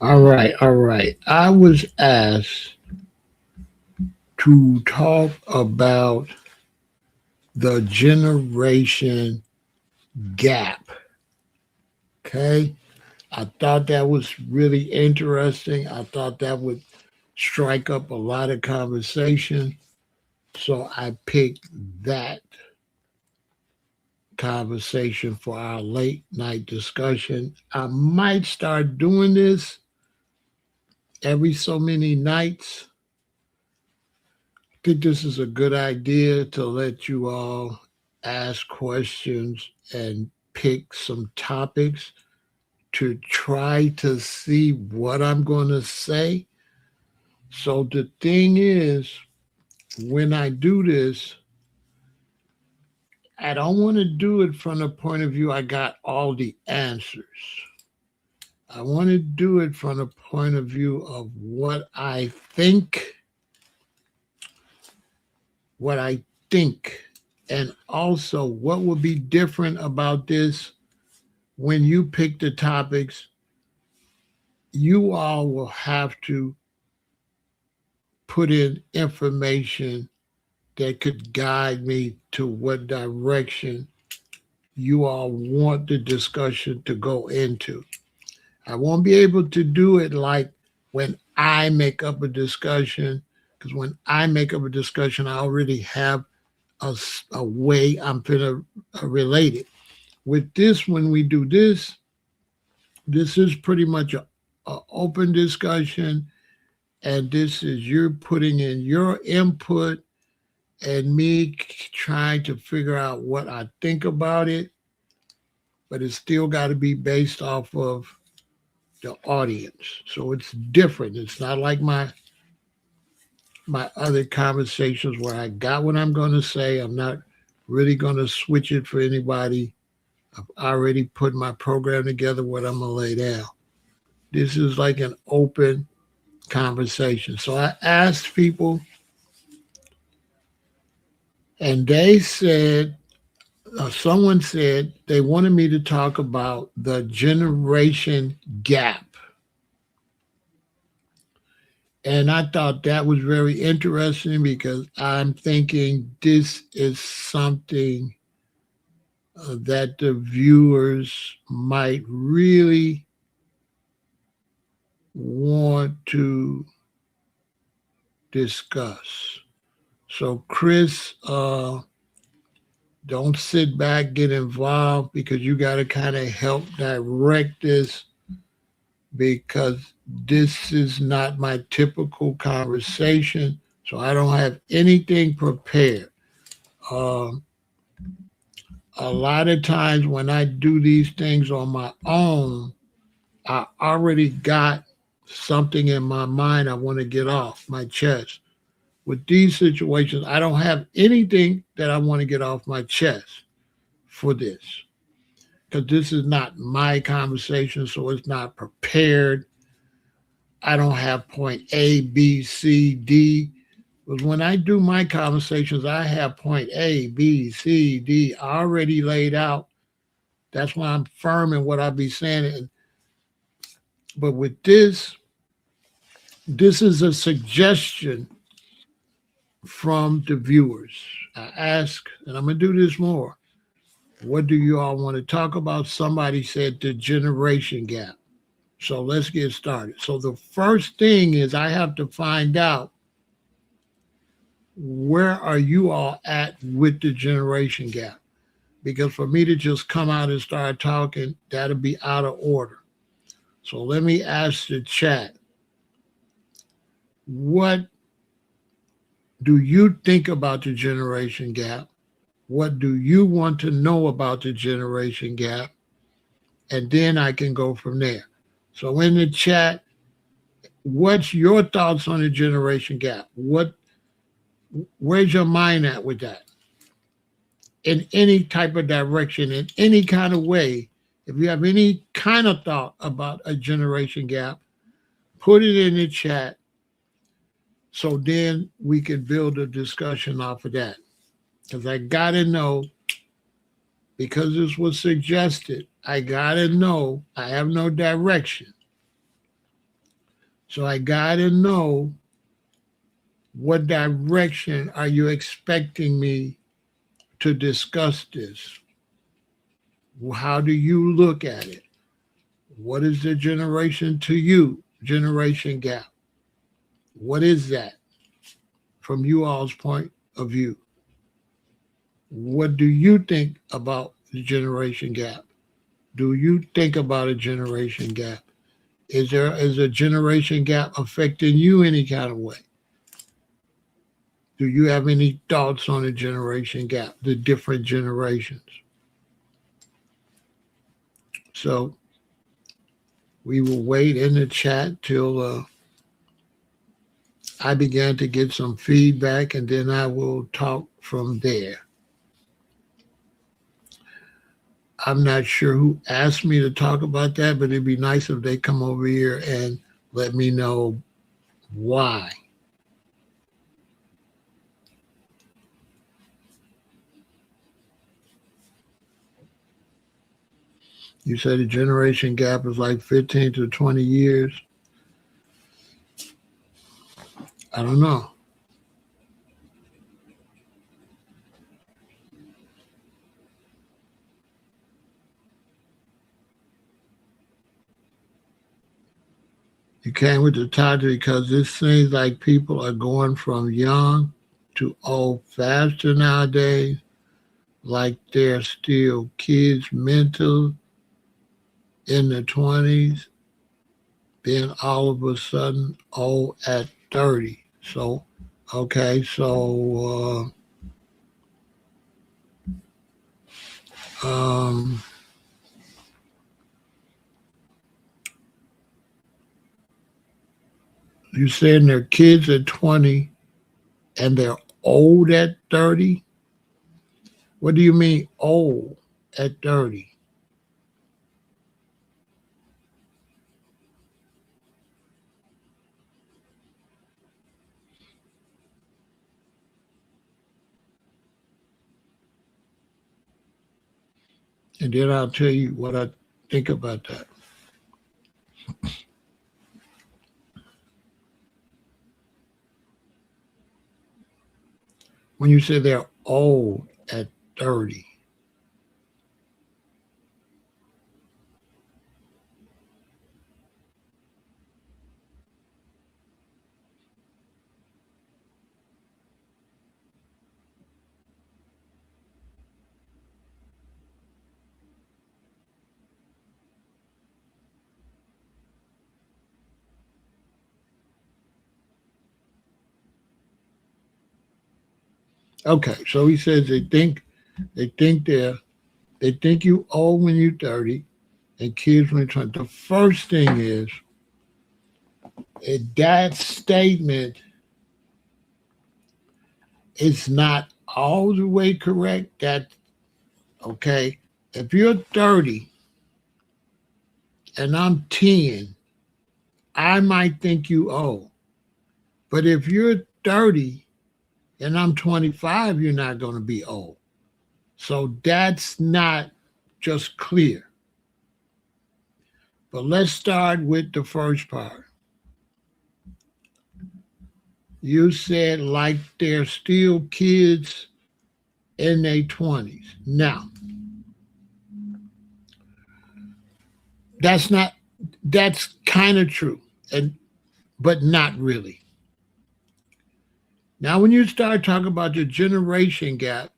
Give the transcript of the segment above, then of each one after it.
All right, all right. I was asked to talk about the generation gap. Okay. I thought that was really interesting. I thought that would strike up a lot of conversation. So I picked that conversation for our late night discussion. I might start doing this every so many nights. I think this is a good idea to let you all ask questions and pick some topics to try to see what I'm going to say. So the thing is, when I do this, I don't want to do it from the point of view I got all the answers. I want to do it from the point of view of what I think, and also what would be different about this when you pick the topics. You all will have to put in information that could guide me to what direction you all want the discussion to go into. I won't be able to do it like when I make up a discussion, because when I make up a discussion, I already have a way I'm going to relate it. With this, when we do this, this is pretty much a open discussion, and this is you're putting in your input and me trying to figure out what I think about it, but it's still got to be based off of the audience. So it's different. It's not like my other conversations where I got what I'm going to say. I'm not really going to switch it for anybody. I've already put my program together, what I'm going to lay down. This is like an open conversation. So I asked people, and they said, someone said they wanted me to talk about the generation gap. And I thought that was very interesting because I'm thinking this is something that the viewers might really want to discuss. So, Chris, don't sit back, get involved because you got to kind of help direct this because this is not my typical conversation. So, I don't have anything prepared. Um, a lot of times when I do these things on my own, I already got something in my mind I want to get off my chest. With these situations, I don't have anything that I want to get off my chest for this because this is not my conversation, so it's not prepared. I don't have point A, B, C, D. But when I do my conversations, I have point A, B, C, D already laid out. That's why I'm firm in what I be saying. But with this is a suggestion from the viewers. I ask, and I'm going to do this more. What do you all want to talk about? Somebody said the generation gap. So let's get started. So the first thing is I have to find out where are you all at with the generation gap? Because for me to just come out and start talking, that'll be out of order. So let me ask the chat, what do you think about the generation gap? What do you want to know about the generation gap? And then I can go from there. So in the chat, what's your thoughts on the generation gap? Where's your mind at with that? In any type of direction, in any kind of way, if you have any kind of thought about a generation gap, put it in the chat so then we can build a discussion off of that. Because I gotta know, because this was suggested, I gotta know I have no direction. So I got to know, what direction are you expecting me to discuss this? How do you look at it? What is the generation to you? Generation gap. What is that from you all's point of view? What do you think about the generation gap? Do you think about a generation gap? Is a generation gap affecting you any kind of way? Do you have any thoughts on the generation gap, the different generations? So we will wait in the chat till I began to get some feedback, and then I will talk from there. I'm not sure who asked me to talk about that, but it'd be nice if they come over here and let me know why. You said the generation gap is like 15 to 20 years. I don't know. You came with the title because it seems like people are going from young to old faster nowadays, like they're still kids mental in the 20s, then all of a sudden old at 30. So, okay, so you saying they're kids at 20 and they're old at 30? What do you mean old at 30? And then I'll tell you what I think about that. When you say they're old at 30, okay, so he says they think they think you old when you're 30 and kids when you're 20. The first thing is that statement is not all the way correct. That okay, if you're 30 and I'm 10, I might think you old. But if you're 30 and I'm 25, you're not going to be old. So that's not just clear. But let's start with the first part. You said like they're still kids in their 20s. Now, that's kind of true, but not really. Now, when you start talking about the generation gap,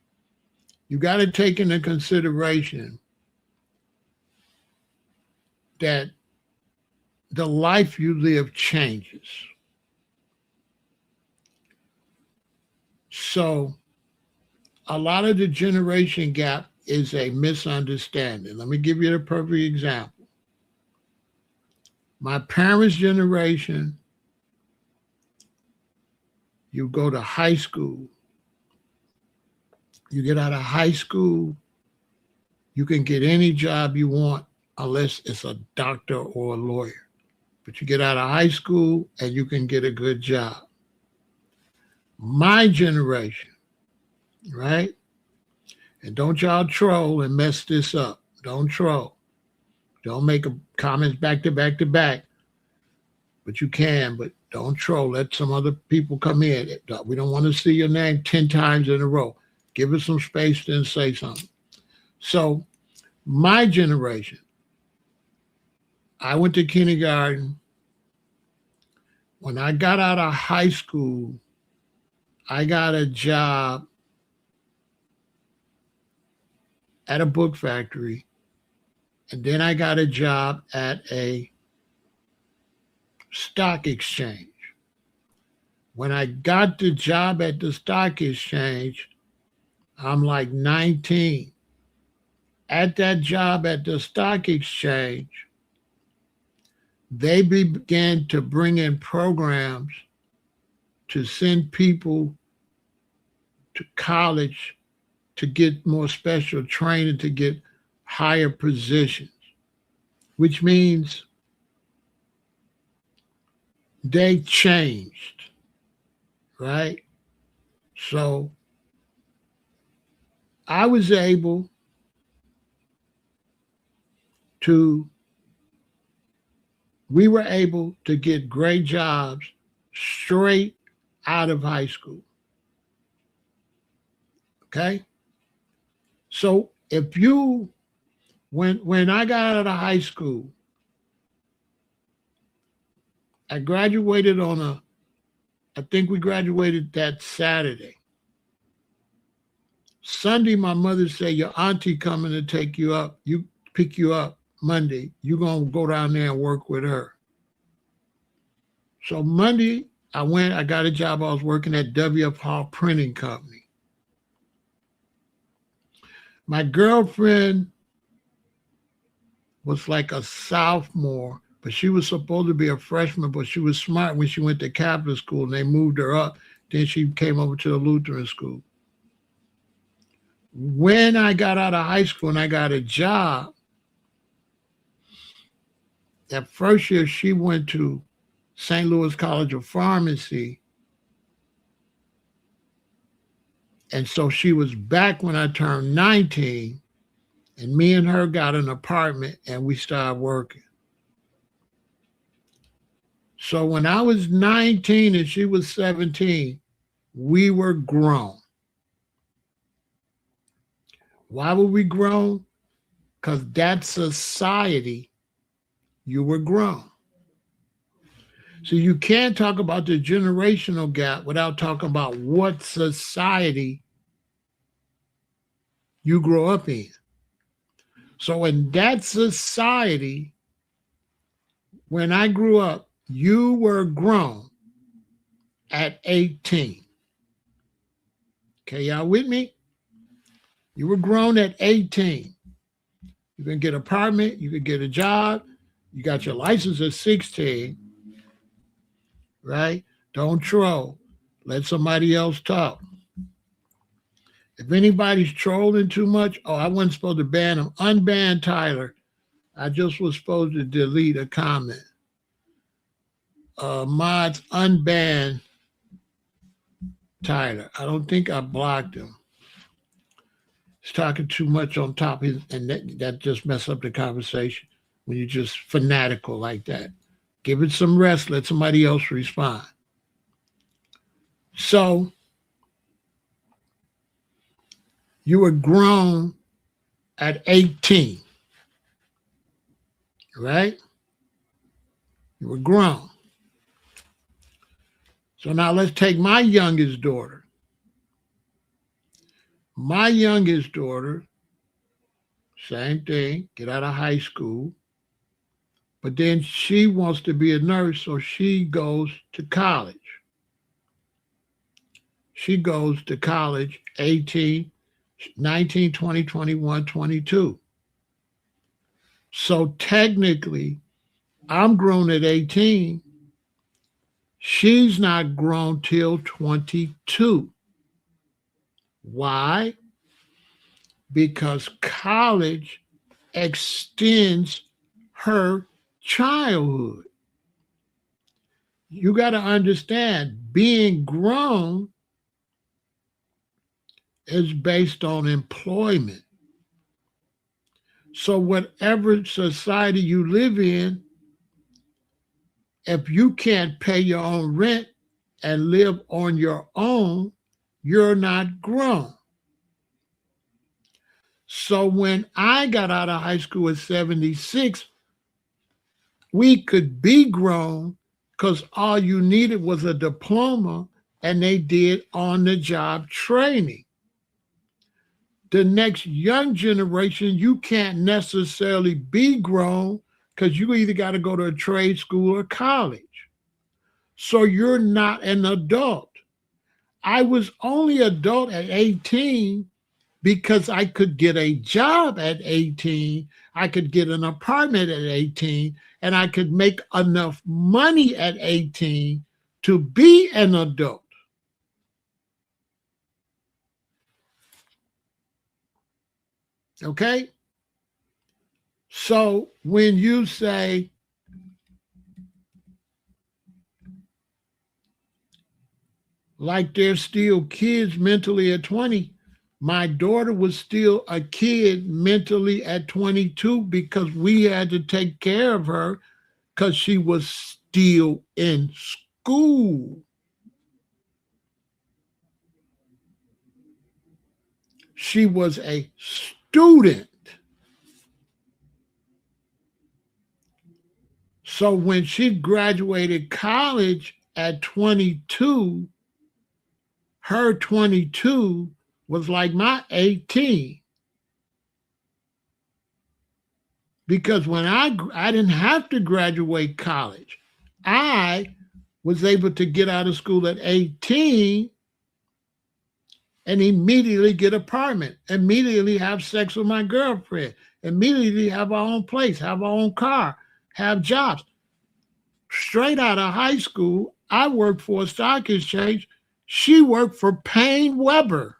you got to take into consideration that the life you live changes. So a lot of the generation gap is a misunderstanding. Let me give you a perfect example. My parents' generation, you go to high school. You get out of high school, you can get any job you want unless it's a doctor or a lawyer. But you get out of high school and you can get a good job. My generation, right? And don't y'all troll and mess this up. Don't troll. Don't make comments back to back to back. but you can, but don't troll. Let some other people come in. We don't want to see your name 10 times in a row. Give us some space, then say something. So my generation, I went to kindergarten. When I got out of high school, I got a job at a book factory, and then I got a job at a stock exchange. When I got the job at the stock exchange, I'm like 19. At that job at the stock exchange, they began to bring in programs to send people to college to get more special training to get higher positions, which means they changed, right? So I was able to, we were able to get great jobs straight out of high school. Okay? So if you, when I got out of high school, I graduated on I think we graduated that Saturday. Sunday, my mother said, your auntie coming to pick you up Monday. You're going to go down there and work with her. So Monday, I got a job. I was working at W.F. Hall Printing Company. My girlfriend was like a sophomore, but she was supposed to be a freshman, but she was smart when she went to Catholic school and they moved her up. Then she came over to the Lutheran school. When I got out of high school and I got a job, that first year she went to St. Louis College of Pharmacy. And so she was back when I turned 19, and me and her got an apartment and we started working. So when I was 19 and she was 17, we were grown. Why were we grown? Because that society, you were grown. So you can't talk about the generational gap without talking about what society you grow up in. So in that society, when I grew up, you were grown at 18. Okay, y'all with me? You were grown at 18. You can get an apartment, you could get a job, you got your license at 16, right? Don't troll. Let somebody else talk. If anybody's trolling too much, I wasn't supposed to ban them. Unban Tyler. I just was supposed to delete a comment. Mods, unban Tyler. I don't think I blocked him. He's talking too much on top, and that just messed up the conversation when you're just fanatical like that. Give it some rest. Let somebody else respond. So you were grown at 18, right? You were grown. So now let's take my youngest daughter. My youngest daughter, same thing, get out of high school. But then she wants to be a nurse, so she goes to college. She goes to college 18, 19, 20, 21, 22. So technically, I'm grown at 18. She's not grown till 22. Why? Because college extends her childhood. You got to understand, being grown is based on employment. So whatever society you live in, If you can't pay your own rent and live on your own, you're not grown. So when I got out of high school at 76, we could be grown because all you needed was a diploma and they did on the job training. The next young generation, you can't necessarily be grown because you either got to go to a trade school or college. So you're not an adult. I was only adult at 18 because I could get a job at 18, I could get an apartment at 18, and I could make enough money at 18 to be an adult. Okay? So when you say, like they're still kids mentally at 20, my daughter was still a kid mentally at 22 because we had to take care of her because she was still in school. She was a student. So when she graduated college at 22, her 22 was like my 18. Because when I didn't have to graduate college. I was able to get out of school at 18 and immediately get an apartment, immediately have sex with my girlfriend, immediately have our own place, have our own car, have jobs. Straight out of high school, I worked for a stock exchange. She worked for Payne Weber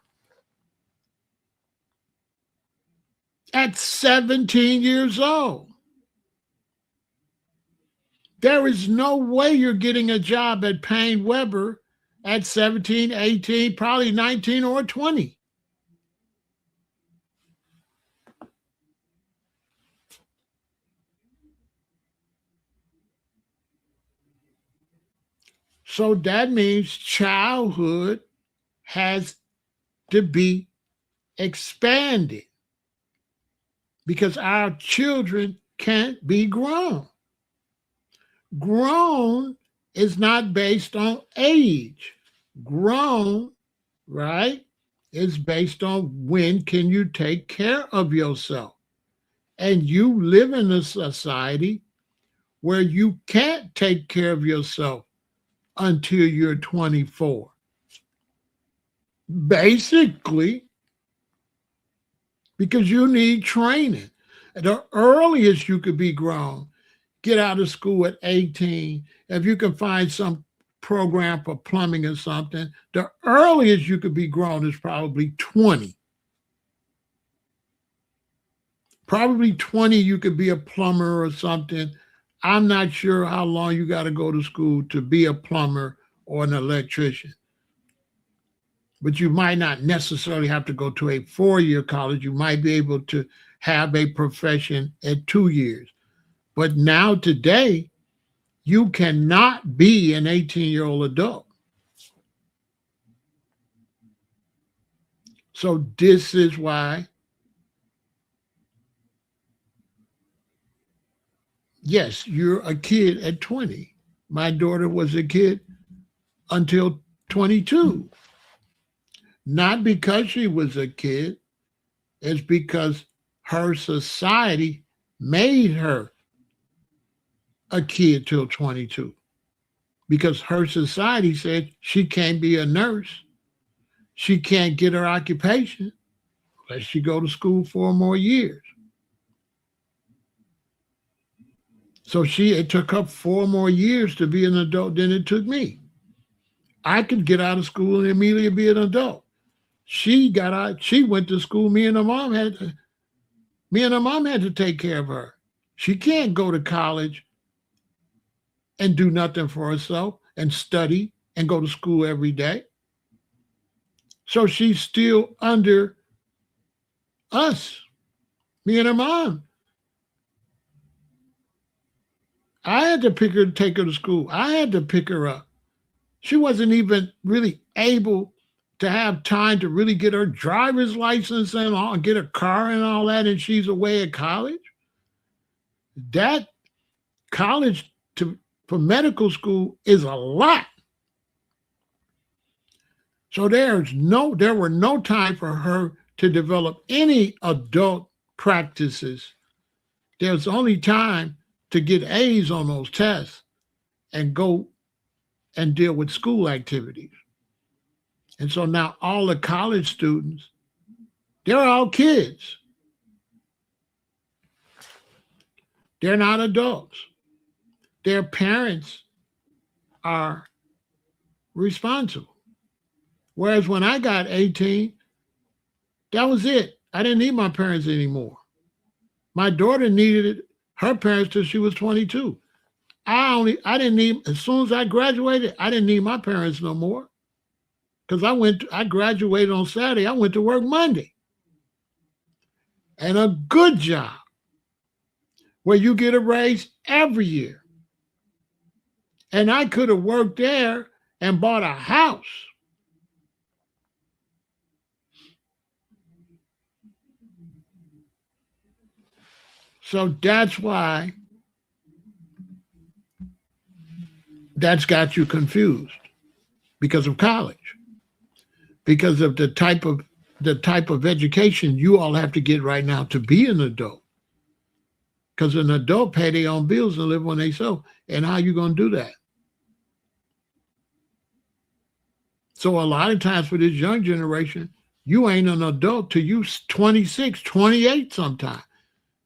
at 17 years old. There is no way you're getting a job at Payne Weber at 17, 18, probably 19 or 20. So that means childhood has to be expanded because our children can't be grown. Grown is not based on age. Grown, right, is based on when can you take care of yourself. And you live in a society where you can't take care of yourself until you're 24. Basically, because you need training. The earliest you could be grown, get out of school at 18. If you can find some program for plumbing or something, the earliest you could be grown is probably 20. Probably 20, you could be a plumber or something. I'm not sure how long you got to go to school to be a plumber or an electrician. But you might not necessarily have to go to a 4-year college. You might be able to have a profession at 2 years. But now today, you cannot be an 18-year-old adult. So this is why, yes, you're a kid at 20. My daughter was a kid until 22. Not because she was a kid, it's because her society made her a kid till 22. Because her society said she can't be a nurse. She can't get her occupation unless she go to school 4 more years. So it took her 4 more years to be an adult than it took me. I could get out of school and immediately be an adult. She got out, she went to school. Me and her mom had to take care of her. She can't go to college and do nothing for herself and study and go to school every day. So she's still under us, me and her mom. I had to pick her, take her to school. I had to pick her up. She wasn't even really able to have time to really get her driver's license and all, get a car and all that, and she's away at college. That college to for medical school is a lot. So there were no time for her to develop any adult practices. There's only time to get A's on those tests and go and deal with school activities. And so now all the college students, they're all kids. They're not adults. Their parents are responsible. Whereas when I got 18, that was it. I didn't need my parents anymore. My daughter needed her parents till she was 22. I didn't need, as soon as I graduated, I didn't need my parents no more. Because I graduated on Saturday. I went to work Monday. And a good job where you get a raise every year. And I could have worked there and bought a house. So that's why that's got you confused, because of college, because of the type of education you all have to get right now to be an adult. Because an adult pay their own bills and live when they so. And how you going to do that? So a lot of times for this young generation, you ain't an adult till you 26, 28 sometime.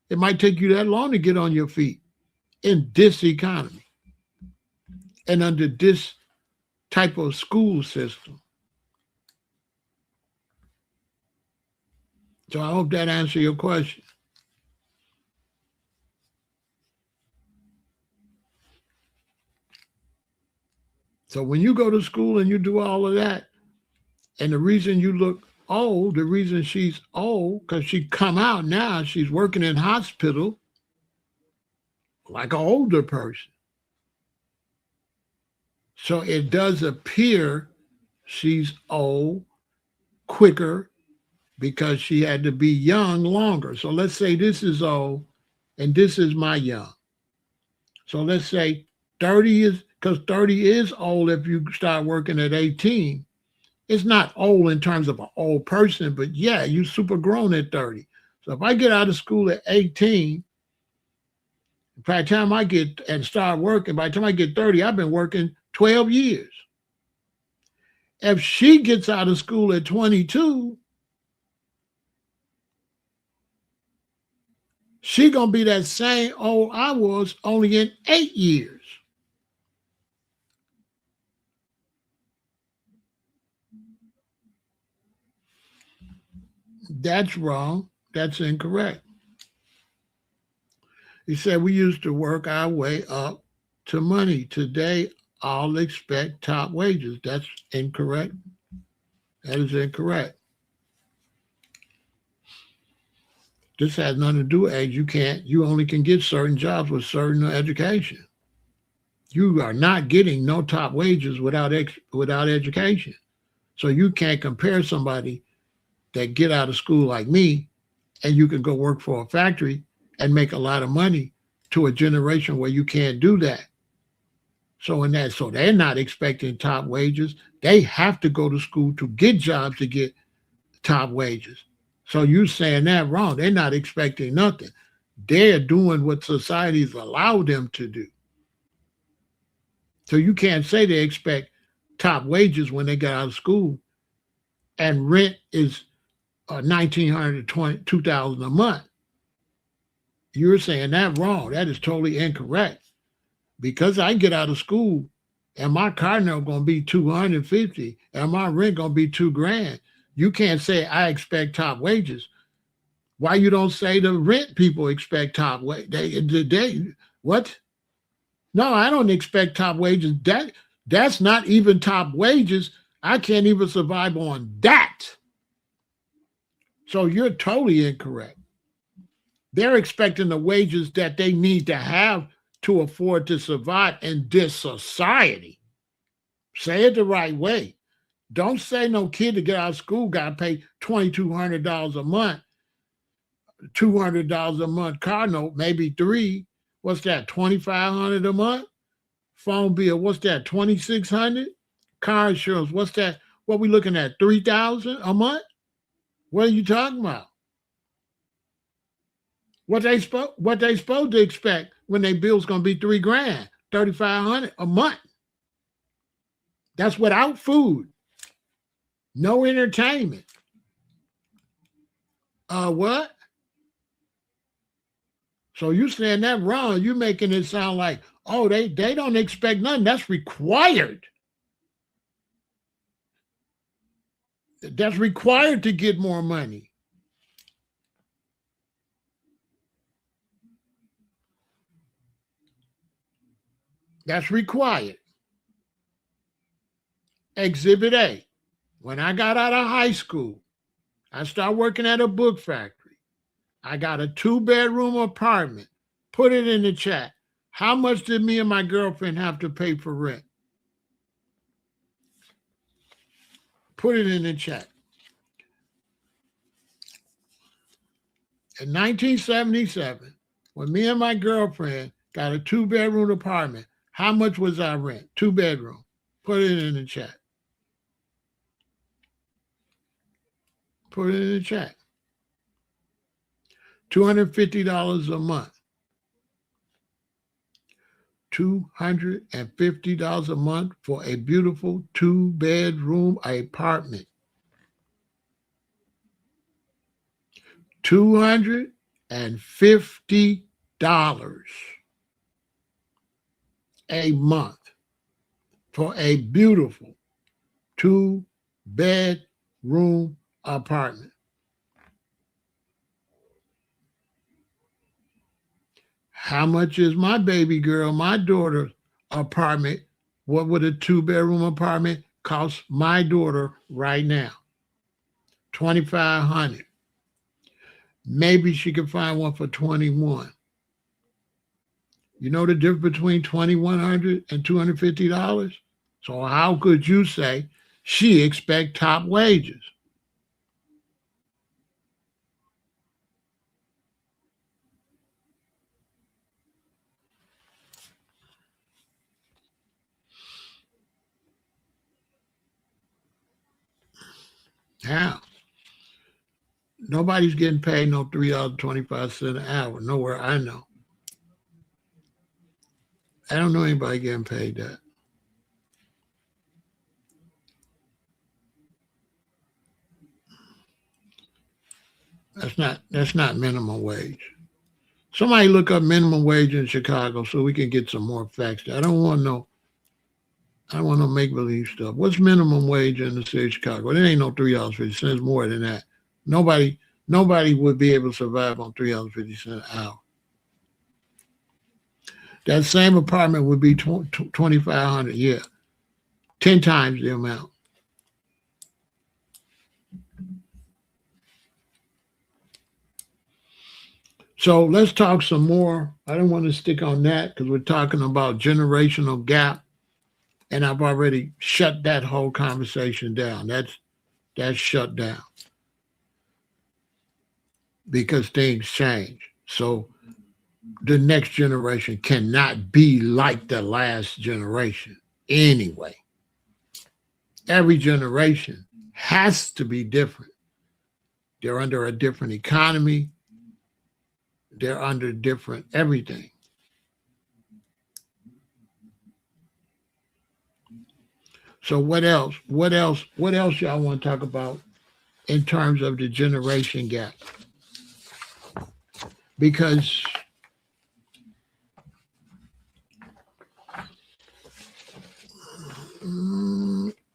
It might take you that long to get on your feet in this economy and under this type of school system. So I hope that answers your question. So when you go to school and you do all of that, and the reason you look old, the reason she's old, because she come out now, she's working in hospital like an older person. So it does appear she's old quicker because she had to be young longer. So let's say this is old and this is my young. So let's say 30 is, because 30 is old if you start working at 18. It's not old in terms of an old person, but yeah, you super grown at 30. So if I get out of school at 18, by the time I get and start working, by the time I get 30, I've been working 12 years. If she gets out of school at 22, she gonna be that same old I was, only in 8 years. That's wrong. That's incorrect. He said we used to work our way up to money. Today, all expect top wages. That's incorrect. That is incorrect. This has nothing to do with age. You only can get certain jobs with certain education. You are not getting no top wages without education. So you can't compare somebody that get out of school like me and you can go work for a factory and make a lot of money to a generation where you can't do that. So they're not expecting top wages. They have to go to school to get jobs to get top wages. So you saying that wrong. They're not expecting nothing. They're doing what society's allowed them to do. So you can't say they expect top wages when they get out of school and rent is $1,900 to $2,000 a month. You're saying that wrong. That is totally incorrect. Because I get out of school and my car note gonna be $250 and my rent gonna be $2,000. You can't say I expect top wages. Why you don't say the rent people expect top wages? What? No, I don't expect top wages. That's not even top wages. I can't even survive on that. So you're totally incorrect. They're expecting the wages that they need to have to afford to survive in this society. Say it the right way. Don't say no kid to get out of school got to pay $2,200 a month, $200 a month car note, maybe three. What's that? $2,500 a month. Phone bill. What's that? $2,600. Car insurance. What's that? What we looking at? $3,000 a month. What are you talking about? What they supposed to expect when their bill's gonna be $3,000, $3,500 a month. That's without food, no entertainment. What? So you saying that wrong? You making it sound like, oh, they don't expect nothing. That's required. That's required to get more money. That's required. Exhibit A. When I got out of high school, I started working at a book factory. I got a 2-bedroom apartment. Put it in the chat. How much did me and my girlfriend have to pay for rent? Put it in the chat. In 1977, when me and my girlfriend got a 2-bedroom apartment, how much was our rent? 2-bedroom. Put it in the chat. Put it in the chat. $250 a month. $250 a month for a beautiful 2-bedroom apartment. $250 a month for a beautiful 2-bedroom apartment. How much is my baby girl, my daughter's apartment? What would a 2-bedroom apartment cost my daughter right now? $2,500. Maybe she could find one for $21. You know the difference between $2,100 and $250? So how could you say she expect top wages? How? Nobody's getting paid no $3.25 an hour. Nowhere I know. I don't know anybody getting paid that. That's not minimum wage. Somebody look up minimum wage in Chicago so we can get some more facts. I don't want no make-believe stuff. What's minimum wage in the city of Chicago? It ain't no $3.50. More than that. Nobody would be able to survive on $3.50 an hour. That same apartment would be $2,500 a year, 10 times the amount. So let's talk some more. I don't want to stick on that because we're talking about generational gap, and I've already shut that whole conversation down. That's shut down because things change. So the next generation cannot be like the last generation anyway. Every generation has to be different. They're under a different economy. They're under different everything. So what else? What else y'all want to talk about in terms of the generation gap? Because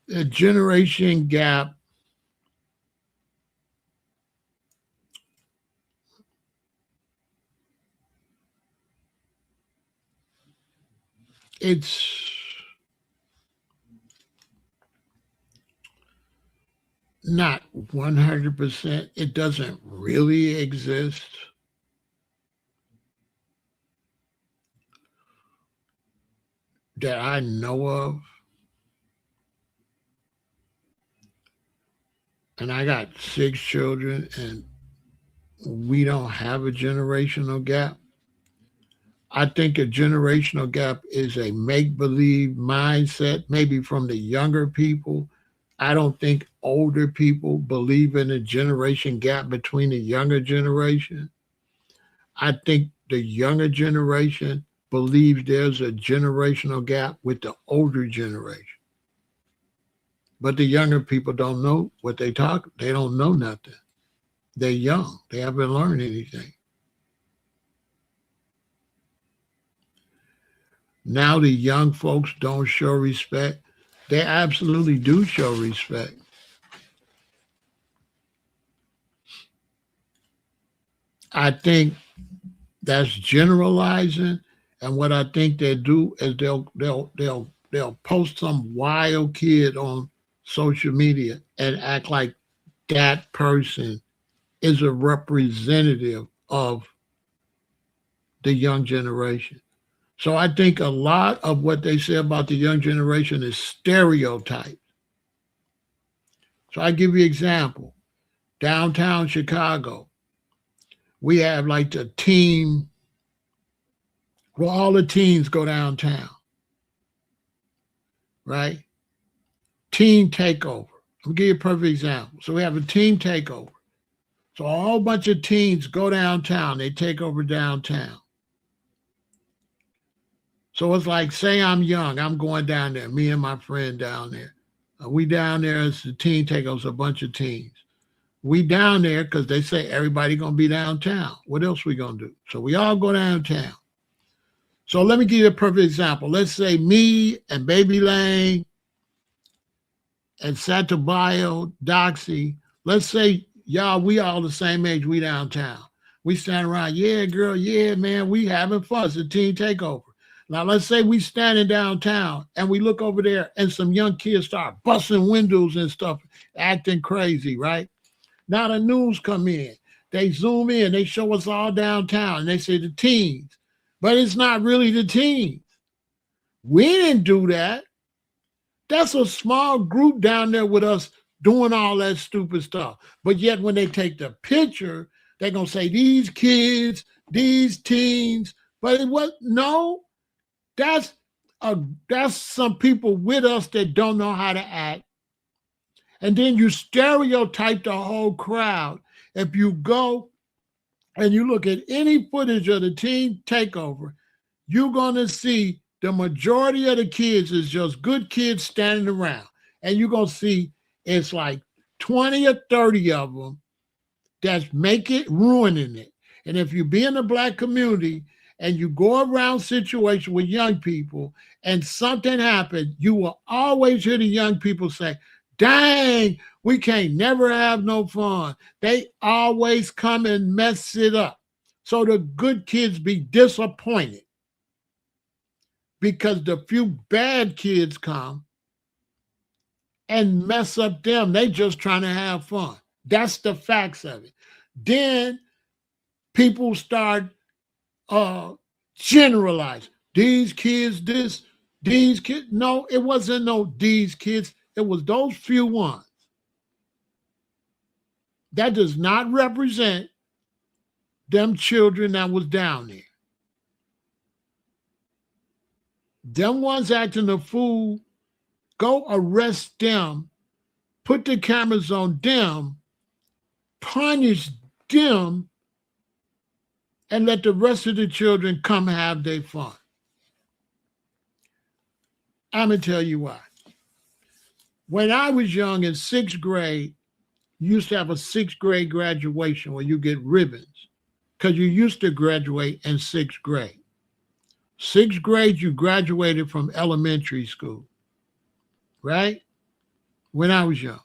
the generation gap it's not 100%. It doesn't really exist. that I know of, and I got 6 children, and we don't have a generational gap. I think a generational gap is a make believe mindset, maybe from the younger people. I don't think older people believe in a generation gap between the younger generation. I think the younger generation believes there's a generational gap with the older generation. But the younger people don't know what they talk. They don't know nothing. They're young. They haven't learned anything. Now the young folks don't show respect. They absolutely do show respect. I think that's generalizing. And what I think they do is they'll post some wild kid on social media and act like that person is a representative of the young generation. So I think a lot of what they say about the young generation is stereotype. So I give you an example. Downtown Chicago, we have like the team, well, all the teens go downtown, right? Team takeover. I'll give you a perfect example. So we have a team takeover. So a whole bunch of teens go downtown. They take over downtown. So it's like, say I'm young. I'm going down there, me and my friend down there. We down there as the teen takeovers, a bunch of teens. We down there because they say everybody going to be downtown. What else we going to do? So we all go downtown. So let me give you a perfect example. Let's say me and Baby Lane and Santabio, Doxy. Let's say y'all, we all the same age, we downtown. We stand around, yeah, girl, yeah, man, we having fun. It's a teen takeover. Now, let's say we standing downtown and we look over there and some young kids start busting windows and stuff, acting crazy, right? Now the news come in. They zoom in. They show us all downtown. And they say the teens. But it's not really the teens. We didn't do that. That's a small group down there with us doing all that stupid stuff. But yet when they take the picture, they're going to say these kids, these teens. But it was, no. That's some people with us that don't know how to act. And then you stereotype the whole crowd. If you go and you look at any footage of the teen takeover, you're going to see the majority of the kids is just good kids standing around. And you're going to see it's like 20 or 30 of them that's ruining it. And if you be in the Black community, and you go around situations with young people and something happens, you will always hear the young people say, dang, we can't never have no fun. They always come and mess it up. So the good kids be disappointed because the few bad kids come and mess up them. They just trying to have fun. That's the facts of it. Then people start generalize these kids, these kids. No, it wasn't no these kids. It was those few ones. That does not represent them children that was down there. Them ones acting a fool, go arrest them, put the cameras on them, punish them, and let the rest of the children come have their fun. I'm going to tell you why. When I was young in 6th grade, you used to have a 6th grade graduation where you get ribbons because you used to graduate in 6th grade. 6th grade, you graduated from elementary school, right? When I was young.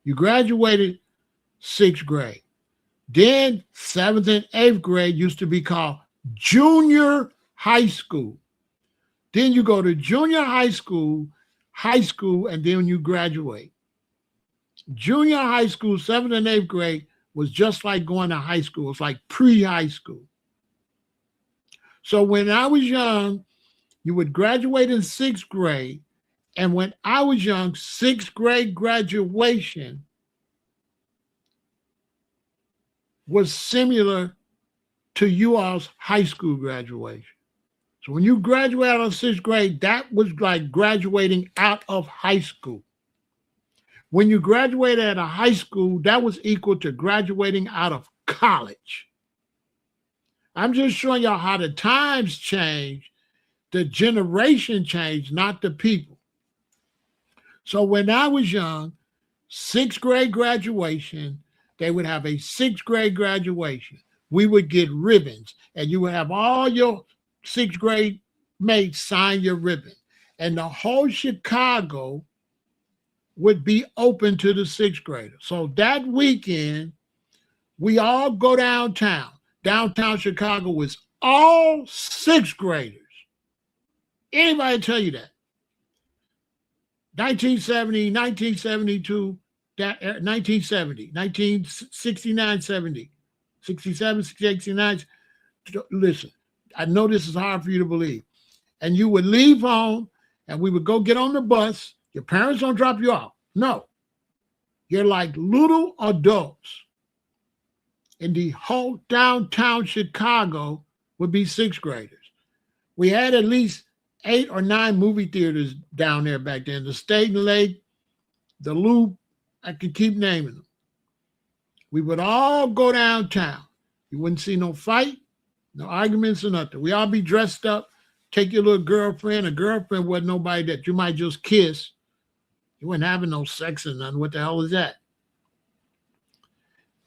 You graduated 6th grade. Then 7th and 8th grade used to be called junior high school. Then you go to junior high school, and then you graduate. Junior high school, 7th and 8th grade was just like going to high school. It's like pre-high school. So when I was young, You would graduate in sixth grade. And when I was young, sixth grade graduation was similar to you all's high school graduation. So when you graduate out of sixth grade, that was like graduating out of high school. When you graduated out of high school, that was equal to graduating out of college. I'm just showing y'all how the times change, the generation changed, not the people. So when I was young, sixth grade graduation, they would have a sixth grade graduation. We would get ribbons, and you would have all your sixth grade mates sign your ribbon. And the whole Chicago would be open to the sixth graders. So that weekend, we all go downtown. Downtown Chicago was all sixth graders. Anybody tell you that? 1970, 1972, 1970, 1969, 70, 67, 69. Listen, I know this is hard for you to believe. And you would leave home and we would go get on the bus. Your parents don't drop you off. No. You're like little adults. In the whole downtown Chicago would be sixth graders. We had at least 8 or 9 movie theaters down there back then. The State and Lake, the Loop, I could keep naming them. We would all go downtown. You wouldn't see no fight, no arguments or nothing. We all be dressed up, take your little girlfriend. A girlfriend wasn't nobody that you might just kiss. You weren't having no sex or nothing. What the hell is that?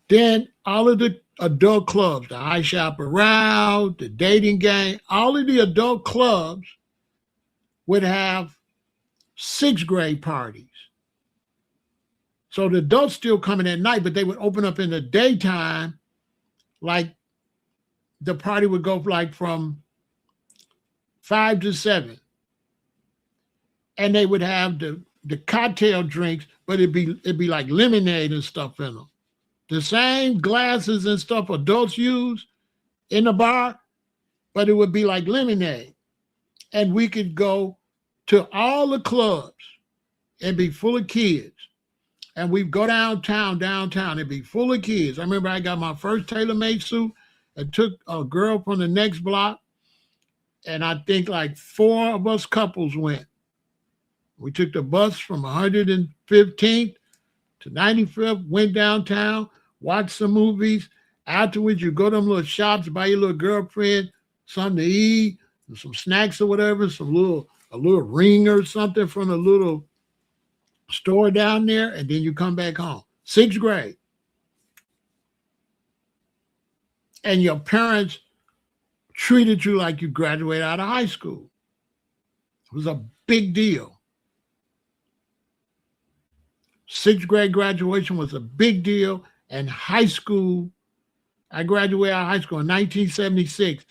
Then all of the adult clubs, the CashApp PharaohElAton, the dating gang, all of the adult clubs would have sixth grade parties. So the adults still coming at night, but they would open up in the daytime. Like the party would go like from 5 to 7. And they would have the cocktail drinks, but it'd be like lemonade and stuff in them. The same glasses and stuff adults use in the bar, but it would be like lemonade. And we could go to all the clubs and be full of kids. And we'd go downtown, it'd be full of kids. I remember I got my first tailor-made suit and took a girl from the next block. And I think like 4 of us couples went. We took the bus from 115th to 95th, went downtown, watched some movies. Afterwards, you go to them little shops, buy your little girlfriend something to eat, some snacks or whatever, a little ring or something from a little store down there, and then you come back home. Sixth grade. And your parents treated you like you graduated out of high school. It was a big deal. Sixth grade graduation was a big deal. And high school, I graduated out of high school in 1976.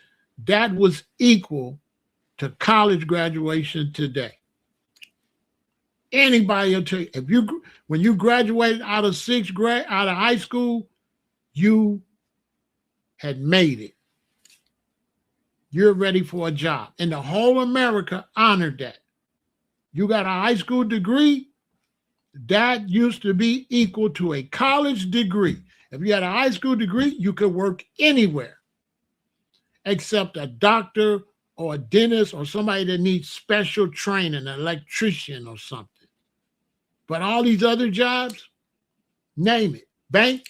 That was equal to college graduation today. Anybody will tell you, when you graduated out of sixth grade, out of high school, you had made it. You're ready for a job. And the whole America honored that. You got a high school degree, that used to be equal to a college degree. If you had a high school degree, you could work anywhere except a doctor or a dentist or somebody that needs special training, an electrician or something. But all these other jobs, name it, bank,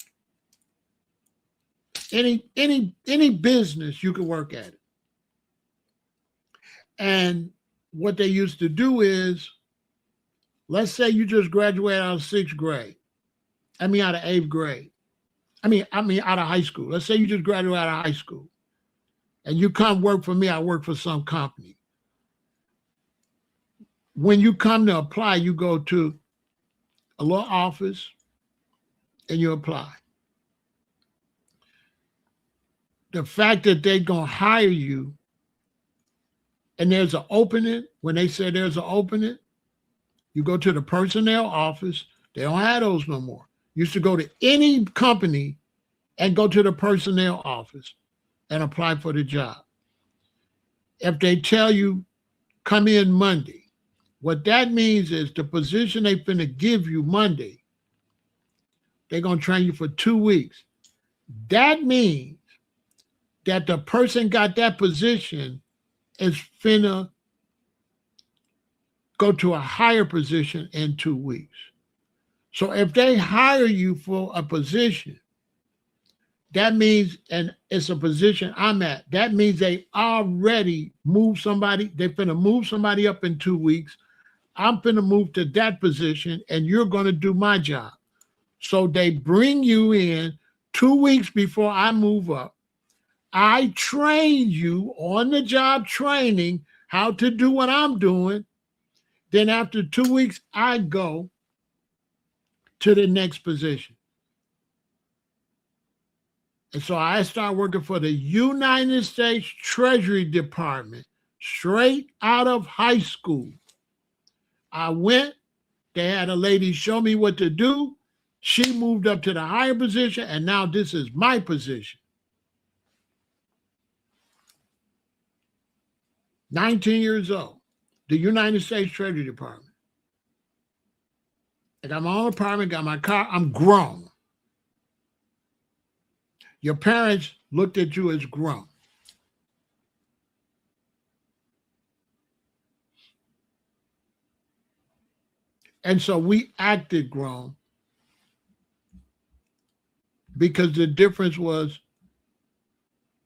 any business, you could work at it. And what they used to do is, let's say you just graduated out of sixth grade. Out of eighth grade. Out of high school. Let's say you just graduated out of high school. And you come work for me, I work for some company. When you come to apply, you go to a little office and you apply. The fact that they're going to hire you and there's an opening, when they say there's an opening, you go to the personnel office. They don't have those no more. You used to go to any company and go to the personnel office and apply for the job. If they tell you come in Monday. What that means is the position they finna give you Monday, they're going to train you for 2 weeks. That means that the person got that position is finna go to a higher position in 2 weeks. So if they hire you for a position, that means, and it's a position I'm at, that means they already moved somebody. They're finna move somebody up in 2 weeks. I'm finna move to that position and you're going to do my job. So they bring you in 2 weeks before I move up. I train you on the job training how to do what I'm doing. Then after 2 weeks, I go to the next position. And so I started working for the United States Treasury Department straight out of high school. I went, they had a lady show me what to do. She moved up to the higher position, and now this is my position. 19 years old, the United States Treasury Department. I got my own apartment, got my car, I'm grown. Your parents looked at you as grown. And so we acted grown because the difference was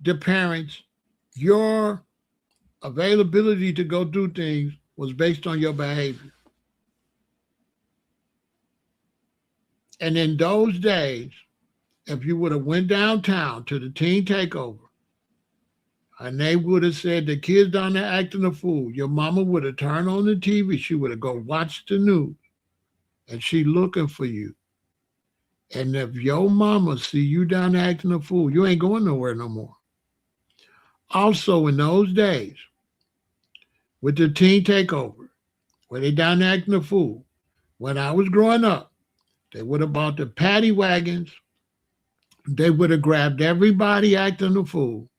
the parents, your availability to go do things was based on your behavior. And in those days, if you would have went downtown to the teen takeover and they would have said the kids down there acting a fool, your mama would have turned on the TV. She would have go watch the news and she looking for you. And if your mama see you down there acting a fool, you ain't going nowhere no more. Also in those days, with the teen takeover, where they down there acting a fool, when I was growing up, they would have bought the paddy wagons. They would have grabbed everybody acting a fool.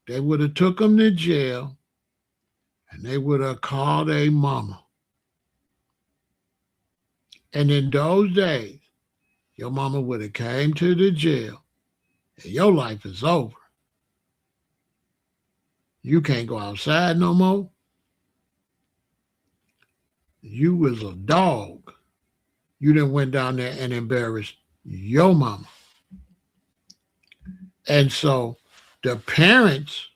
They would have took them to jail, and they would have called a mama. And in those days, your mama would have came to the jail, and your life is over. You can't go outside no more. You was a dog. You done went down there and embarrassed your mama. And so the parents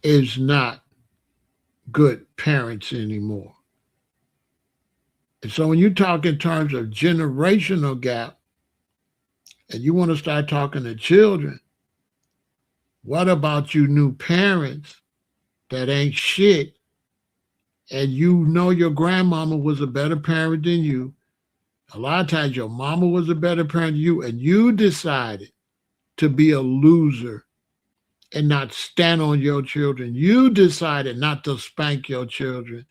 is not good parents anymore. And so when you talk in terms of generational gap and you want to start talking to children, what about you new parents that ain't shit and you know your grandmama was a better parent than you? A lot of times your mama was a better parent than you, and you decided to be a loser and not stand on your children. You decided not to spank your children.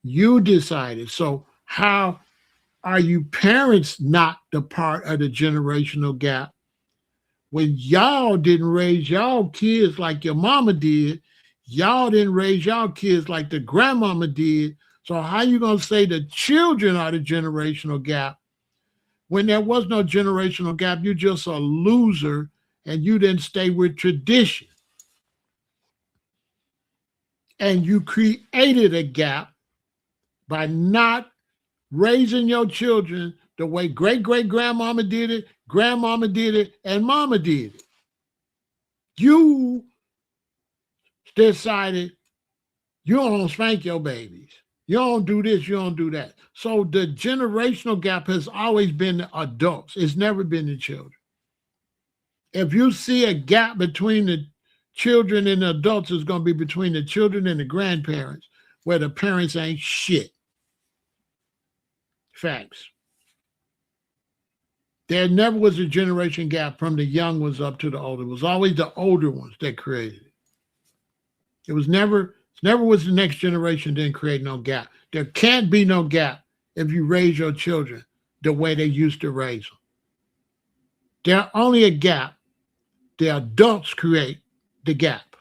You decided. So how are you parents not the part of the generational gap when y'all didn't raise y'all kids like your mama did? Y'all didn't raise y'all kids like the grandmama did. So how you going to say the children are the generational gap when there was no generational gap? You're just a loser and you didn't stay with tradition. And you created a gap by not raising your children the way great-great-grandmama did it, grandmama did it, and mama did it. You decided you don't spank your babies. You don't do this, you don't do that. So the generational gap has always been the adults. It's never been the children. If you see a gap between the children and the adults, it's going to be between the children and the grandparents, where the parents ain't shit. Facts. There never was a generation gap from the young ones up to the older. It was always the older ones that created it. It was never was the next generation didn't create no gap. There can't be no gap if you raise your children the way they used to raise them. There's only a gap the adults create the gap.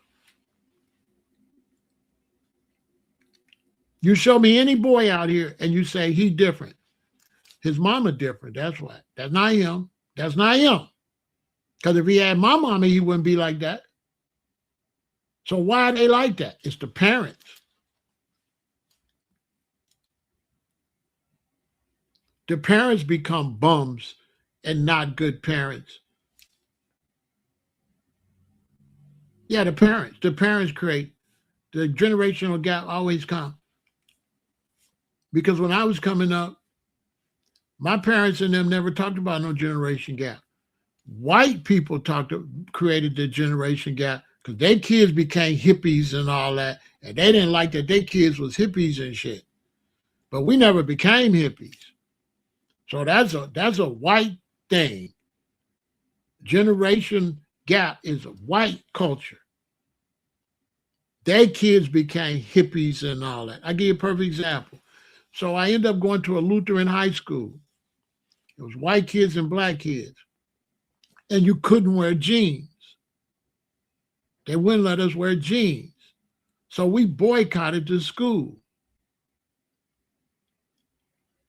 You show me any boy out here and you say he different. His mama different. That's why. That's not him. That's not him. Because if he had my mama, he wouldn't be like that. So why are they like that? It's the parents. The parents become bums and not good parents. Yeah, the parents. The parents create the generational gap always come. Because when I was coming up, my parents and them never talked about no generation gap. White people created the generation gap because their kids became hippies and all that, and they didn't like that their kids was hippies and shit. But we never became hippies. So that's a white thing. Generation gap is a white culture. Their kids became hippies and all that. I give you a perfect example. So I ended up going to a Lutheran high school. It was white kids and black kids. And you couldn't wear jeans. They wouldn't let us wear jeans. So we boycotted the school.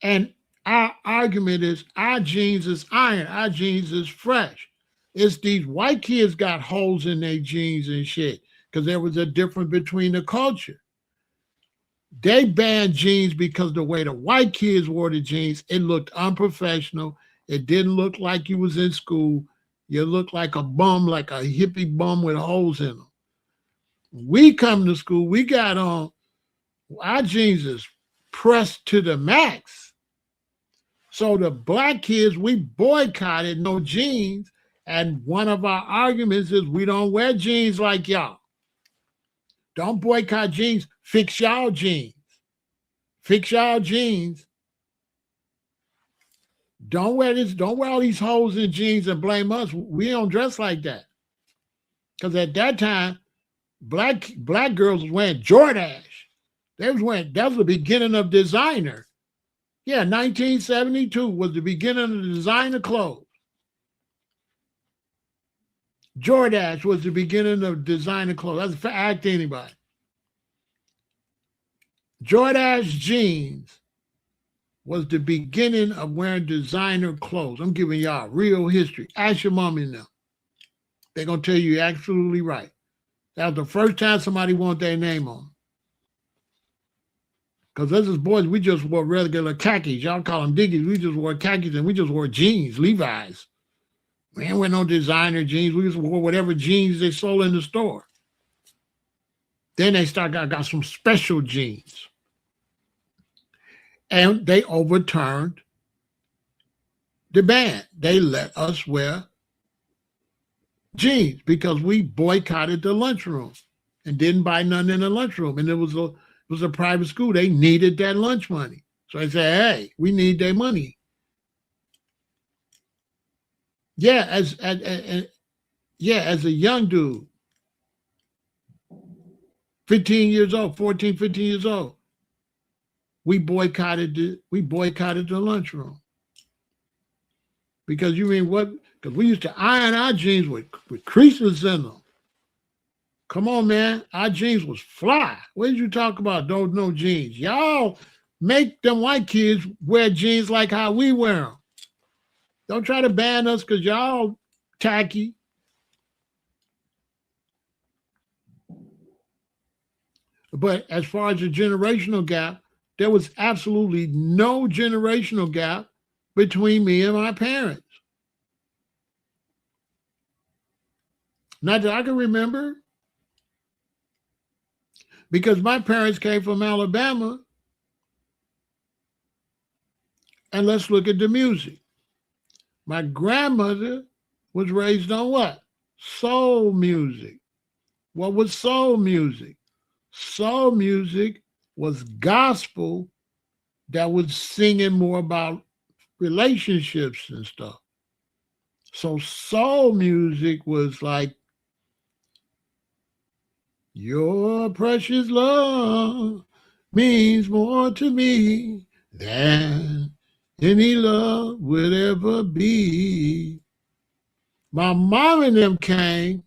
And our argument is our jeans is iron, our jeans is fresh. It's these white kids got holes in their jeans and shit because there was a difference between the culture. They banned jeans because the way the white kids wore the jeans, it looked unprofessional. It didn't look like you was in school. You looked like a bum, like a hippie bum with holes in them. We come to school, we got on, our jeans is pressed to the max. So the black kids, we boycotted no jeans. And one of our arguments is we don't wear jeans like y'all. Don't boycott jeans. Fix y'all jeans. Fix y'all jeans. Don't wear this. Don't wear all these holes in jeans and blame us. We don't dress like that. Because at that time, black girls was wearing Jordache. That was the beginning of designer. Yeah, 1972 was the beginning of the designer clothes. Jordache was the beginning of designer clothes. That's for act anybody. Jordache jeans was the beginning of wearing designer clothes. I'm giving y'all real history. Ask your mommy now. They're going to tell you you're absolutely right. That was the first time somebody wanted their name on. Because us as boys, we just wore regular khakis. Y'all call them diggies. We just wore khakis and we just wore jeans, Levi's. We ain't wear no designer jeans. We just wore whatever jeans they sold in the store. Then they got some special jeans. And they overturned the ban. They let us wear jeans because we boycotted the lunchroom and didn't buy nothing in the lunchroom. And it was a private school. They needed that lunch money. So I said, hey, we need their money. Yeah, as a young dude, 15 years old, 14, 15 years old, we boycotted the lunchroom. Because you mean what? Because we used to iron our jeans with creases in them. Come on, man. Our jeans was fly. What did you talk about? No jeans. Y'all make them white kids wear jeans like how we wear them. Don't try to ban us because y'all tacky. But as far as the generational gap, there was absolutely no generational gap between me and my parents. Not that I can remember. Because my parents came from Alabama. And let's look at the music. My grandmother was raised on what? Soul music. What was soul music? Soul music was gospel that was singing more about relationships and stuff. So soul music was like, your precious love means more to me than any love would ever be. My mom and them came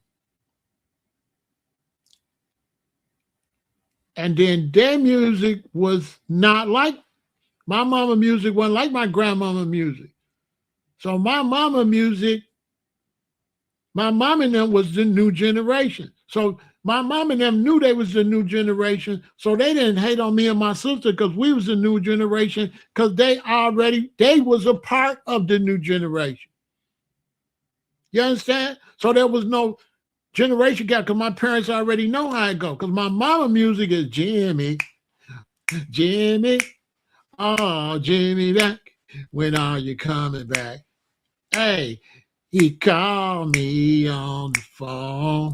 And then their music was not like my mama music, wasn't like my grandmama music. So my mama music, my mom and them was the new generation. So my mom and them knew they was the new generation. So they didn't hate on me and my sister because we was the new generation, because they was a part of the new generation. You understand? So there was no generation gap because my parents already know how it go. Because my mama music is Jimmy, Jimmy, oh, Jimmy back. When are you coming back? Hey, he called me on the phone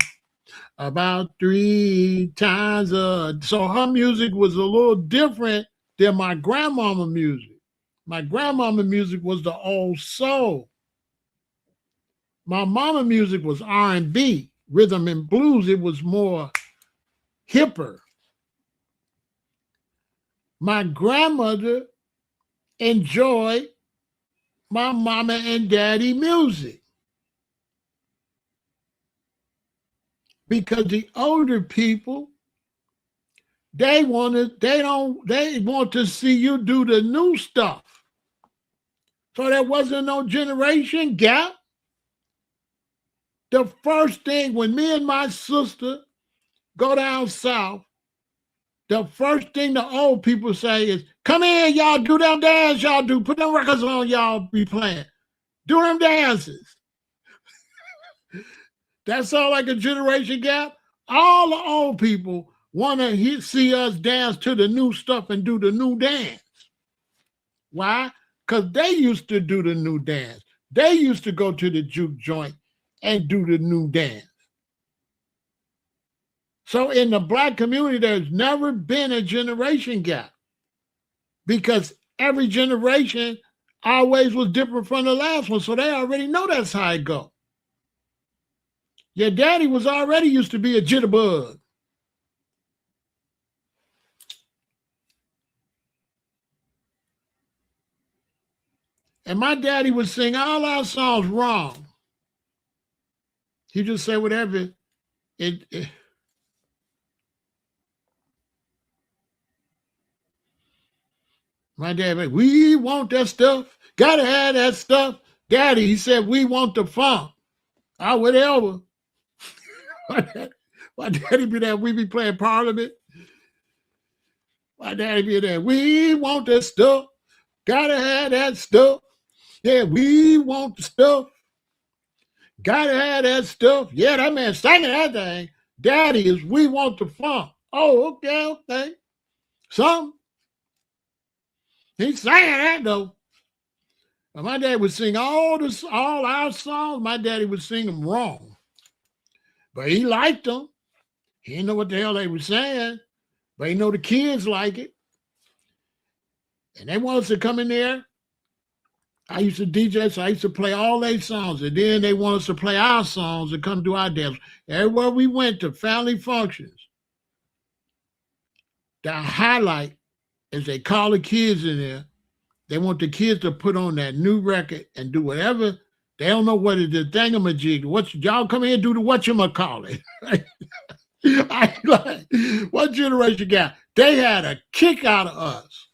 about 3 times. So her music was a little different than my grandmama music. My grandmama music was the old soul. My mama music was R&B, rhythm and blues. It was more hipper. My grandmother enjoyed my mama and daddy music because the older people, they want to see you do the new stuff. So there wasn't no generation gap. The first thing when me and my sister go down south, the first thing the old people say is, come here, y'all, do them dance, y'all do. Put them records on, y'all be playing. Do them dances. That sound like a generation gap? All the old people want to see us dance to the new stuff and do the new dance. Why? Because they used to do the new dance. They used to go to the juke joint and do the new dance. So in the Black community, there's never been a generation gap because every generation always was different from the last one. So they already know that's how it go. Your daddy was already used to be a jitterbug. And my daddy would sing all our songs wrong. He just say whatever it my dad, we want that stuff. Gotta have that stuff. Daddy, he said, we want the funk. Oh, whatever. My daddy be there. We be playing Parliament. My daddy be there. We want that stuff. Gotta have that stuff. Yeah, we want the stuff. Gotta have that stuff. Yeah, that man singing that thing. Daddy is we want the funk. Oh, okay. Some. He's saying that though. But my dad would sing all our songs. My daddy would sing them wrong. But he liked them. He didn't know what the hell they were saying. But he know the kids like it. And they want us to come in there. I used to DJ, so I used to play all their songs. And then they want us to play our songs and come do our dance. Everywhere we went to family functions, the highlight is they call the kids in there. They want the kids to put on that new record and do whatever. They don't know what it is, the thingamajig. Y'all come here and do the whatchamacallit. I like, what generation got? They had a kick out of us.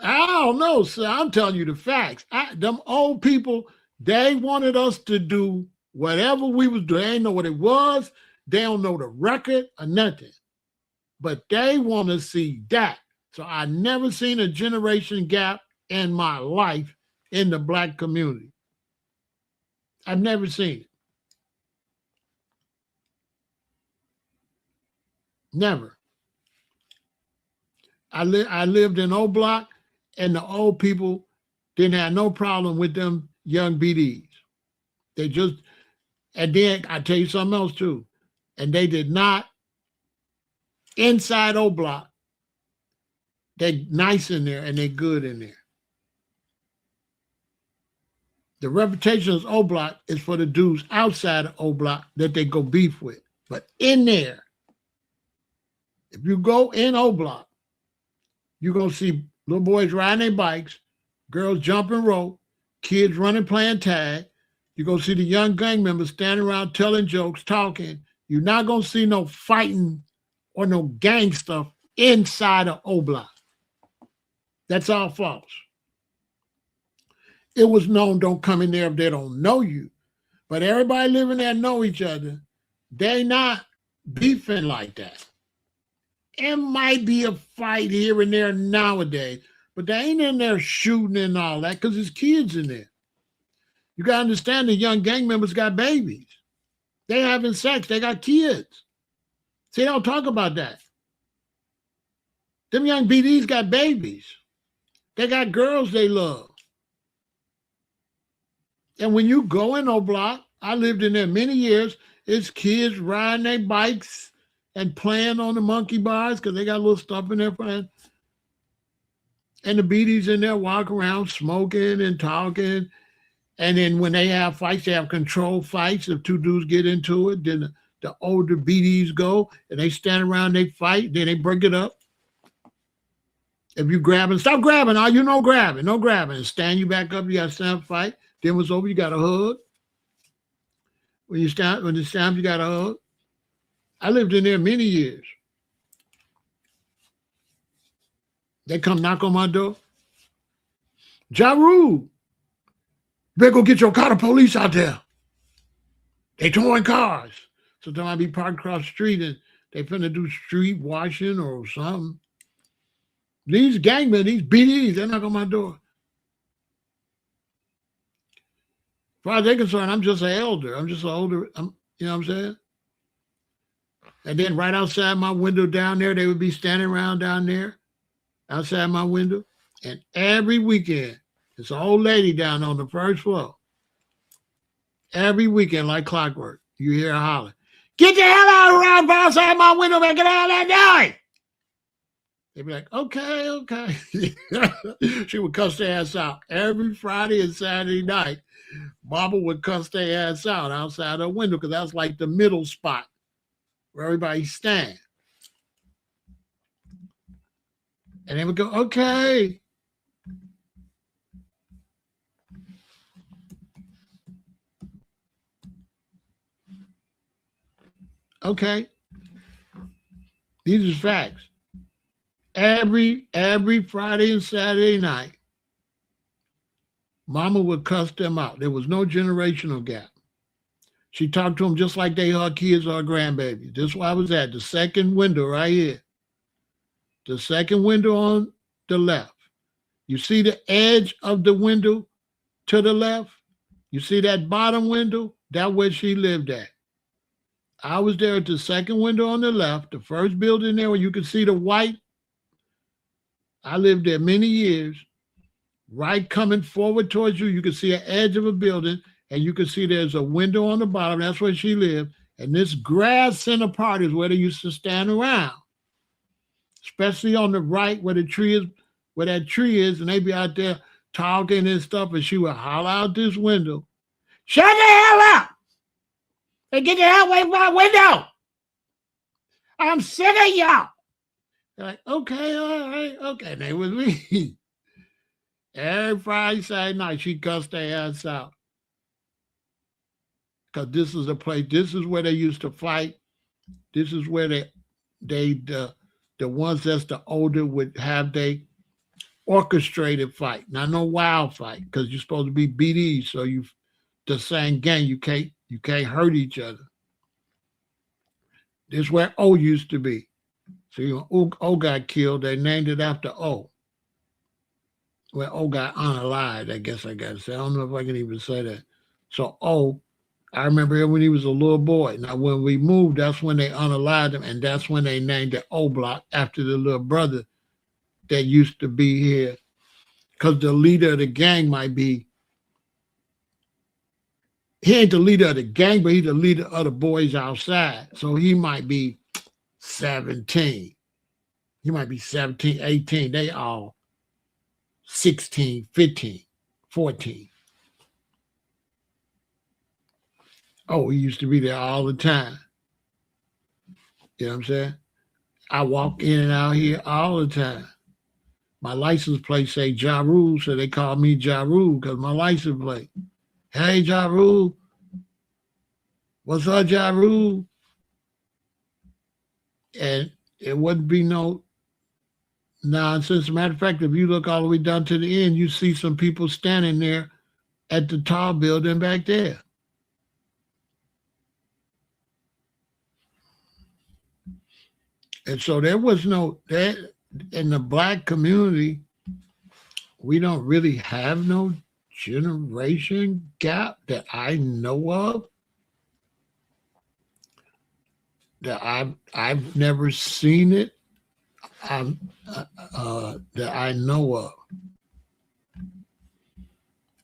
I don't know, sir. I'm telling you the facts. Them old people, they wanted us to do whatever we was doing. They didn't know what it was. They don't know the record or nothing. But they want to see that. So I never seen a generation gap in my life in the Black community. I've never seen it. Never. I lived in O Block, and the old people didn't have no problem with them young BDs. They just, and then I tell you something else too, and they did not, inside O Block, they nice in there and they good in there. The reputation of O Block is for the dudes outside of O Block that they go beef with. But in there, if you go in O Block, you're going to see little boys riding their bikes, girls jumping rope, kids running, playing tag. You're going to see the young gang members standing around telling jokes, talking. You're not going to see no fighting or no gang stuff inside of O Block. That's all false. It was known, don't come in there if they don't know you. But everybody living there know each other. They not beefing like that. It might be a fight here and there nowadays, but they ain't in there shooting and all that because there's kids in there. You got to understand the young gang members got babies. They having sex. They got kids. See, they don't talk about that. Them young BDs got babies. They got girls they love. And when you go in O Block, I lived in there many years, it's kids riding their bikes and playing on the monkey bars because they got little stuff in there playing. And the BDs in there walk around smoking and talking. And then when they have fights, they have controlled fights. If two dudes get into it, then the older BDs go and they stand around, they fight, then they break it up. If you grabbing, stop grabbing. All you know, grabbing, no grabbing. And stand you back up, you got to stand up, fight. Then when it's over, you got to hug. When it's time, you got to hug. I lived in there many years. They come knock on my door. Ja Rule, better go get your car, the police out there. They towing cars. Sometimes I be parked across the street and they finna do street washing or something. These gangmen, these BDs, they knock on my door. As far as they're concerned, I'm just an elder. I'm just an older, you know what I'm saying? And then right outside my window down there, they would be standing around down there outside my window. And every weekend, there's an old lady down on the first floor. Every weekend, like clockwork, you hear her holler, "Get the hell out around outside my window, man, get out of that noise." They'd be like, okay. She would cuss their ass out every Friday and Saturday night. Mama would cuss their ass out outside her window because that's like the middle spot where everybody stand. And they would go, okay. Okay. These are facts. Every Friday and Saturday night, Mama would cuss them out. There was no generational gap. She talked to them just like they her kids or her grandbabies. This is where I was at, the second window right here. The second window on the left. You see the edge of the window to the left? You see that bottom window? That's where she lived at. I was there at the second window on the left, the first building there where you can see the white. I lived there many years. Right coming forward towards you, you can see an edge of a building, and you can see there's a window on the bottom. That's where she lived. And this grass center part is where they used to stand around, especially on the right where the tree is, where that tree is, and they be out there talking and stuff, and she would holler out this window, "Shut the hell up! And get the hell away from my window! I'm sick of y'all!" They're like, okay, all right, okay. And they was me. Every Friday, Saturday night, she cussed their ass out. Because this is a place, this is where they used to fight. This is where the ones that's the older would have they orchestrated fight. Not no wild fight, because you're supposed to be BDs, so you the same gang, you can't hurt each other. This is where O used to be. So O got killed, they named it after O. Well, O got unalived, I guess I got to say. I don't know if I can even say that. So O, I remember him when he was a little boy. Now, when we moved, that's when they unalived him, and that's when they named it O Block after the little brother that used to be here. Because the leader of the gang might be, he ain't the leader of the gang, but he's the leader of the boys outside. So he might be 17. He might be 17, 18. They all 16, 15, 14. Oh, he used to be there all the time. You know what I'm saying? I walk in and out here all the time. My license plate say Ja Rule, so they call me Ja Rule because my license plate. Hey, Ja Rule. What's up, Ja Rule? And it wouldn't be no nonsense. As a matter of fact, if you look all the way down to the end, you see some people standing there at the tall building back there. And so there was no that in the black community, we don't really have no generation gap that I know of. That I've never seen it. I'm, that I know of.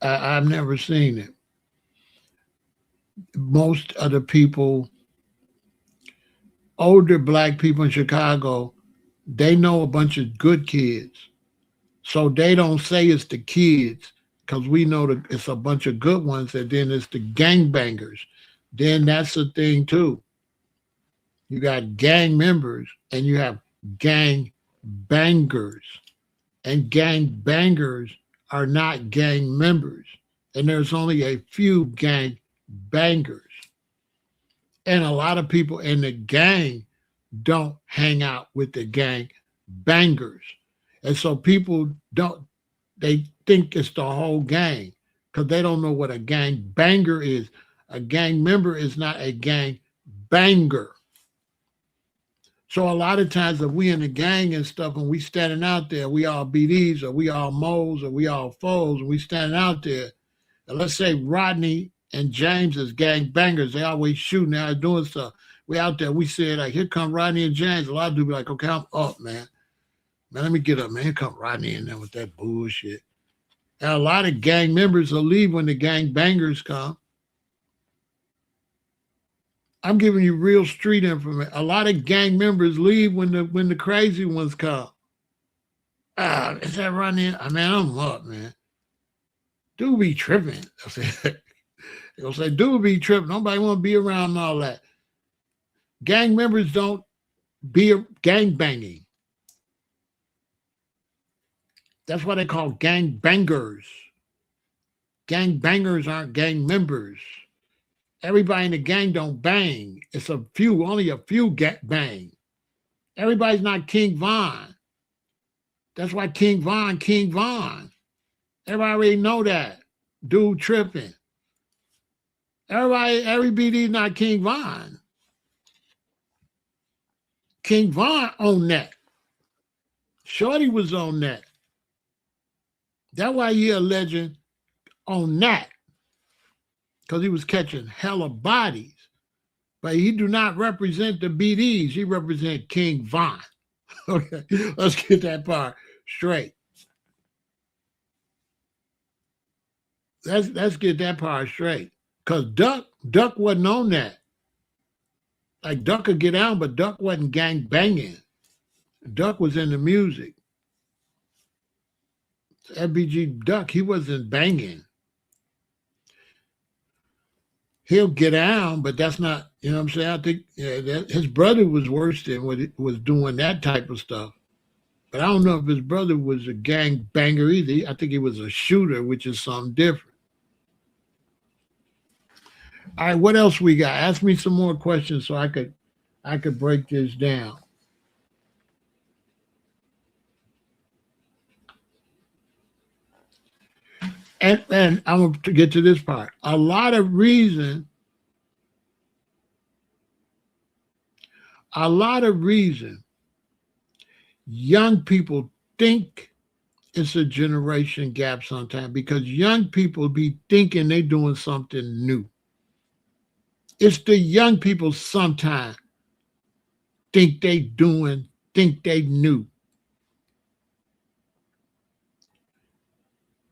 I've never seen it. Most of the people, older black people in Chicago, they know a bunch of good kids. So they don't say it's the kids because we know that it's a bunch of good ones, and then it's the gangbangers. Then that's the thing too. You got gang members and you have gang bangers. And gang bangers are not gang members. And there's only a few gang bangers. And a lot of people in the gang don't hang out with the gang bangers. And so people don't, they think it's the whole gang because they don't know what a gang banger is. A gang member is not a gang banger. So a lot of times if we in the gang and stuff and we standing out there, we all BDs or we all moles or we all foes and we standing out there. And let's say Rodney and James is gang bangers. They always shooting, they always doing stuff. We out there, we say like, here come Rodney and James. A lot of people be like, okay, I'm up, man. Man, let me get up, man. Here come Rodney in there with that bullshit. And a lot of gang members will leave when the gang bangers come. I'm giving you real street information. A lot of gang members leave when the crazy ones come. Is that Rodney? I mean, I'm up, man. Dude be tripping. They'll say, dude be tripping. Nobody want to be around and all that. Gang members don't be gang banging. That's why they call gang bangers. Gang bangers aren't gang members. Everybody in the gang don't bang. It's a few, only a few get bang. Everybody's not King Von. That's why King Von. Everybody already know that. Dude tripping. Every BD not King Von. King Von on that. Shorty was on that. That's why he a legend on that. Because he was catching hella bodies. But he do not represent the BDs. He represent King Von. Okay, let's get that part straight. Let's get that part straight. Because Duck wasn't on that. Like Duck could get out, but Duck wasn't gang banging. Duck was in the music. FBG Duck, he wasn't banging. He'll get down, but that's not, you know what I'm saying? I think his brother was worse than what it was doing that type of stuff. But I don't know if his brother was a gang banger either. I think he was a shooter, which is something different. All right, what else we got? Ask me some more questions so I could break this down. And I'm going to get to this part. A lot of reason young people think it's a generation gap sometimes because young people be thinking they doing something new. It's the young people sometimes think they new.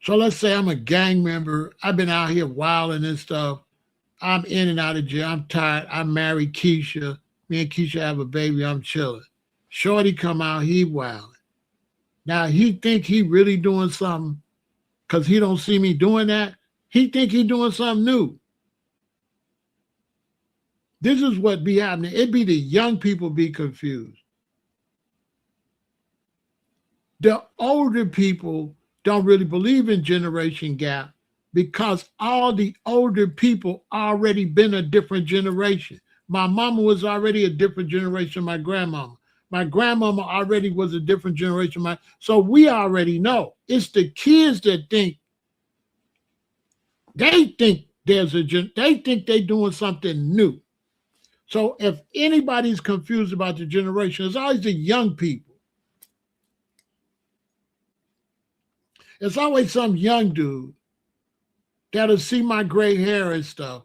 So let's say I'm a gang member. I've been out here wilding and stuff. I'm in and out of jail. I'm tired. I married Keisha. Me and Keisha have a baby. I'm chilling. Shorty come out, he wilding. Now he think he really doing something because he don't see me doing that. He think he doing something new. This is what be happening. It be the young people be confused. The older people don't really believe in generation gap because all the older people already been a different generation. My mama was already a different generation than my grandmama. My grandmama already was a different generation. So we already know. It's the kids that they think they're doing something new. So if anybody's confused about the generation, it's always the young people. It's always some young dude that'll see my gray hair and stuff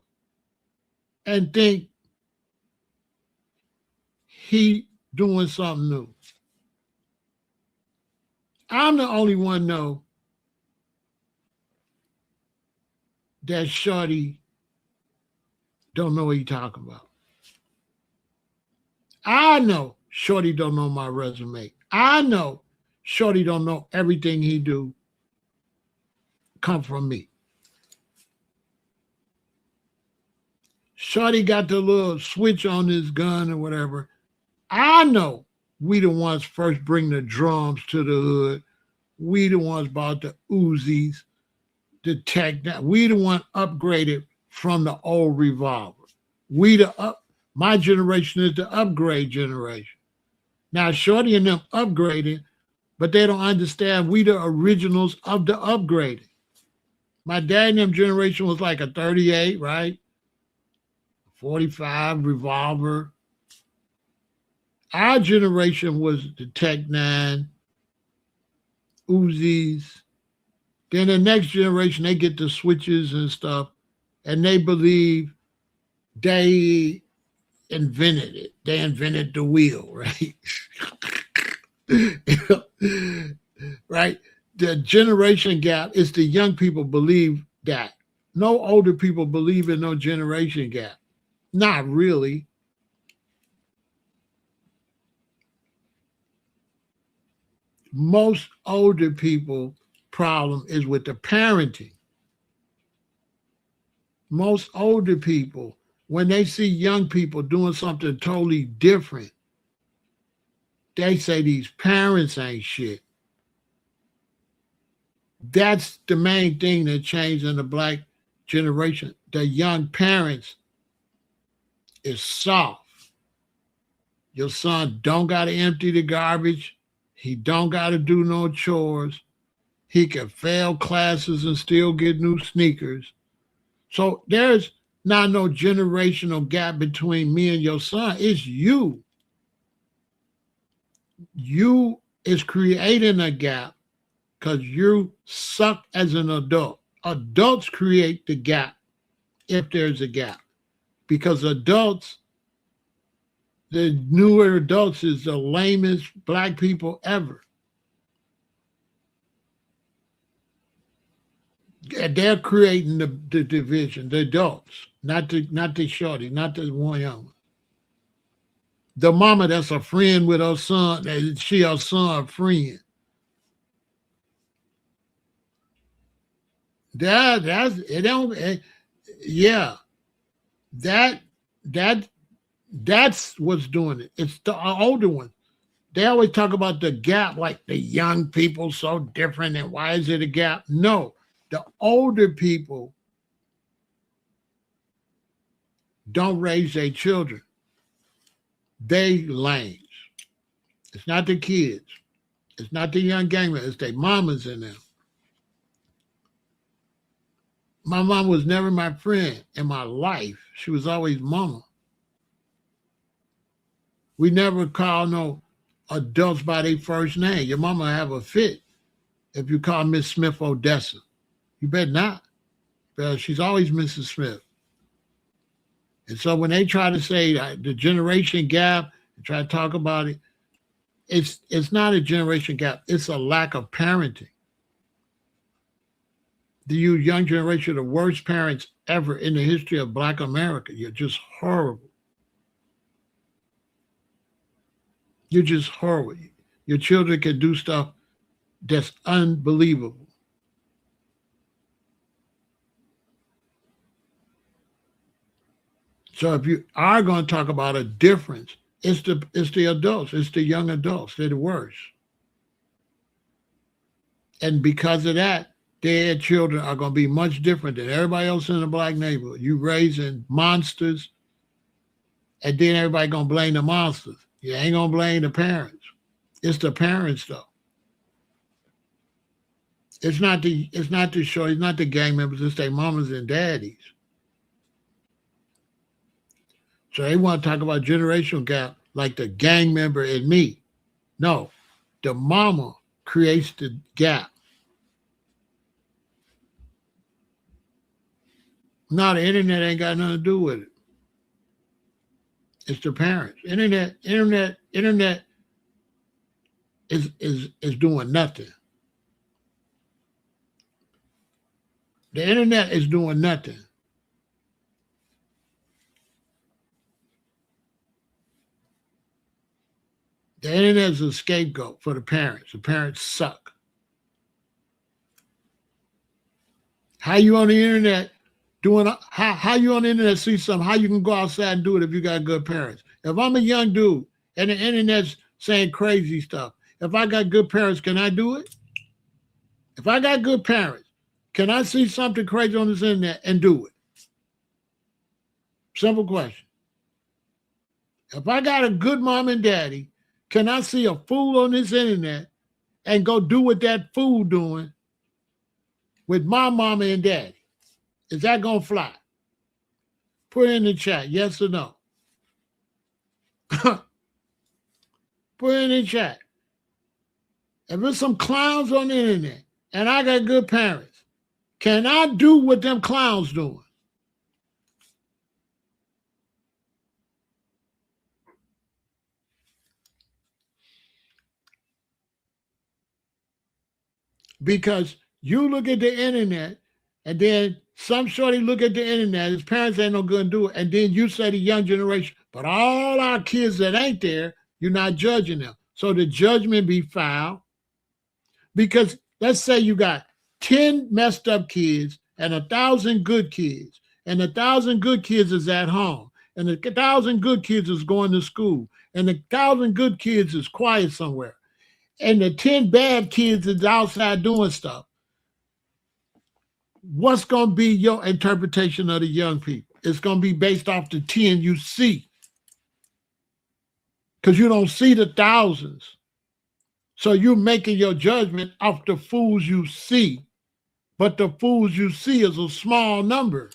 and think he doing something new. I'm the only one know that Shorty don't know what he talking about. I know Shorty don't know my resume. I know Shorty don't know everything he do come from me. Shorty got the little switch on his gun or whatever. I know we the ones first bring the drums to the hood. We the ones bought the Uzis, the tech. We the one upgraded from the old revolver. My generation is the upgrade generation. Now Shorty and them upgraded, but they don't understand we the originals of the upgraded. My dad and them generation was like a 38, right? 45 revolver. Our generation was the Tech 9, Uzis. Then the next generation, they get the switches and stuff, and they believe they invented it. They invented the wheel, right? Right? The generation gap is the young people believe that. No older people believe in no generation gap. Not really. Most older people problem is with the parenting. Most older people, when they see young people doing something totally different, they say these parents ain't shit. That's the main thing that changed in the black generation. The young parents is soft. Your son don't got to empty the garbage. He don't got to do no chores. He can fail classes and still get new sneakers. So there's not no generational gap between me and your son. It's you. You is creating a gap because you suck as an adult. Adults create the gap if there's a gap. Because adults, the newer adults is the lamest black people ever. They're creating the division, the adults, not the shorty, not the one young one. The mama that's a friend with her son, she her son a friend. That's it don't yeah. That's what's doing it. It's the older ones. They always talk about the gap, like the young people so different, and why is it a gap? No, the older people don't raise their children. They lames. It's not the kids. It's not the young gamers. It's their mamas in them. My mom was never my friend in my life. She was always mama. We never call no adults by their first name. Your mama have a fit if you call Miss Smith Odessa. You better not. Because she's always Mrs. Smith. And so when they try to say the generation gap and try to talk about it, it's not a generation gap. It's a lack of parenting. The young generation are the worst parents ever in the history of Black America. You're just horrible. You're just horrible. Your children can do stuff that's unbelievable. So if you are going to talk about a difference, it's the adults, it's the young adults. They're the worst. And because of that, their children are going to be much different than everybody else in the Black neighborhood. You raising monsters, And then everybody gonna blame the monsters. You ain't gonna blame the parents. It's the parents though. It's not the show, it's not the gang members, it's their mamas and daddies. So they want to talk about generational gap like the gang member and me. No, the mama creates the gap. No, the internet ain't got nothing to do with it. It's the parents. Internet is doing nothing. The internet is doing nothing. The internet is a scapegoat for the parents. The parents suck. How you on the internet doing? How you on the internet see something? How you can go outside and do it if you got good parents? If I'm a young dude and the internet's saying crazy stuff, if I got good parents, can I do it? If I got good parents, can I see something crazy on this internet and do it? Simple question. If I got a good mom and daddy, can I see a fool on this internet and go do what that fool doing with my mama and daddy? Is that going to fly? Put it in the chat, yes or no. Put it in the chat. If there's some clowns on the internet and I got good parents, can I do what them clowns doing? Because you look at the internet and then some shorty look at the internet, his parents ain't no good and do it, and then you say the young generation, but all our kids that ain't there, you're not judging them. So the judgment be foul. Because let's say you got 10 messed up kids and 1,000 good kids, and 1,000 good kids is at home, and 1,000 good kids is going to school, and 1,000 good kids is quiet somewhere, and the 10 bad kids is outside doing stuff. What's going to be your interpretation of the young people? It's going to be based off the 10 you see, because you don't see the thousands. So you're making your judgment off the fools you see, but the fools you see is a small number.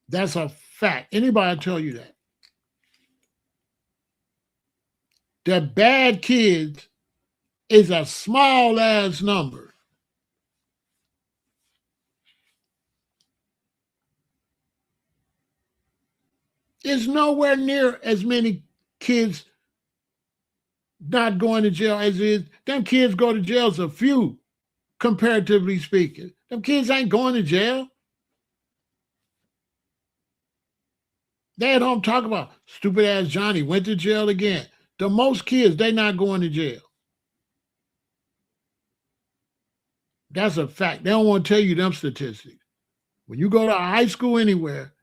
That's a fact. Anybody tell you that? The bad kids is a small ass number. It's nowhere near as many kids not going to jail as is. Them kids go to jail as a few, comparatively speaking. Them kids ain't going to jail. They at home talk about stupid ass Johnny went to jail again. The most kids, they not going to jail. That's a fact. They don't want to tell you them statistics. When you go to high school anywhere,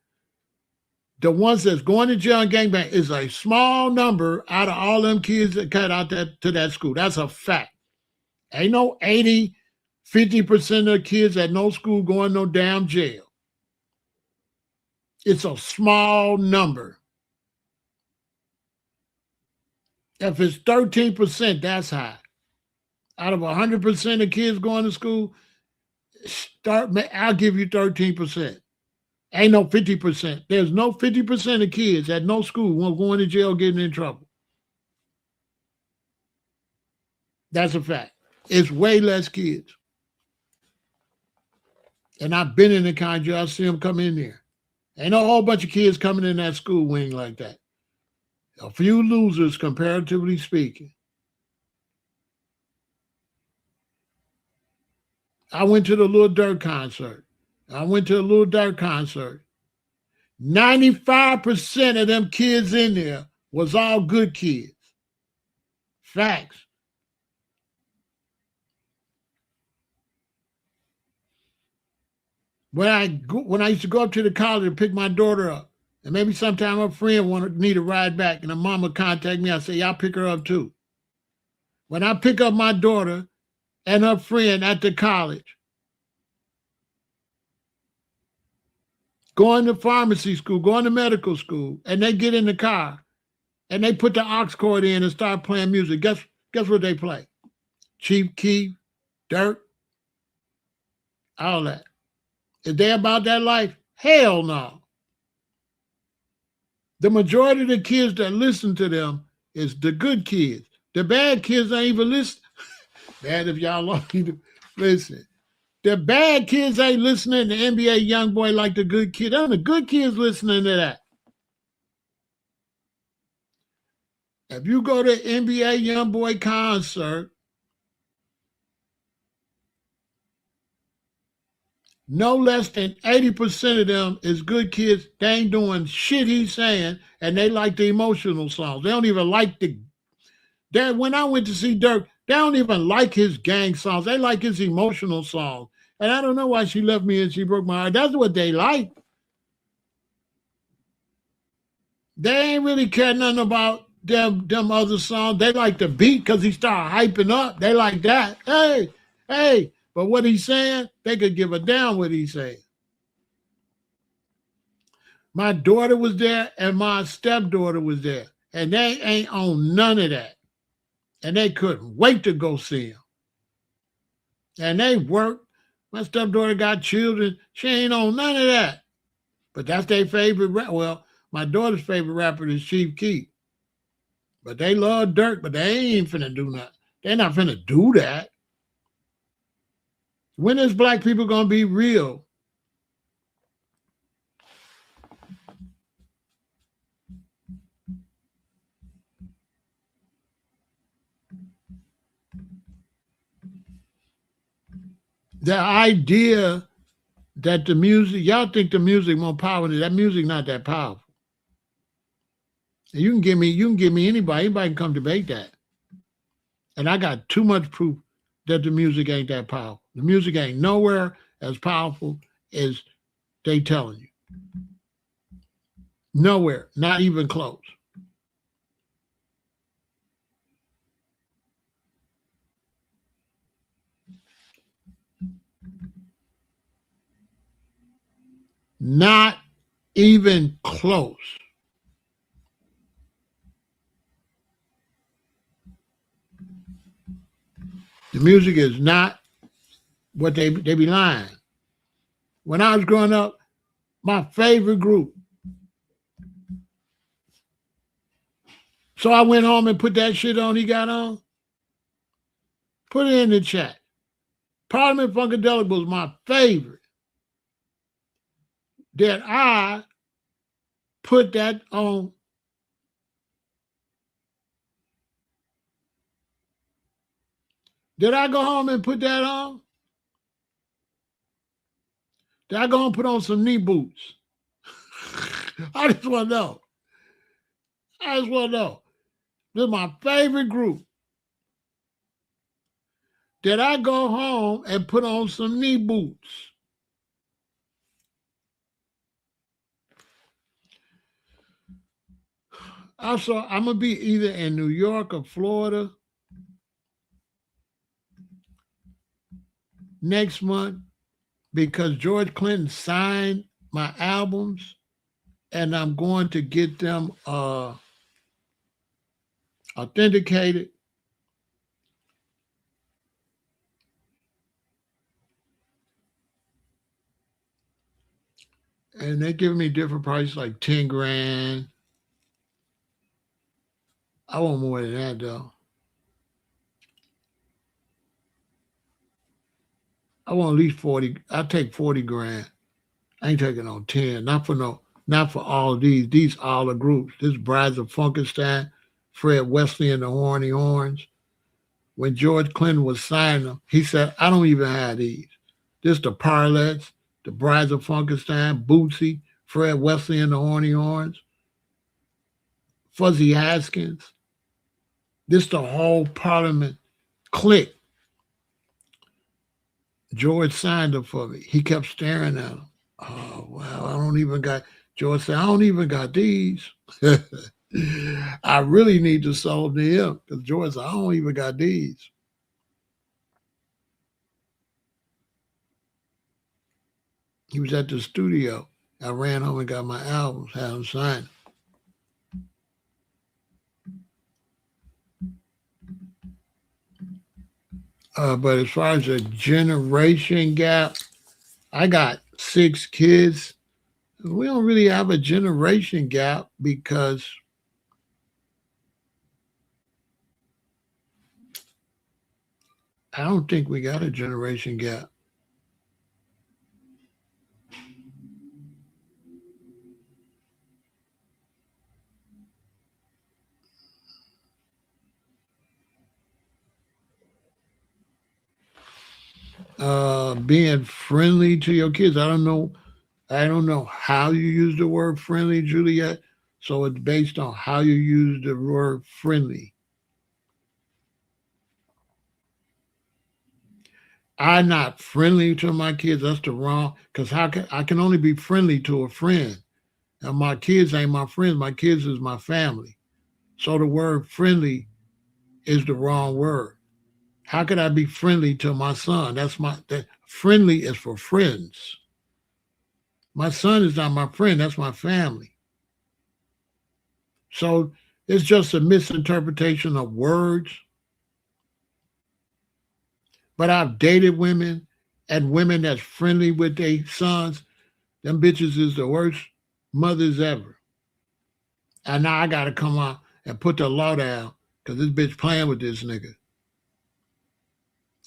the ones that's going to jail and gangbang is a small number out of all them kids that cut out to that school. That's a fact. Ain't no 80, 50% of the kids at no school going no damn jail. It's a small number. If it's 13%, that's high. Out of 100% of kids going to school, I'll give you 13%. Ain't no 50%. There's no 50% of kids at no school won't go into jail getting in trouble. That's a fact. It's way less kids. And I've been in the kind of jail, I see them come in there. Ain't no whole bunch of kids coming in that school wing like that. A few losers, comparatively speaking. I went to the Lil Durk concert. 95% of them kids in there was all good kids. Facts. When I used to go up to the college and pick my daughter up, and maybe sometime a friend need a ride back, and the mama contact me, I say, y'all pick her up too. When I pick up my daughter and her friend at the college, going to pharmacy school, going to medical school, and they get in the car and they put the aux cord in and start playing music. Guess what they play? Chief Keef, Dirk, all that. Is they about that life? Hell no. The majority of the kids that listen to them is the good kids. The bad kids ain't even listen. Bad if y'all want me to listen. The bad kids ain't listening to NBA Youngboy like the good kids. I'm the good kids listening to that. If you go to NBA Youngboy concert, no less than 80% of them is good kids. They ain't doing shit he's saying, and they like the emotional songs. They don't even like when I went to see Dirk, they don't even like his gang songs. They like his emotional songs. And I don't know why she left me and she broke my heart. That's what they like. They ain't really care nothing about them other songs. They like the beat because he started hyping up. They like that. Hey. But what he's saying, they could give a damn what he's saying. My daughter was there and my stepdaughter was there. And they ain't on none of that. And they couldn't wait to go see him. And they worked. My stepdaughter got children. She ain't on none of that. But that's their favorite rapper. Well, my daughter's favorite rapper is Chief Keef. But they love Dirk, but they ain't finna do nothing. They're not finna do that. When is black people gonna be real? The idea that the music, y'all think the music more powerful. That music not that powerful. You can give me anybody can come debate that. And I got too much proof that the music ain't that powerful. The music ain't nowhere as powerful as they telling you. Nowhere, not even close. Not even close. The music is not what they be lying. When I was growing up, my favorite group. So I went home and put that shit on he got on. Put it in the chat. Parliament Funkadelic was my favorite. That I put that on. Did I go home and put that on? Did I go home and put on some knee boots? I just want to know. This is my favorite group. Did I go home and put on some knee boots? Also, I'm going to be either in New York or Florida next month because George Clinton signed my albums and I'm going to get them authenticated. And they're giving me different prices, like 10 grand. I want more than that, though. I want at least 40. I'll take 40 grand. I ain't taking on 10. Not for all these. These all the groups. This Brides of Funkenstein, Fred Wesley and the Horny Horns. When George Clinton was signing them, he said, I don't even have these. This the Parlettes, the Brides of Funkenstein, Bootsy, Fred Wesley and the Horny Horns, Fuzzy Haskins. This the whole Parliament clique. George signed them for me. He kept staring at them. Oh, wow, George said, I don't even got these. I really need to sell them to him because George said, I don't even got these. He was at the studio I ran home and got my albums, had them signed. But as far as a generation gap, I got 6 kids. We don't really have a generation gap because I don't think we got a generation gap. Being friendly to your kids. I don't know how you use the word friendly, Juliet. So it's based on how you use the word friendly. I'm not friendly to my kids. That's the wrong. Because I can only be friendly to a friend, and my kids ain't my friends. My kids is my family. So the word friendly is the wrong word. How could I be friendly to my son? Friendly is for friends. My son is not my friend. That's my family. So it's just a misinterpretation of words. But I've dated women and women that's friendly with their sons. Them bitches is the worst mothers ever. And now I got to come out and put the law down because this bitch playing with this nigga.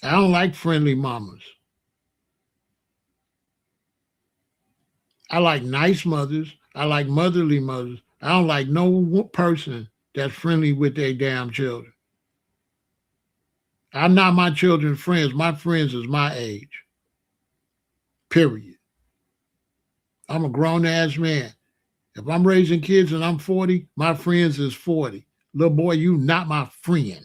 I don't like friendly mamas. I like nice mothers. I like motherly mothers. I don't like no person that's friendly with their damn children. I'm not my children's friends. My friends is my age. Period. I'm a grown ass man. If I'm raising kids and I'm 40, my friends is 40. Little boy, you not my friend.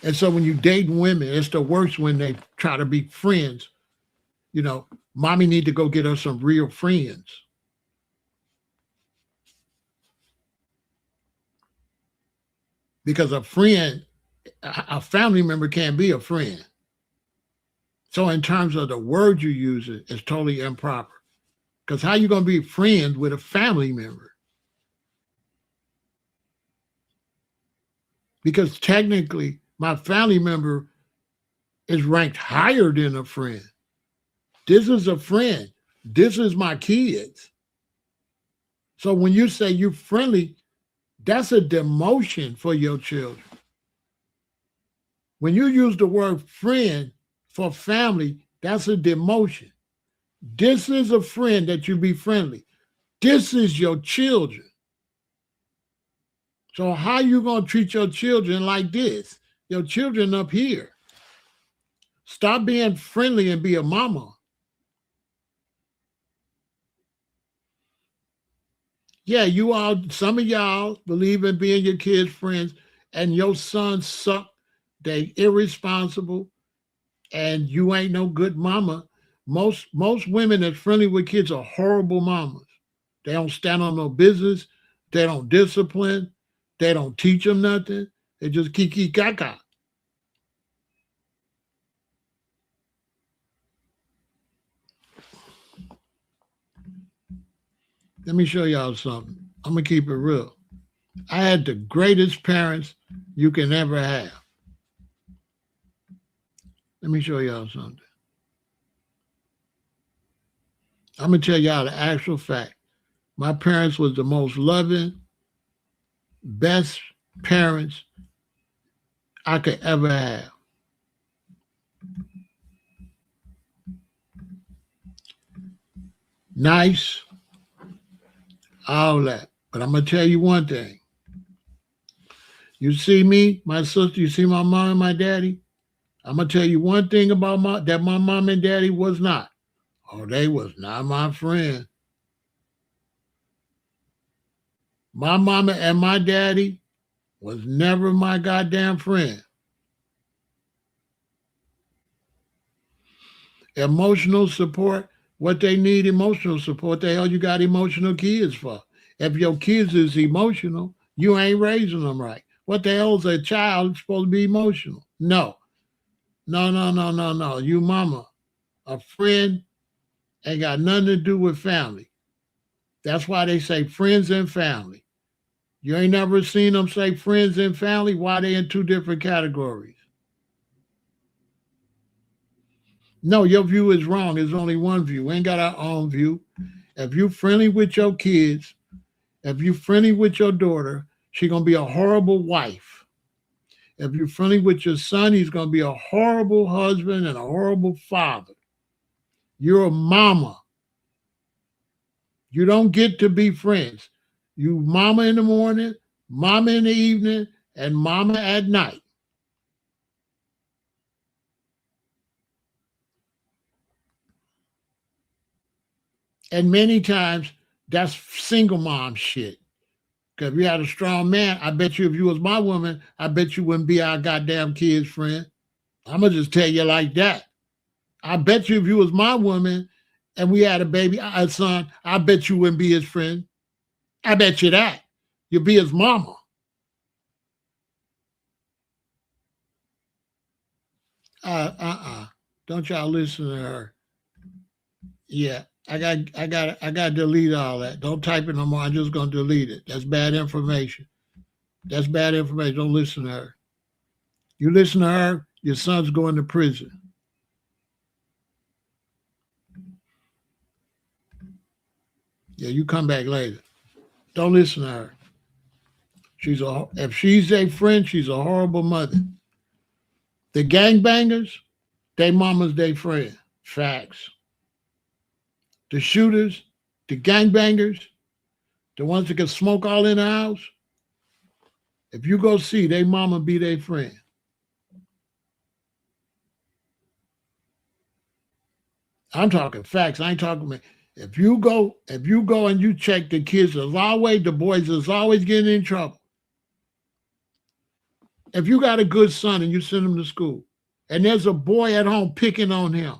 And so when you date women, it's the worst when they try to be friends. You know, mommy need to go get her some real friends. Because a family member can't be a friend. So in terms of the word you use, it's totally improper. Because how you going to be friends with a family member? Because technically, my family member is ranked higher than a friend. This is a friend. This is my kids. So when you say you're friendly, that's a demotion for your children. When you use the word friend for family, that's a demotion. This is a friend that you be friendly. This is your children. So how you going to treat your children like this? Your children up here. Stop being friendly and be a mama. Yeah, some of y'all believe in being your kids' friends, and your sons suck. They irresponsible, and you ain't no good mama. Most women that's friendly with kids are horrible mamas. They don't stand on no business. They don't discipline. They don't teach them nothing. They just kiki kaka. Let me show y'all something. I'm gonna keep it real. I had the greatest parents you can ever have. Let me show y'all something. I'm gonna tell y'all the actual fact. My parents was the most loving, best parents I could ever have. Nice, all that. But I'm gonna tell you one thing. You see me, my sister, you see my mom and my daddy? I'm gonna tell you one thing about that my mom and daddy was not. Oh, they was not my friend. My mama and my daddy was never my goddamn friend. Emotional support, what they need emotional support, the hell you got emotional kids for? If your kids is emotional, you ain't raising them right. What the hell is a child supposed to be emotional? No. No, no, no, no, no. You mama. A friend ain't got nothing to do with family. That's why they say friends and family. You ain't never seen them say friends and family. Why they in two different categories? No, your view is wrong. There's only one view. We ain't got our own view. If you friendly with your kids, if you friendly with your daughter, she gonna be a horrible wife. If you're friendly with your son, he's gonna be a horrible husband and a horrible father. You're a mama. You don't get to be friends. You mama in the morning, mama in the evening, and mama at night. And many times that's single mom shit. Because if you had a strong man, I bet you if you was my woman, I bet you wouldn't be our goddamn kid's friend. I'm gonna just tell you like that. I bet you if you was my woman and we had a baby, a son, I bet you wouldn't be his friend. I bet you that. You'd be his mama. Don't y'all listen to her. Yeah. I got to delete all that. Don't type it no more. I'm just gonna delete it. That's bad information. That's bad information. Don't listen to her. You listen to her, your son's going to prison. Yeah, you come back later. Don't listen to her. If she's a friend, she's a horrible mother. The gangbangers, they mama's their friend. Facts. The shooters, the gangbangers, the ones that can smoke all in the house, if you go see, they mama be their friend. I'm talking facts. I ain't talking. If you go and you check the kids, the boys is always getting in trouble. If you got a good son and you send him to school, and there's a boy at home picking on him,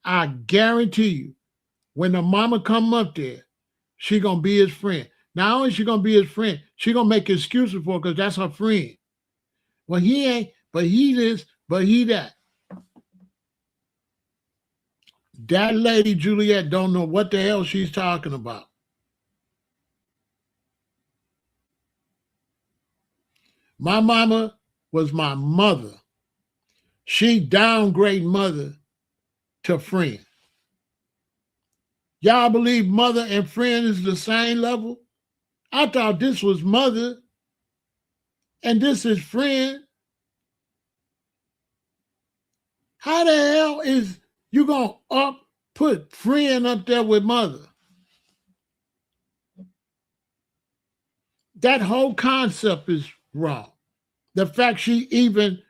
I guarantee you, when the mama come up there, she gonna be his friend. Not only she gonna be his friend, she gonna make excuses for it because that's her friend. Well, he ain't, but he this, but he that. That lady Juliet don't know what the hell she's talking about. My mama was my mother. She downgrade mother to friend. Y'all believe mother and friend is the same level? I thought this was mother and this is friend. How the hell is you gonna put friend up there with mother? That whole concept is wrong. The fact she even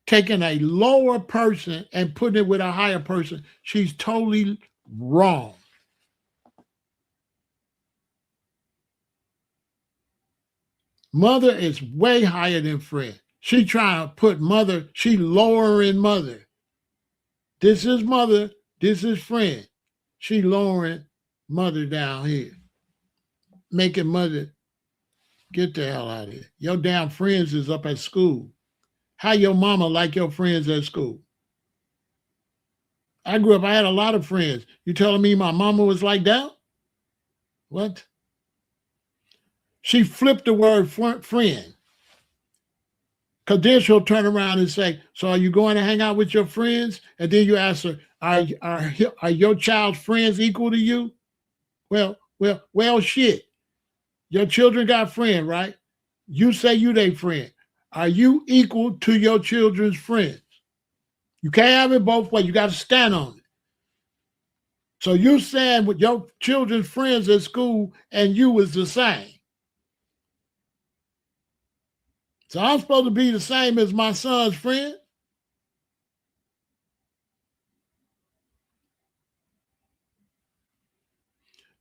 taking a lower person and putting it with a higher person, she's totally wrong. Mother is way higher than friend. She trying to put mother, she lowering mother. This is mother, this is friend. She lowering mother down here. Making mother get the hell out of here. Your damn friends is up at school. How your mama like your friends at school? I grew up, I had a lot of friends. You telling me my mama was like that? What? She flipped the word friend. Because then she'll turn around and say, so are you going to hang out with your friends? And then you ask her, are your child's friends equal to you? Well, shit. Your children got friends, right? You say you their friend. Are you equal to your children's friends? You can't have it both ways. You got to stand on it. So you saying with your children's friends at school and you was the same. So I'm supposed to be the same as my son's friend?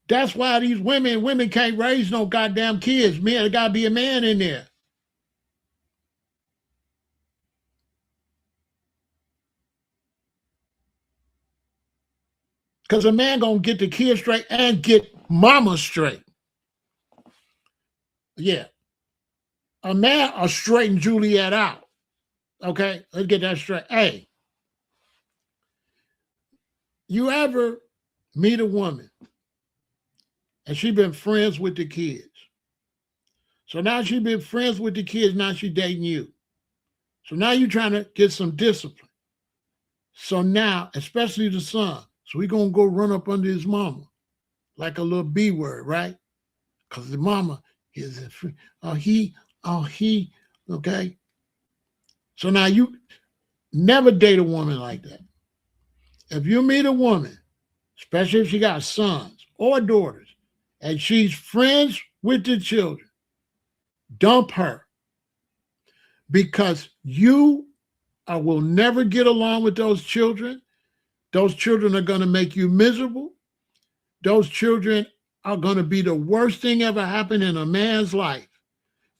That's why these women can't raise no goddamn kids. Man, there gotta be a man in there. Because a man gonna get the kids straight and get mama straight. Yeah. A man will straighten Juliet out. Okay, let's get that straight. Hey, You ever meet a woman and she been friends with the kids? So now she been friends with the kids, now she dating you. So now you're trying to get some discipline. So now, especially the son, so we gonna go run up under his mama like a little B word, right? Because the mama is a free. He, okay. So now you never date a woman like that. If you meet a woman, especially if she got sons or daughters, and she's friends with the children, dump her because you will never get along with those children. Those children are going to make you miserable. Those children are going to be the worst thing ever happened in a man's life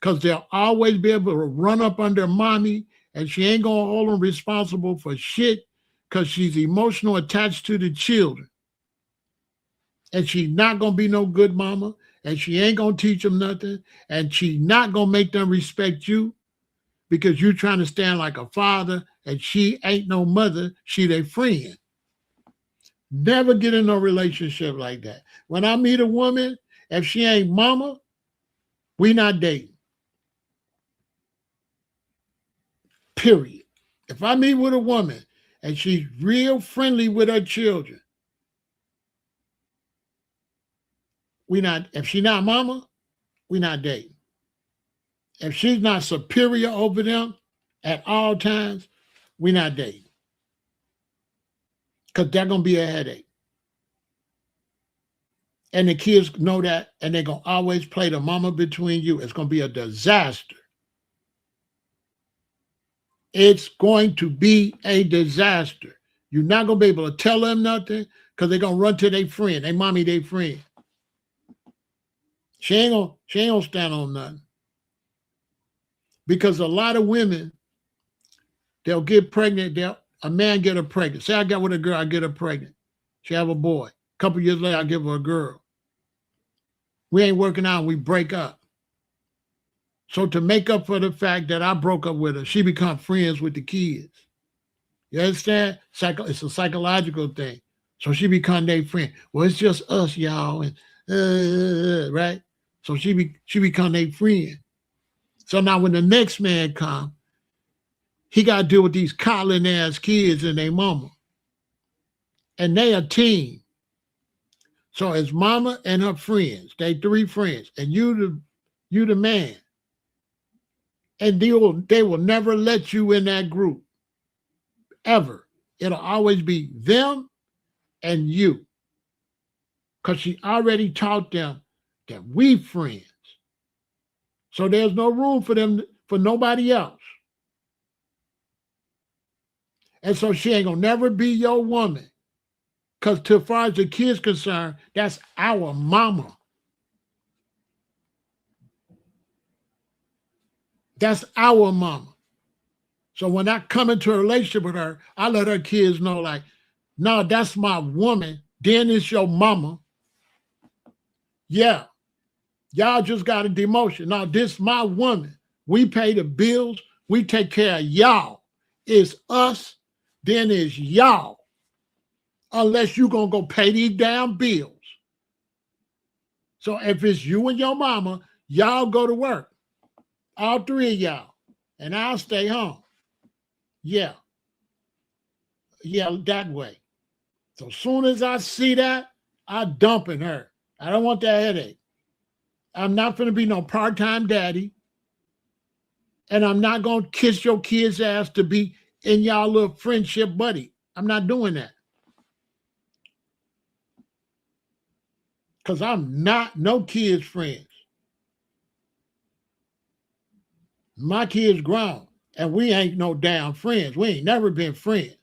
because they'll always be able to run up under mommy and she ain't going to hold them responsible for shit because she's emotional attached to the children. And she's not going to be no good mama and she ain't going to teach them nothing and she's not going to make them respect you because you're trying to stand like a father and she ain't no mother, she their friend. Never get in no relationship like that. When I meet a woman, if she ain't mama, we not dating. Period. If I meet with a woman and she's real friendly with her children, if she's not mama, we not dating. If she's not superior over them at all times, we not dating. Because they're going to be a headache. And the kids know that, and they're going to always play the mama between you. It's going to be a disaster. It's going to be a disaster. You're not going to be able to tell them nothing because they're going to run to their friend, their mommy, their friend. She ain't gonna stand on nothing. Because a lot of women, they'll get pregnant. A man get her pregnant. Say I got with a girl, I get her pregnant. She have a boy. A couple years later, I give her a girl. We ain't working out. We break up. So to make up for the fact that I broke up with her, she become friends with the kids. You understand? It's a psychological thing. So she become their friend. Well, it's just us, y'all, and right? So she become their friend. So now when the next man come, he got to deal with these coddling ass kids and their mama. And they a team. So it's mama and her friends. They three friends. And you the man. And they will never let you in that group. Ever. It'll always be them and you. Because she already taught them that we friends. So there's no room for them, for nobody else. And so she ain't gonna never be your woman. Because as far as the kids concerned, that's our mama. That's our mama. So when I come into a relationship with her, I let her kids know, like, no, that's my woman. Then it's your mama. Yeah. Y'all just got a demotion. Now, this my woman. We pay the bills. We take care of y'all. It's us, then it's y'all. Unless you going to go pay these damn bills. So if it's you and your mama, y'all go to work. All three of y'all. And I'll stay home. Yeah. Yeah, that way. So as soon as I see that, I'm dumping her. I don't want that headache. I'm not going to be no part-time daddy. And I'm not going to kiss your kid's ass to be in y'all little friendship buddy. I'm not doing that. Because I'm not no kids' friends. My kids grown. And we ain't no damn friends. We ain't never been friends.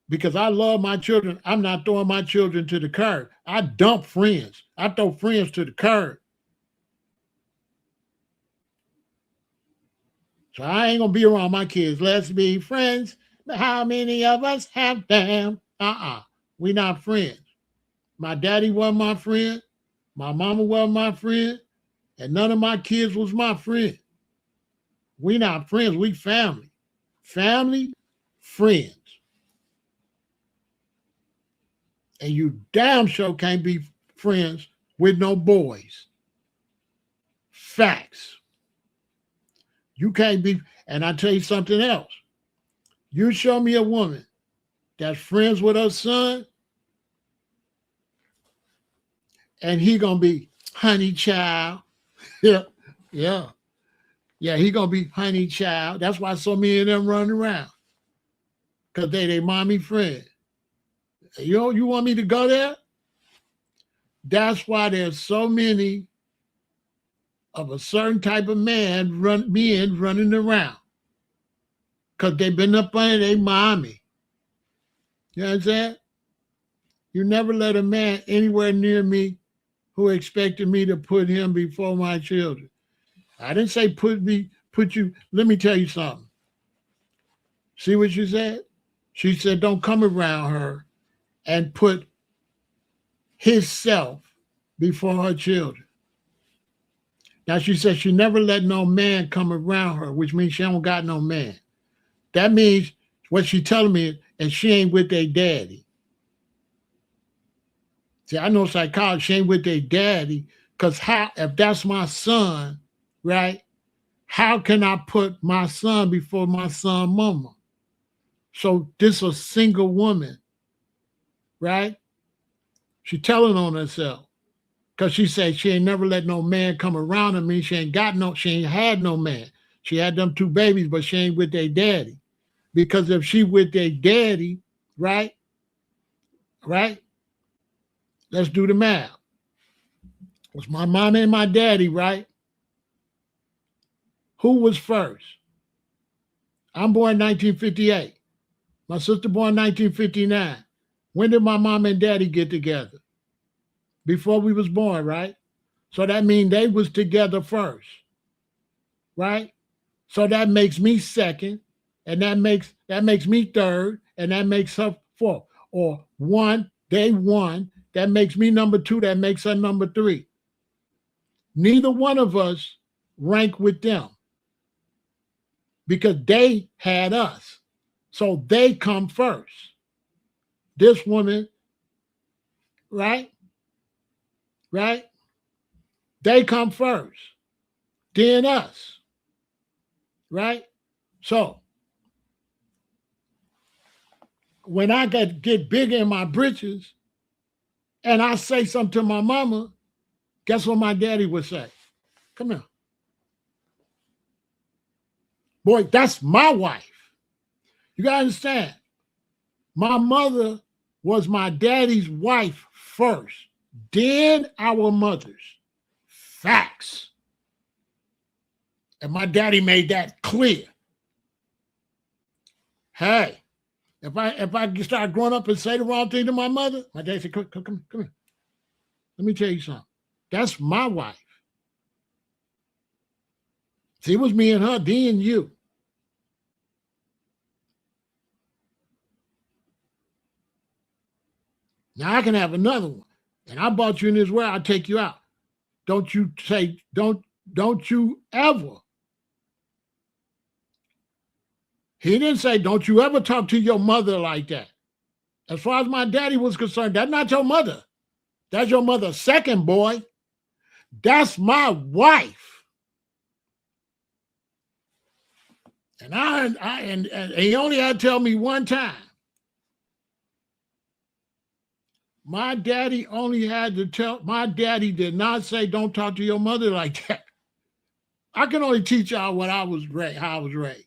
Because I love my children. I'm not throwing my children to the curb. I dump friends. I throw friends to the curb. So I ain't gonna be around my kids. Let's be friends. How many of us have them? We not friends. My daddy wasn't my friend. My mama wasn't my friend. And none of my kids was my friend. We not friends. We family. Family, friends. And you damn sure can't be friends with no boys. Facts. You can't be, and I tell you something else. You show me a woman that's friends with her son, and he gonna be honey child. Yeah, yeah. Yeah, he gonna be honey child. That's why so many of them run around. Because they mommy friend. You want me to go there? That's why there's so many of a certain type of men running around. Because they've been up under their mommy. You know what I'm saying? You never let a man anywhere near me who expected me to put him before my children. I didn't say put you. Let me tell you something. See what you said? She said, don't come around her and put his self before her children. Now, she said she never let no man come around her, which means she don't got no man. That means what she telling me is she ain't with their daddy. See, I know psychology, she ain't with their daddy, because if that's my son, right, how can I put my son before my son mama? So this a single woman, right? She telling on herself. Because she said she ain't never let no man come around her. Mean she ain't had no man. She had them 2 babies, but she ain't with their daddy. Because if she with their daddy, right? Let's do the math. It was my mom and my daddy, right? Who was first? I'm born 1958. My sister born 1959. When did my mom and daddy get together? Before we was born, right? So that means they was together first, right? So that makes me second, and that makes me third, and that makes her fourth. Or one, they won. That makes me number 2. That makes her number 3. Neither one of us rank with them because they had us. So they come first. This woman, right? They come first. Then us, right? So when I get bigger in my britches and I say something to my mama, guess what my daddy would say? Come here. Boy, that's my wife. You got to understand. My mother was my daddy's wife first, then our mother's. Facts. And my daddy made that clear. Hey, if I start growing up and say the wrong thing to my mother, my daddy said, come here. Let me tell you something. That's my wife. See, it was me and her, then you. Now I can have another one. And I bought you in this world, I'll take you out. Don't you say, don't you ever. He didn't say, don't you ever talk to your mother like that. As far as my daddy was concerned, that's not your mother. That's your mother's second, boy. That's my wife. And he only had to tell me one time. My daddy did not say, don't talk to your mother like that. I can only teach y'all how I was raised.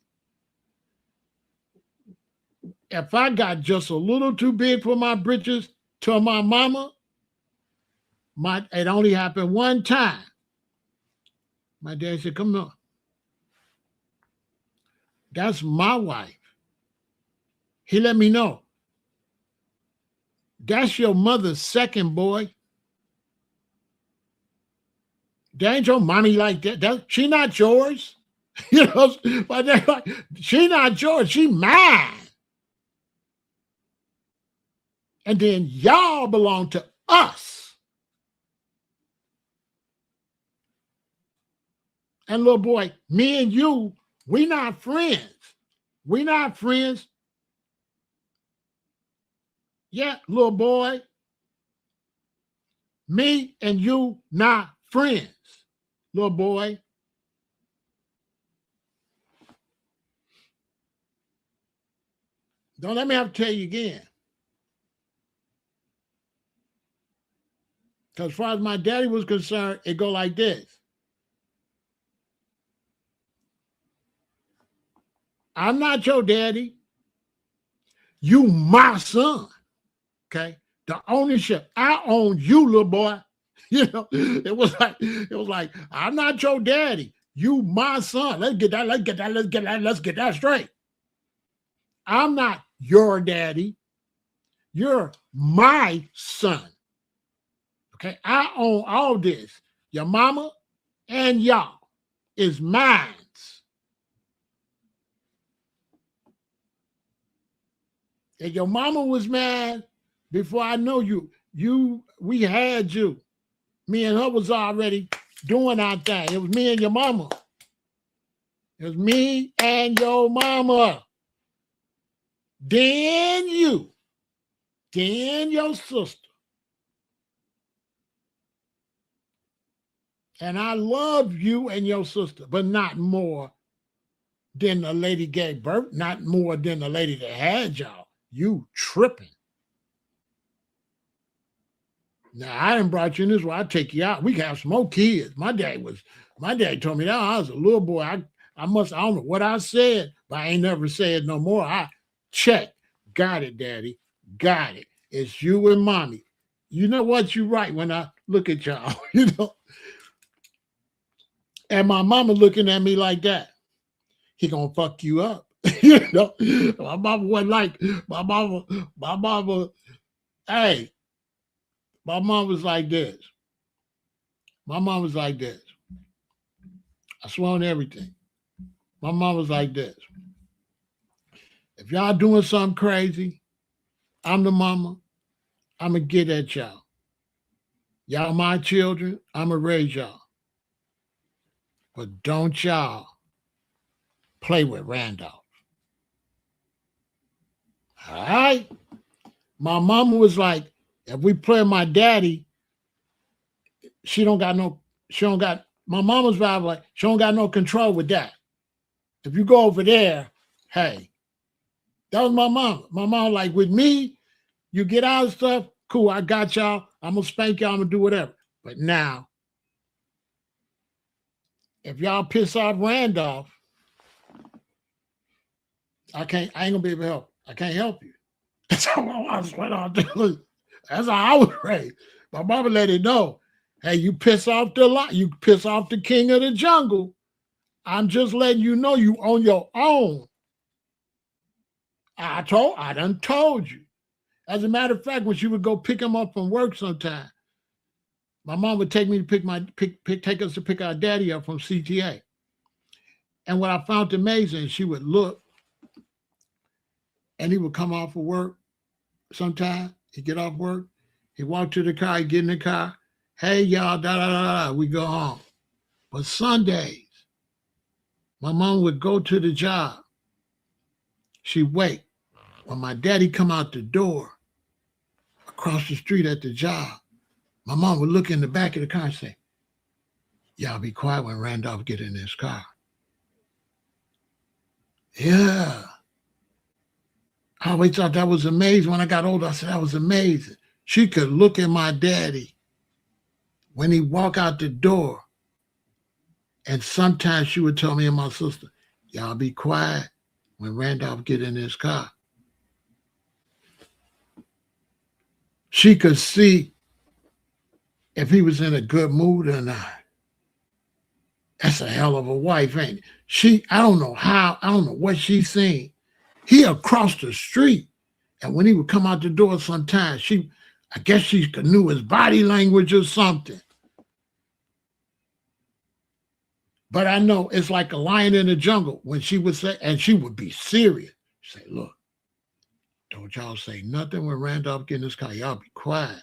If I got just a little too big for my britches to my mama, it only happened one time. My dad said, come on. That's my wife. He let me know. That's your mother's second, boy. That ain't your mommy like that. She not yours. You know, but they're like, she not yours. She mine. And then y'all belong to us. And little boy, me and you, we not friends. We not friends. Yeah, little boy, Me and you not friends, little boy. Don't let me have to tell you again. Because as far as my daddy was concerned, it go like this. I'm not your daddy. You my son. Okay. The ownership. I own you, little boy. You know, it was like, I'm not your daddy. You my son. Let's get that straight. I'm not your daddy. You're my son. Okay. I own all this. Your mama and y'all is mine. And your mama was mad before I know you. We had you. Me and her was already doing our thing. It was me and your mama. It was me and your mama. Then you. Then your sister. And I love you and your sister, but not more than the lady gave birth, not more than the lady that had y'all. You tripping. Now I done brought you in this way. I take you out. We can have some more kids. My dad told me that I was a little boy. I don't know what I said, but I ain't never said no more. I check. Got it, daddy. Got it. It's you and mommy. You know what? You right when I look at y'all, you know. And my mama looking at me like that. He gonna fuck you up. You know, my mama wasn't like my mama, hey, my mom was like this. My mom was like this. I swear on everything. My mom was like this. If y'all doing something crazy, I'm the mama. I'm going to get at y'all. Y'all my children. I'm going to raise y'all. But don't y'all play with Randolph. All right? My mama was like, if we play my daddy, my mama's vibe like, she don't got no control with that. If you go over there, hey, that was my mama. My mom like, with me, you get out of stuff, cool, I got y'all. I'm going to spank y'all. I'm going to do whatever. But now, if y'all piss off Randolph, I ain't going to be able to help. I can't help you. That's how I went on. That's how I was raised. My mama let it know, hey, you piss off the king of the jungle. I'm just letting you know you on your own. I done told you. As a matter of fact, when she would go pick him up from work sometime, my mom would take me to take us to pick our daddy up from CTA. And what I found amazing, she would look and he would come off of work sometime. He'd get off work. He'd walk to the car, he'd get in the car. Hey, y'all, we go home. But Sundays, my mom would go to the job. She'd wait. When my daddy come out the door across the street at the job, my mom would look in the back of the car and say, y'all be quiet when Randolph get in his car. Yeah. I always thought that was amazing. When I got older, I said, that was amazing. She could look at my daddy when he walk out the door. And sometimes she would tell me and my sister, y'all be quiet when Randolph get in his car. She could see if he was in a good mood or not. That's a hell of a wife, ain't it? I don't know what she's seen. He across the street. And when he would come out the door sometimes, I guess she knew his body language or something. But I know it's like a lion in the jungle when she would say, and she would be serious. She'd say, look, don't y'all say nothing when Randolph get in his car. Y'all be quiet.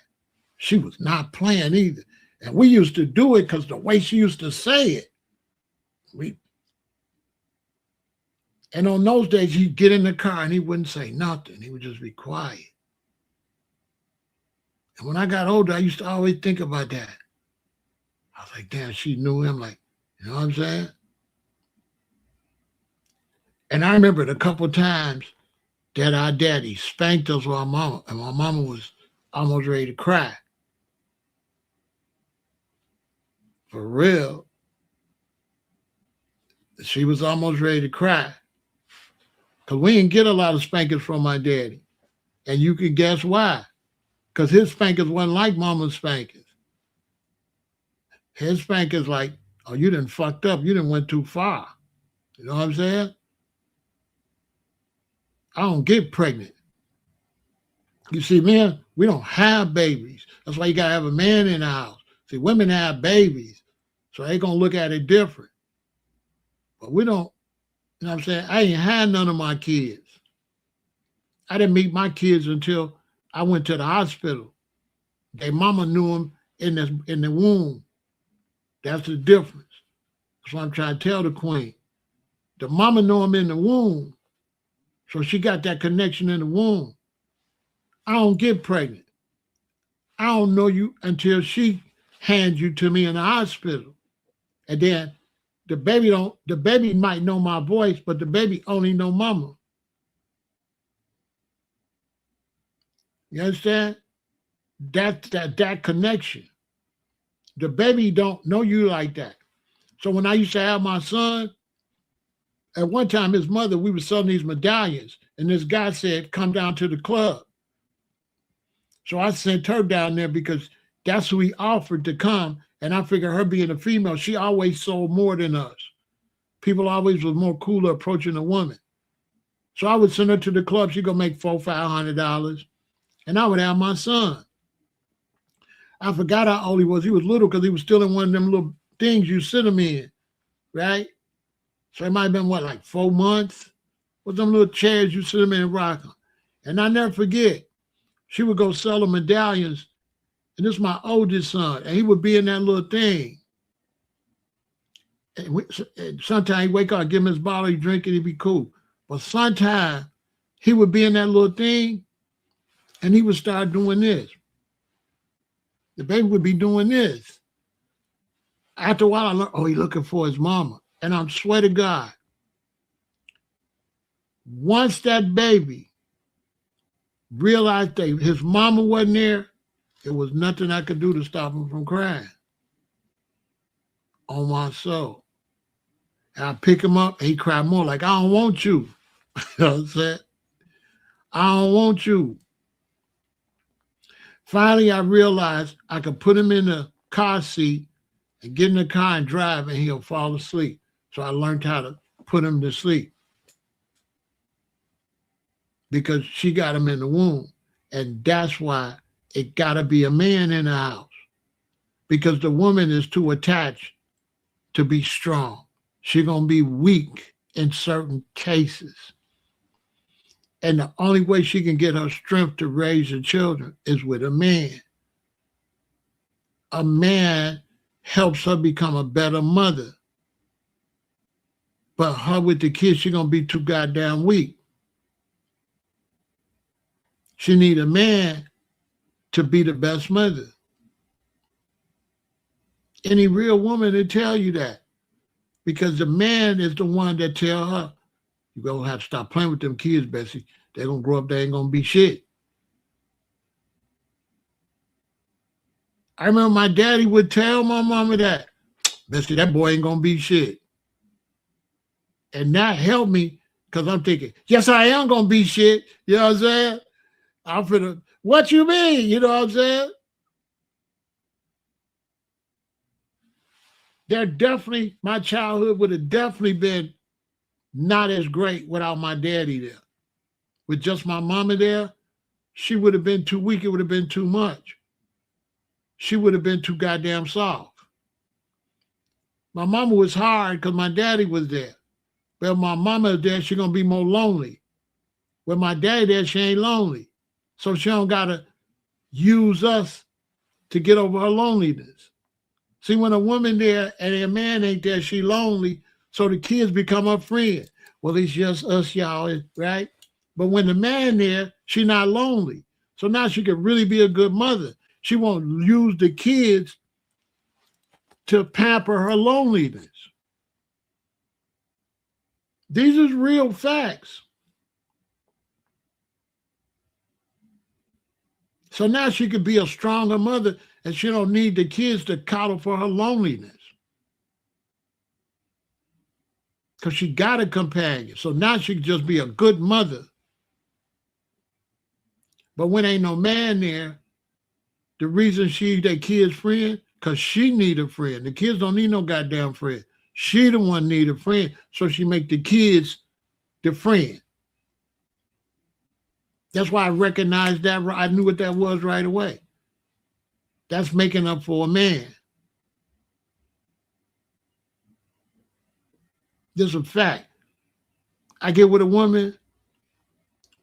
She was not playing either. And we used to do it because the way she used to say it, and on those days, he'd get in the car and he wouldn't say nothing. He would just be quiet. And when I got older, I used to always think about that. I was like, damn, she knew him. Like, you know what I'm saying? And I remembered a couple of times that our daddy spanked us with our mama, and my mama was almost ready to cry. For real. She was almost ready to cry. Because we didn't get a lot of spankings from my daddy. And you can guess why. Because his spankings wasn't like mama's spankings. His spankings like, oh, you done fucked up. You done went too far. You know what I'm saying? I don't get pregnant. You see, men, we don't have babies. That's why you got to have a man in the house. See, women have babies. So they going to look at it different. But we don't, you know what I'm saying? I ain't had none of my kids. I didn't meet my kids until I went to the hospital. Their mama knew them in the womb. That's the difference. That's what I'm trying to tell the queen. The mama knew them in the womb. So she got that connection in the womb. I don't get pregnant. I don't know you until she hands you to me in the hospital. And then the baby might know my voice, but the baby only know mama. You understand? That connection. The baby don't know you like that. So when I used to have my son, at one time his mother, we were selling these medallions, and this guy said, come down to the club. So I sent her down there because that's who he offered to come. And I figured her being a female, she always sold more than us. People always was more cooler approaching a woman. So I would send her to the club. She'd go make $400-500, and I would have my son. I forgot how old he was. He was little because he was still in one of them little things you sit him in, right? So it might have been, what, like 4 months? With them little chairs you sit him in and rock them. And I never forget, she would go sell the medallions, and this is my oldest son, and he would be in that little thing. And sometimes he'd wake up, give him his bottle, he'd drink it, he'd be cool. But sometimes he would be in that little thing, and he would start doing this. The baby would be doing this. After a while, I learned, oh, he's looking for his mama. And I swear to God, once that baby realized that his mama wasn't there, there was nothing I could do to stop him from crying. On my soul. And I pick him up, and he cried more like, I don't want you. You know what I'm saying? I don't want you. Finally, I realized I could put him in the car seat and get in the car and drive, and he'll fall asleep. So I learned how to put him to sleep because she got him in the womb. And that's why it got to be a man in the house, because the woman is too attached to be strong. She's going to be weak in certain cases. And the only way she can get her strength to raise her children is with a man. A man helps her become a better mother. But her with the kids, she's going to be too goddamn weak. She need a man to be the best mother. Any real woman will tell you that. Because the man is the one that tell her, you're going to have to stop playing with them kids, Bessie. They're going to grow up, they ain't going to be shit. I remember my daddy would tell my mama that, Bessie, that boy ain't going to be shit. And that helped me because I'm thinking, yes, I am going to be shit. You know what I'm saying? I'm finna, what you mean? You know what I'm saying? My childhood would have definitely been not as great without my daddy there. With just my mama there, she would have been too weak. It would have been too much. She would have been too goddamn soft. My mama was hard because my daddy was there. But my mama is there, she's going to be more lonely. With my daddy there, she ain't lonely. So she don't got to use us to get over her loneliness. See, when a woman there and a man ain't there, she lonely, so the kids become her friend. Well, it's just us, y'all, right? But when the man there, she not lonely. So now she can really be a good mother. She won't use the kids to pamper her loneliness. These are real facts. So now she could be a stronger mother and she don't need the kids to coddle for her loneliness. Because she got a companion. So now she can just be a good mother. But when ain't no man there, the reason she their kid's friend, because she need a friend. The kids don't need no goddamn friend. She the one need a friend. So she make the kids the friend. That's why I recognized that. I knew what that was right away. That's making up for a man. This is a fact. I get with a woman,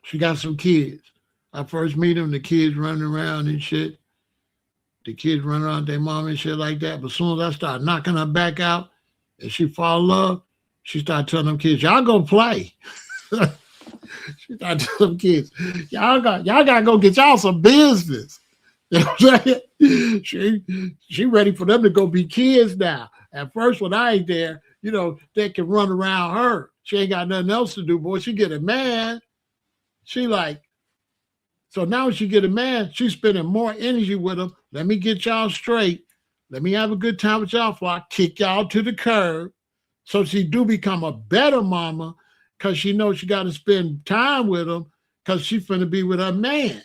she got some kids. I first meet them, the kids running around and shit. The kids running around their mom and shit like that. But as soon as I start knocking her back out and she fall in love, she start telling them kids, y'all go play. She started telling them kids, y'all gotta go get y'all some business. You know what I'm saying? She ready for them to go be kids now. At first, when I ain't there, you know, they can run around her. She ain't got nothing else to do, boy. She get a man. She like, so now when she get a man, she's spending more energy with him. Let me get y'all straight. Let me have a good time with y'all before I kick y'all to the curb. So she do become a better mama because she knows she got to spend time with him because she's finna be with her man.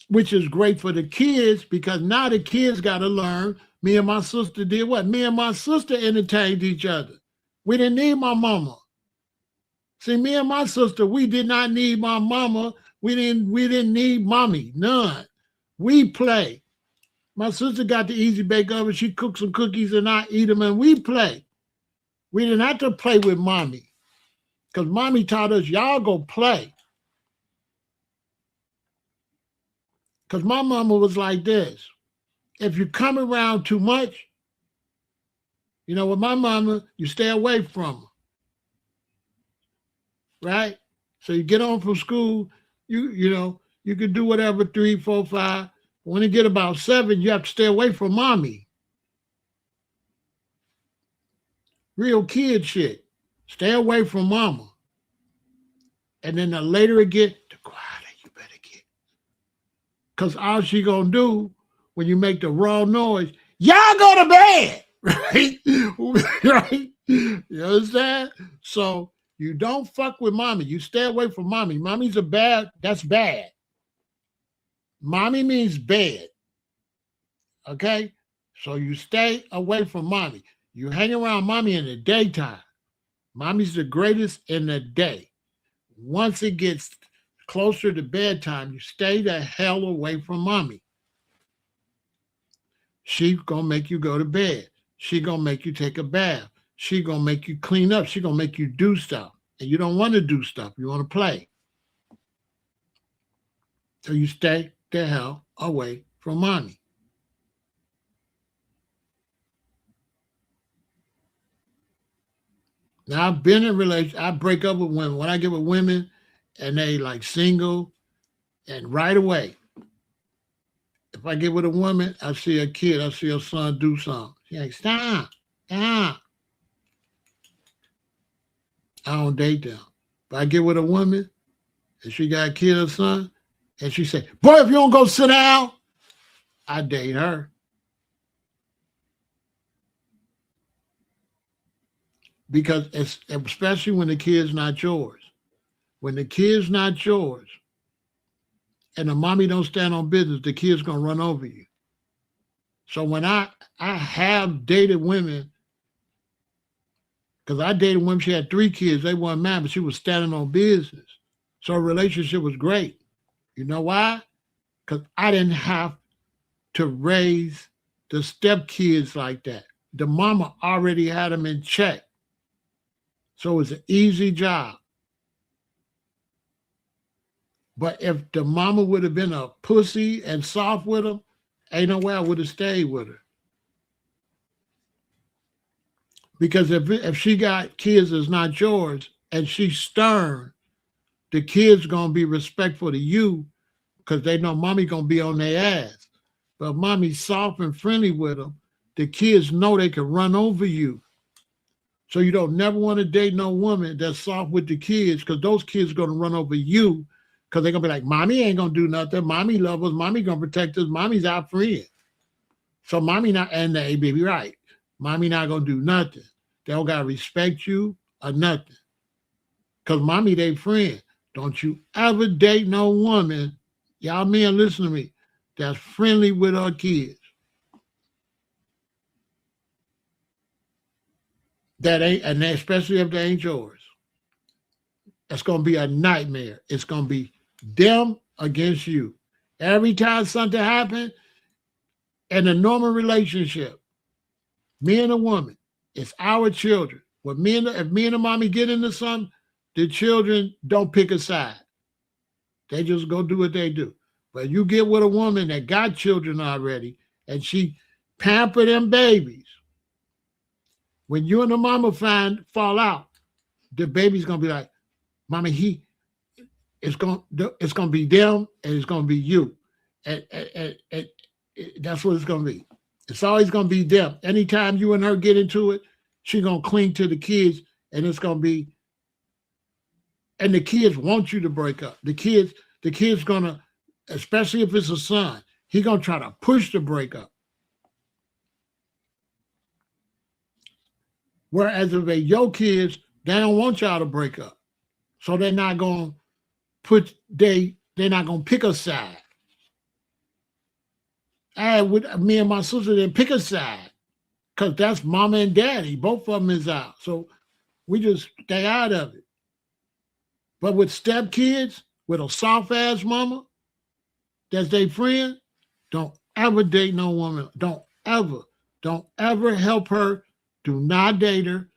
Which is great for the kids because now the kids got to learn. Me and my sister did what? Me and my sister entertained each other. We didn't need my mama. See, me and my sister, we did not need my mama. We didn't need mommy, none. We play. My sister got the easy bake oven. She cooks some cookies and I eat them and we play. We didn't have to play with mommy because mommy taught us, y'all go play. Because my mama was like this. If you come around too much, you know, with my mama, you stay away from her. Right? So you get home from school, you know, you can do whatever, 3, 4, 5. When you get about 7, you have to stay away from mommy. Real kid shit. Stay away from mama. And then the later it get, the quieter you better get. Because all she gonna do when you make the raw noise, y'all go to bed. Right? Right? You understand? So you don't fuck with mommy. You stay away from mommy. Mommy's that's bad. Mommy means bad. Okay? So you stay away from mommy. You hang around mommy in the daytime. Mommy's the greatest in the day. Once it gets closer to bedtime, you stay the hell away from mommy. She's gonna make you go to bed. She gonna make you take a bath. She gonna make you clean up. She gonna make you do stuff. And you don't want to do stuff. You want to play. So you stay the hell away from mommy. Now I've been in relationships. I break up with women. When I get with women and they like single, and right away, if I get with a woman, I see a kid, I see her son do something. She's like, stop. I don't date them. If I get with a woman and she got a kid or son, and she say, boy, if you don't go sit down, I date her. Because especially when the kid's not yours. When the kid's not yours and the mommy don't stand on business, the kid's gonna run over you. So when I have dated women, because I dated women, she had 3 kids, they weren't mad, but she was standing on business. So her relationship was great. You know why? Because I didn't have to raise the stepkids like that. The mama already had them in check. So it was an easy job. But if the mama would have been a pussy and soft with them, ain't no way I would have stayed with her. Because if she got kids that's not yours and she's stern, the kid's going to be respectful to you because they know mommy gonna be on their ass. But mommy's soft and friendly with them. The kids know they can run over you. So you don't never want to date no woman that's soft with the kids, because those kids are gonna run over you, because they're gonna be like, mommy ain't gonna do nothing. Mommy loves us. Mommy gonna protect us. Mommy's our friend. So mommy not, and they be right. Mommy not gonna do nothing. They don't gotta respect you or nothing. Because mommy they friend. Don't you ever date no woman, y'all men listen to me, that's friendly with her kids. That ain't, and especially if they ain't yours. It's gonna be a nightmare. It's gonna be them against you. Every time something happens in a normal relationship, me and a woman, it's our children. If me and the mommy get into something, the children don't pick a side. They just go do what they do. But you get with a woman that got children already, and she pamper them babies. When you and the mama fall out, the baby's gonna be like, "Mommy, it's gonna be them, and it's gonna be you," and that's what it's gonna be. It's always gonna be them. Anytime you and her get into it, she gonna cling to the kids, and it's gonna be. And the kids want you to break up. The kids gonna, especially if it's a son, he gonna try to push the breakup. Whereas if they your kids, they don't want y'all to break up. So they're not gonna they're not gonna pick a side. With me and my sister didn't pick a side, because that's mama and daddy. Both of them is out. So we just stay out of it. But with stepkids, with a soft ass mama that's their friend, don't ever date no woman. Don't ever help her. Do not date her.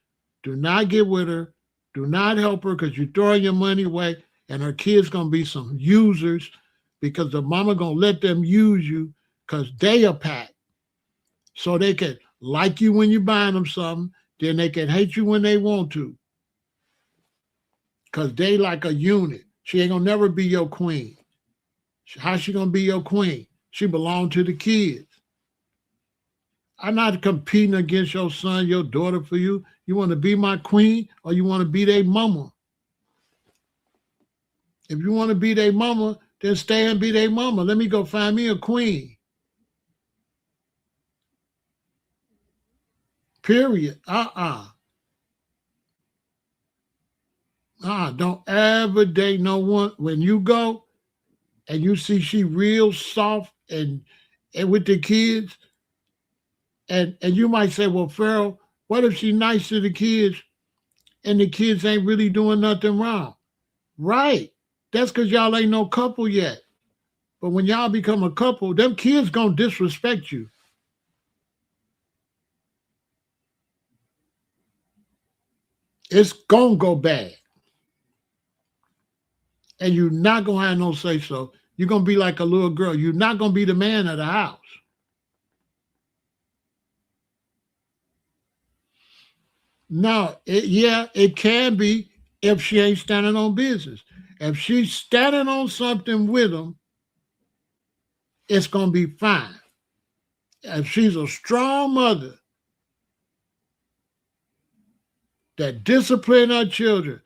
Do not get with her. Do not help her, because you're throwing your money away, and her kids gonna be some users, because the mama gonna let them use you, because they a pack. So they can like you when you buying them something, then they can hate you when they want to, because they like a unit. She ain't gonna never be your queen. How she gonna be your queen? She belong to the kids. I'm not competing against your son, your daughter for you. You want to be my queen, or you want to be their mama? If you want to be their mama, then stay and be their mama. Let me go find me a queen. Period. Don't ever date no one. When you go and you see she real soft and with the kids, and you might say, well, Pharaoh, what if she's nice to the kids and the kids ain't really doing nothing wrong? Right. That's because y'all ain't no couple yet. But when y'all become a couple, them kids gonna disrespect you. It's gonna go bad. And you're not gonna have no say so. You're gonna be like a little girl. You're not gonna be the man of the house. No, it can be if she ain't standing on business. If she's standing on something with him, it's gonna be fine. If she's a strong mother that discipline her children,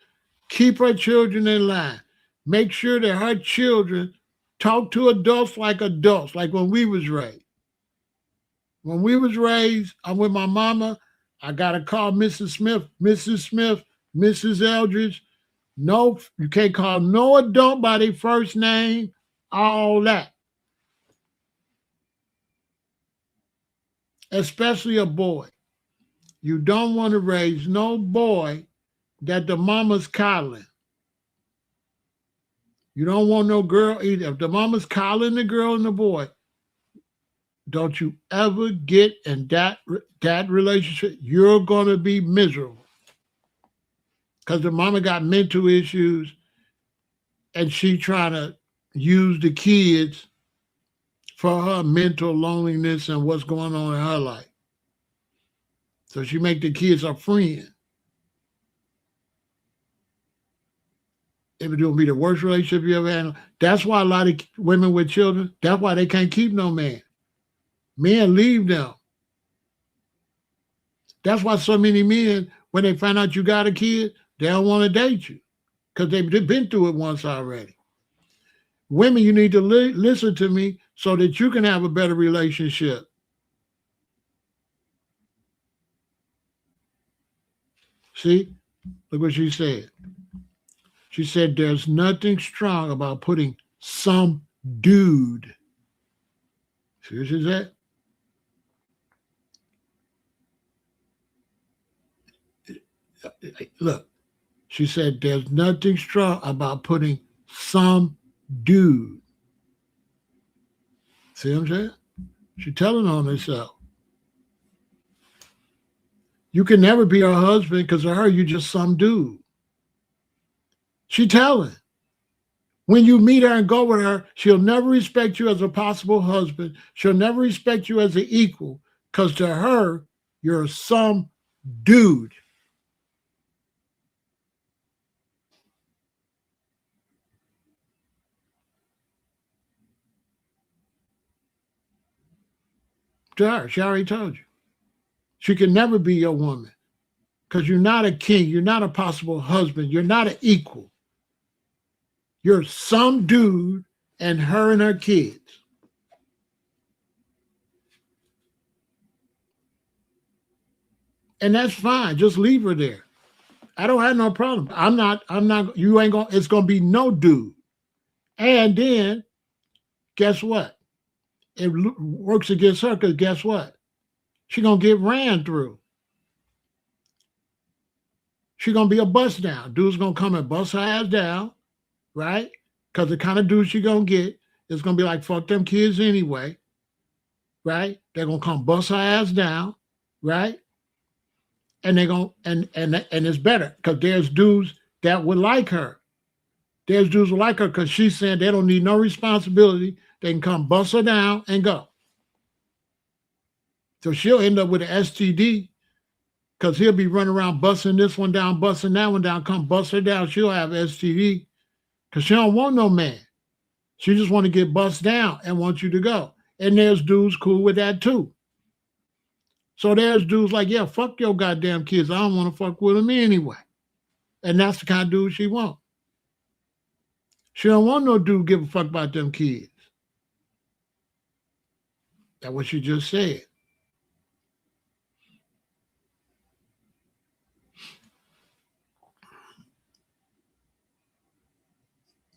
keep her children in line, make sure that her children talk to adults, like when we was raised. When we was raised, I'm with my mama. I gotta call Mrs. Smith, Mrs. Eldridge. No, you can't call no adult by their first name. All that, especially a boy. You don't want to raise no boy that the mama's coddling. You don't want no girl either. If the mama's coddling the girl and the boy, don't you ever get in that relationship. You're gonna be miserable, because the mama got mental issues, and she trying to use the kids for her mental loneliness and what's going on in her life. So she make the kids her friend. It would be the worst relationship you ever had. That's why a lot of women with children, that's why they can't keep no man. Men leave them. That's why so many men, when they find out you got a kid, they don't want to date you because they've been through it once already. Women, you need to listen to me so that you can have a better relationship. See, look what she said. She said, there's nothing strong about putting some dude. See what she said? Look, she said, there's nothing strong about putting some dude. See what I'm saying? She's telling on herself. You can never be her husband because of her, you just some dude. She telling. When you meet her and go with her, she'll never respect you as a possible husband. She'll never respect you as an equal because to her, you're some dude. To her, she already told you. She can never be your woman because you're not a king. You're not a possible husband. You're not an equal. You're some dude and her and her kids. And that's fine. Just leave her there. I don't have no problem. You ain't gonna, it's gonna be no dude. And then guess what? It works against her because guess what? She's gonna get ran through. She's gonna be a bust down. Dude's gonna come and bust her ass down, right? Because the kind of dude she gonna get is gonna be like, fuck them kids anyway, right? They're gonna come bust her ass down, right? And they're gonna and it's better because there's dudes that would like her. There's dudes who like her because she's saying they don't need no responsibility. They can come bust her down and go. So she'll end up with an STD because he'll be running around busting this one down, busting that one down, come bust her down. She'll have STD because she don't want no man. She just want to get bust down and want you to go. And there's dudes cool with that too. So there's dudes like, yeah, fuck your goddamn kids. I don't want to fuck with them anyway. And that's the kind of dude she wants. She don't want no dude give a fuck about them kids. That's what she just said.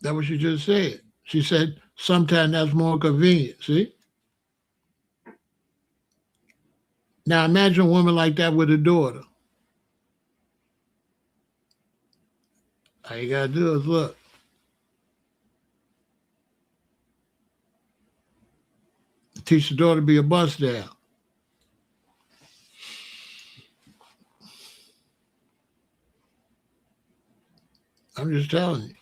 That's what she just said. She said, sometimes that's more convenient, see? Now imagine a woman like that with a daughter. All you gotta do is look. Teach the daughter to be a bust down. I'm just telling you.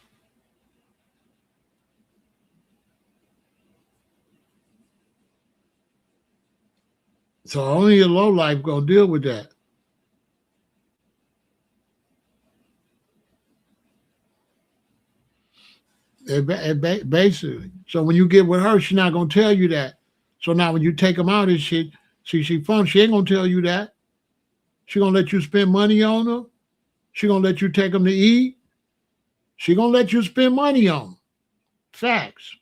So only a low life gonna deal with that. Basically. So when you get with her, she's not gonna tell you that. So now when you take them out and shit, she fun, she ain't gonna tell you that. She gonna let you spend money on her. She gonna let you take them to eat. She gonna let you spend money on them. Facts.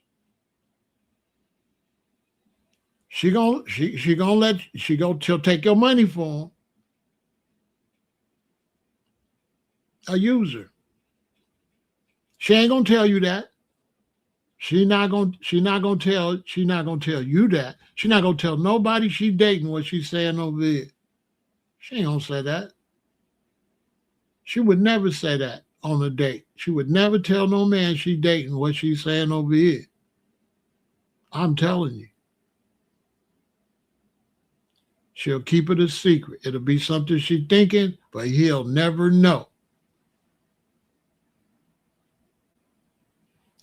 She'll take your money for them. A user. She ain't gonna tell you that. She's not gonna tell you that. She's not gonna tell nobody she dating what she's saying over there. She ain't gonna say that. She would never say that on a date. She would never tell no man she dating what she's saying over here. I'm telling you. She'll keep it a secret. It'll be something she's thinking, but he'll never know.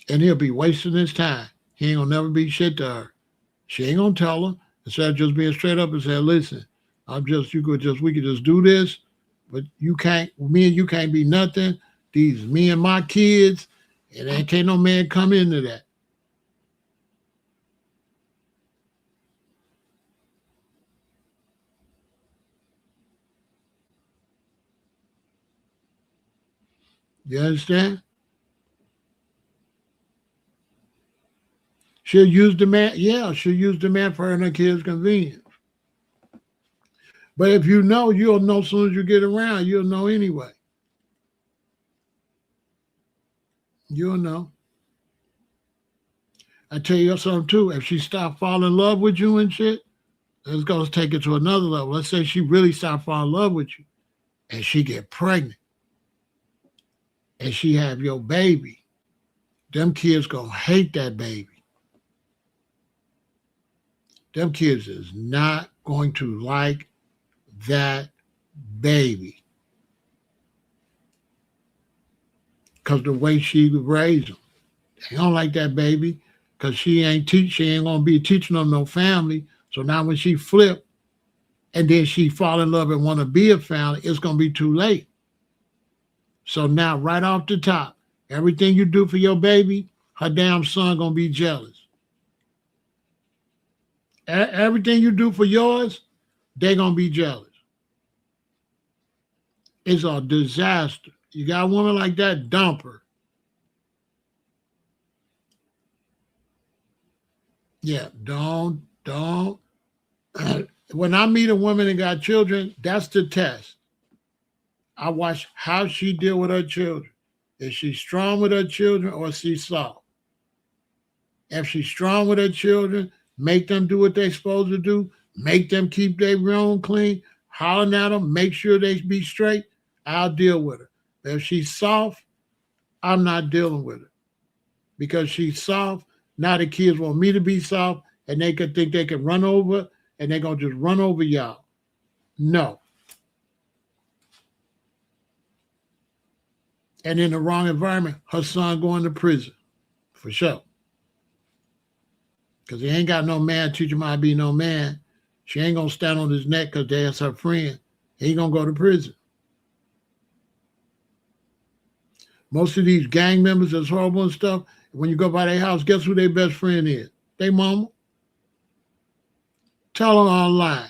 And he'll be wasting his time. He ain't gonna never be shit to her. She ain't gonna tell him. Instead of just being straight up and saying, listen, we could just do this, but you can't, me and you can't be nothing. Me and my kids, And there can't no man come into that. You understand? She'll use the man. Yeah, she'll use the man for her and her kids' convenience. But if you know, you'll know as soon as you get around. You'll know anyway. You'll know. I tell you something too. If she stop falling in love with you and shit, let's go take it to another level. Let's say she really stop falling in love with you, and she get pregnant, and she have your baby. Them kids gonna hate that baby. Them kids is not going to like that baby because the way she raised them. They don't like that baby because she ain't gonna be teaching them no family. So now when she flip and then she fall in love and want to be a family, it's gonna be too late. So now right off the top, everything you do for your baby, her damn son gonna be jealous. Everything you do for yours, they gonna be jealous. It's a disaster. You got a woman like that, dump her. Yeah, don't. When I meet a woman and got children, that's the test. I watch how she deal with her children. Is she strong with her children or is she soft? If she's strong with her children, make them do what they're supposed to do, make them keep their room clean, hollering at them, make sure they be straight, I'll deal with her. But if she's soft, I'm not dealing with her. Because she's soft, now the kids want me to be soft, and they could think they can run over, and they're going to just run over y'all. No. And in the wrong environment, her son going to prison. For sure. Because he ain't got no man teach him how to be no man. She ain't going to stand on his neck because that's her friend. He going to go to prison. Most of these gang members that's horrible and stuff, when you go by their house, guess who their best friend is? They mama. Tell them online.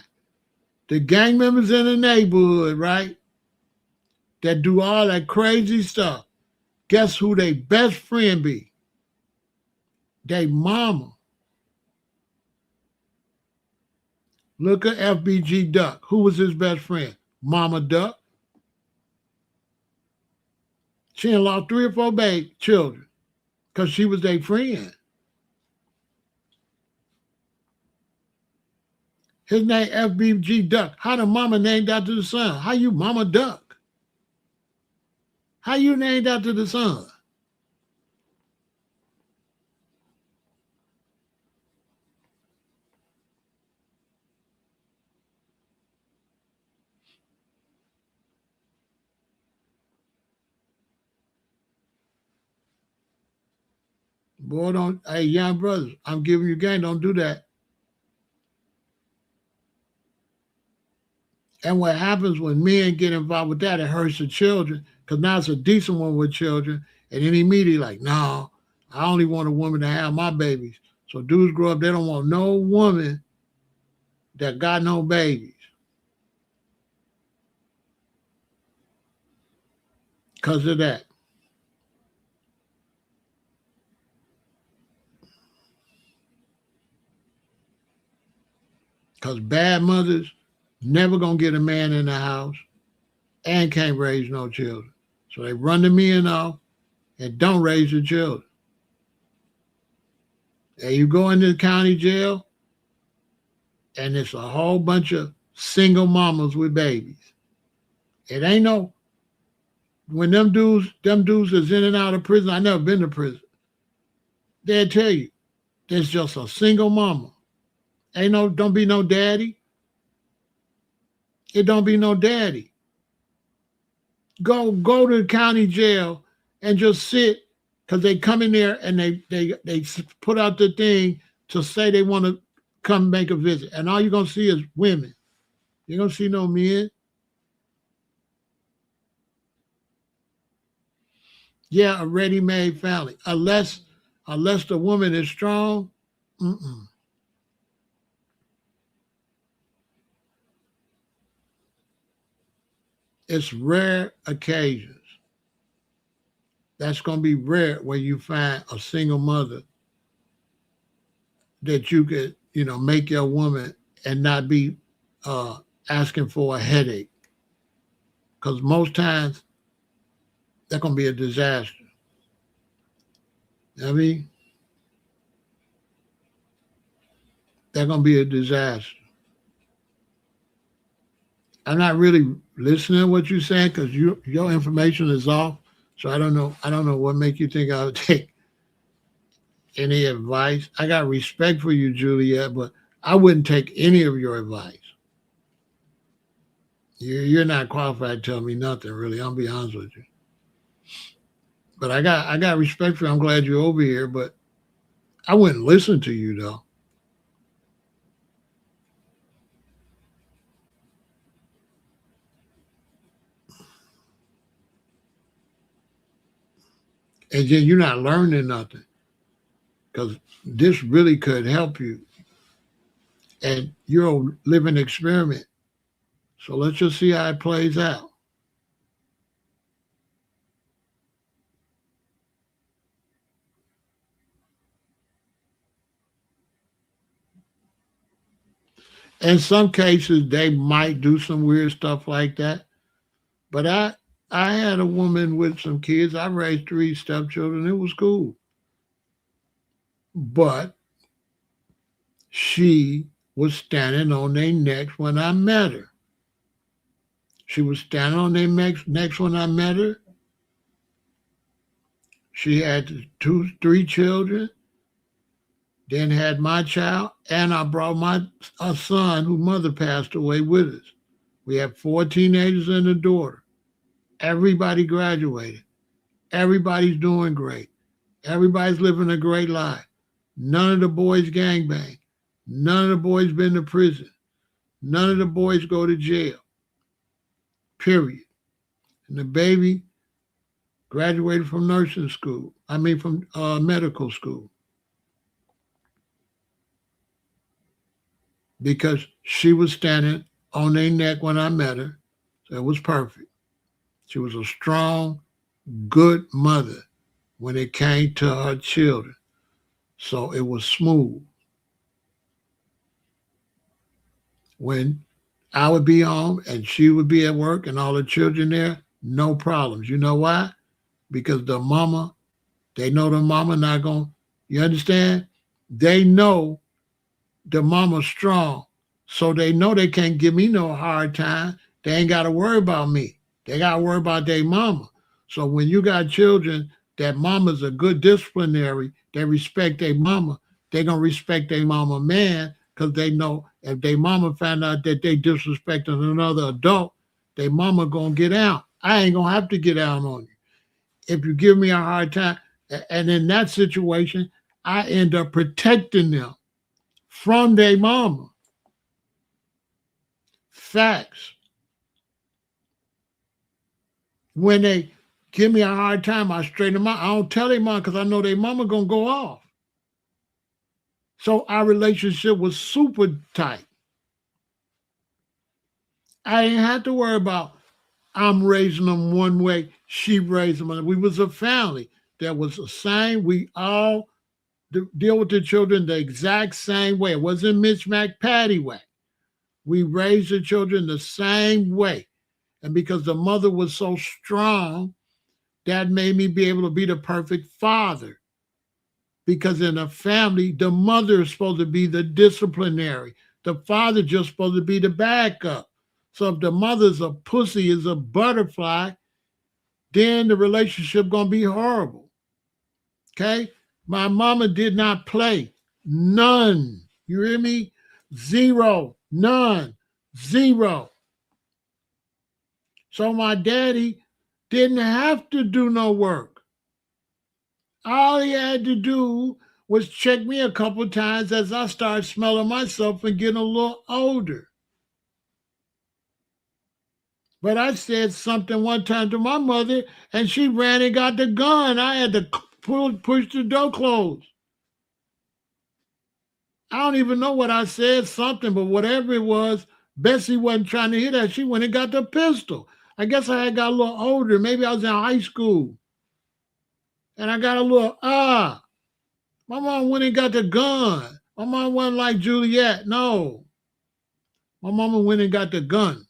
The gang members in the neighborhood, right, that do all that crazy stuff, guess who their best friend be? They mama. Look at FBG Duck. Who was his best friend? Mama Duck. She had lost 3 or 4 children because she was their friend. His name FBG Duck. How the mama named after the son? How you Mama Duck? How you named after the son? Boy, don't, hey, young brothers, I'm giving you game, don't do that. And what happens when men get involved with that, it hurts the children, because now it's a decent one with children, and then immediately like, no, I only want a woman to have my babies. So dudes grow up, they don't want no woman that got no babies. Because of that. Because bad mothers never going to get a man in the house and can't raise no children. So they run the men off and don't raise the children. And you go into the county jail, and it's a whole bunch of single mamas with babies. It ain't no, when them dudes is in and out of prison, I never been to prison, they'll tell you, there's just a single mama. Ain't no, don't be no daddy. It don't be no daddy. Go to the county jail and just sit, because they come in there and they put out the thing to say they want to come make a visit. And all you're going to see is women. You're going to see no men. Yeah, a ready-made family. Unless the woman is strong, mm-mm. It's rare occasions. That's going to be rare where you find a single mother that you could, make your woman and not be uh, asking for a headache. Because most times that's going to be a disaster. I mean, that's going to be a disaster. I'm not really listening to what you're saying because your information is off. So I don't know. I don't know what make you think I would take any advice. I got respect for you, Juliet, but I wouldn't take any of your advice. You're not qualified to tell me nothing, really. I'll be honest with you. But I got respect for you. I'm glad you're over here, but I wouldn't listen to you though. And then you're not learning nothing because this really could help you. And you're a living experiment. So let's just see how it plays out. In some cases, they might do some weird stuff like that. But I had a woman with some kids. I raised three stepchildren. It was cool. But she was standing on their necks when I met her. She was standing on their necks when I met her. She had two, three children, then had my child, and I brought my a son whose mother passed away with us. We have four teenagers and a daughter. Everybody graduated. Everybody's doing great. Everybody's living a great life. None of the boys gangbang. None of the boys been to prison. None of the boys go to jail. Period. And the baby graduated from nursing school. I mean, from medical school because she was standing on their neck when I met her. So it was perfect. She was a strong, good mother when it came to her children. So it was smooth. When I would be home and she would be at work and all the children there, no problems. You know why? Because the mama, they know the mama not going, you understand? They know the mama's strong. So they know they can't give me no hard time. They ain't got to worry about me. They got to worry about their mama. So when you got children that mama's a good disciplinary, they respect their mama, they going to respect their mama man because they know if their mama find out that they disrespecting another adult, their mama going to get out. I ain't going to have to get out on you. If you give me a hard time, and in that situation, I end up protecting them from their mama. Facts. When they give me a hard time, I straighten them out. I don't tell their mom because I know their mama gonna go off. So our relationship was super tight. I didn't have to worry about I'm raising them one way, she raised them. We was a family that was the same. We all deal with the children the exact same way. It wasn't mismatch patty way. We raised the children the same way. And because the mother was so strong, that made me be able to be the perfect father. Because in a family, the mother is supposed to be the disciplinary. The father just supposed to be the backup. So if the mother's a pussy, is a butterfly, then the relationship gonna be horrible. Okay? My mama did not play. None. You hear me? Zero. None. Zero. So my daddy didn't have to do no work. All he had to do was check me a couple times as I started smelling myself and getting a little older. But I said something one time to my mother, and she ran and got the gun. I had to push the door closed. I don't even know what I said, something, but whatever it was, Bessie wasn't trying to hear that. She went and got the pistol. I guess I had got a little older. Maybe I was in high school. And I got a little, my mom went and got the gun. My mom wasn't like Juliet. No. My mama went and got the gun.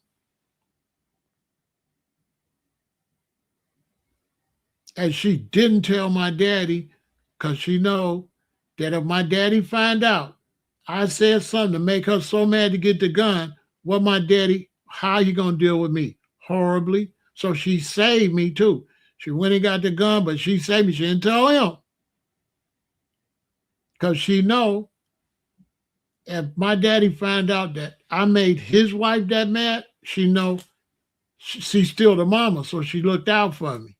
And she didn't tell my daddy because she know that if my daddy find out I said something to make her so mad to get the gun, what my daddy, how you gonna deal with me? Horribly. So she saved me too. She went and got the gun, but she saved me. She didn't tell him. Because she know if my daddy find out that I made his wife that mad, she know she's still the mama. So she looked out for me.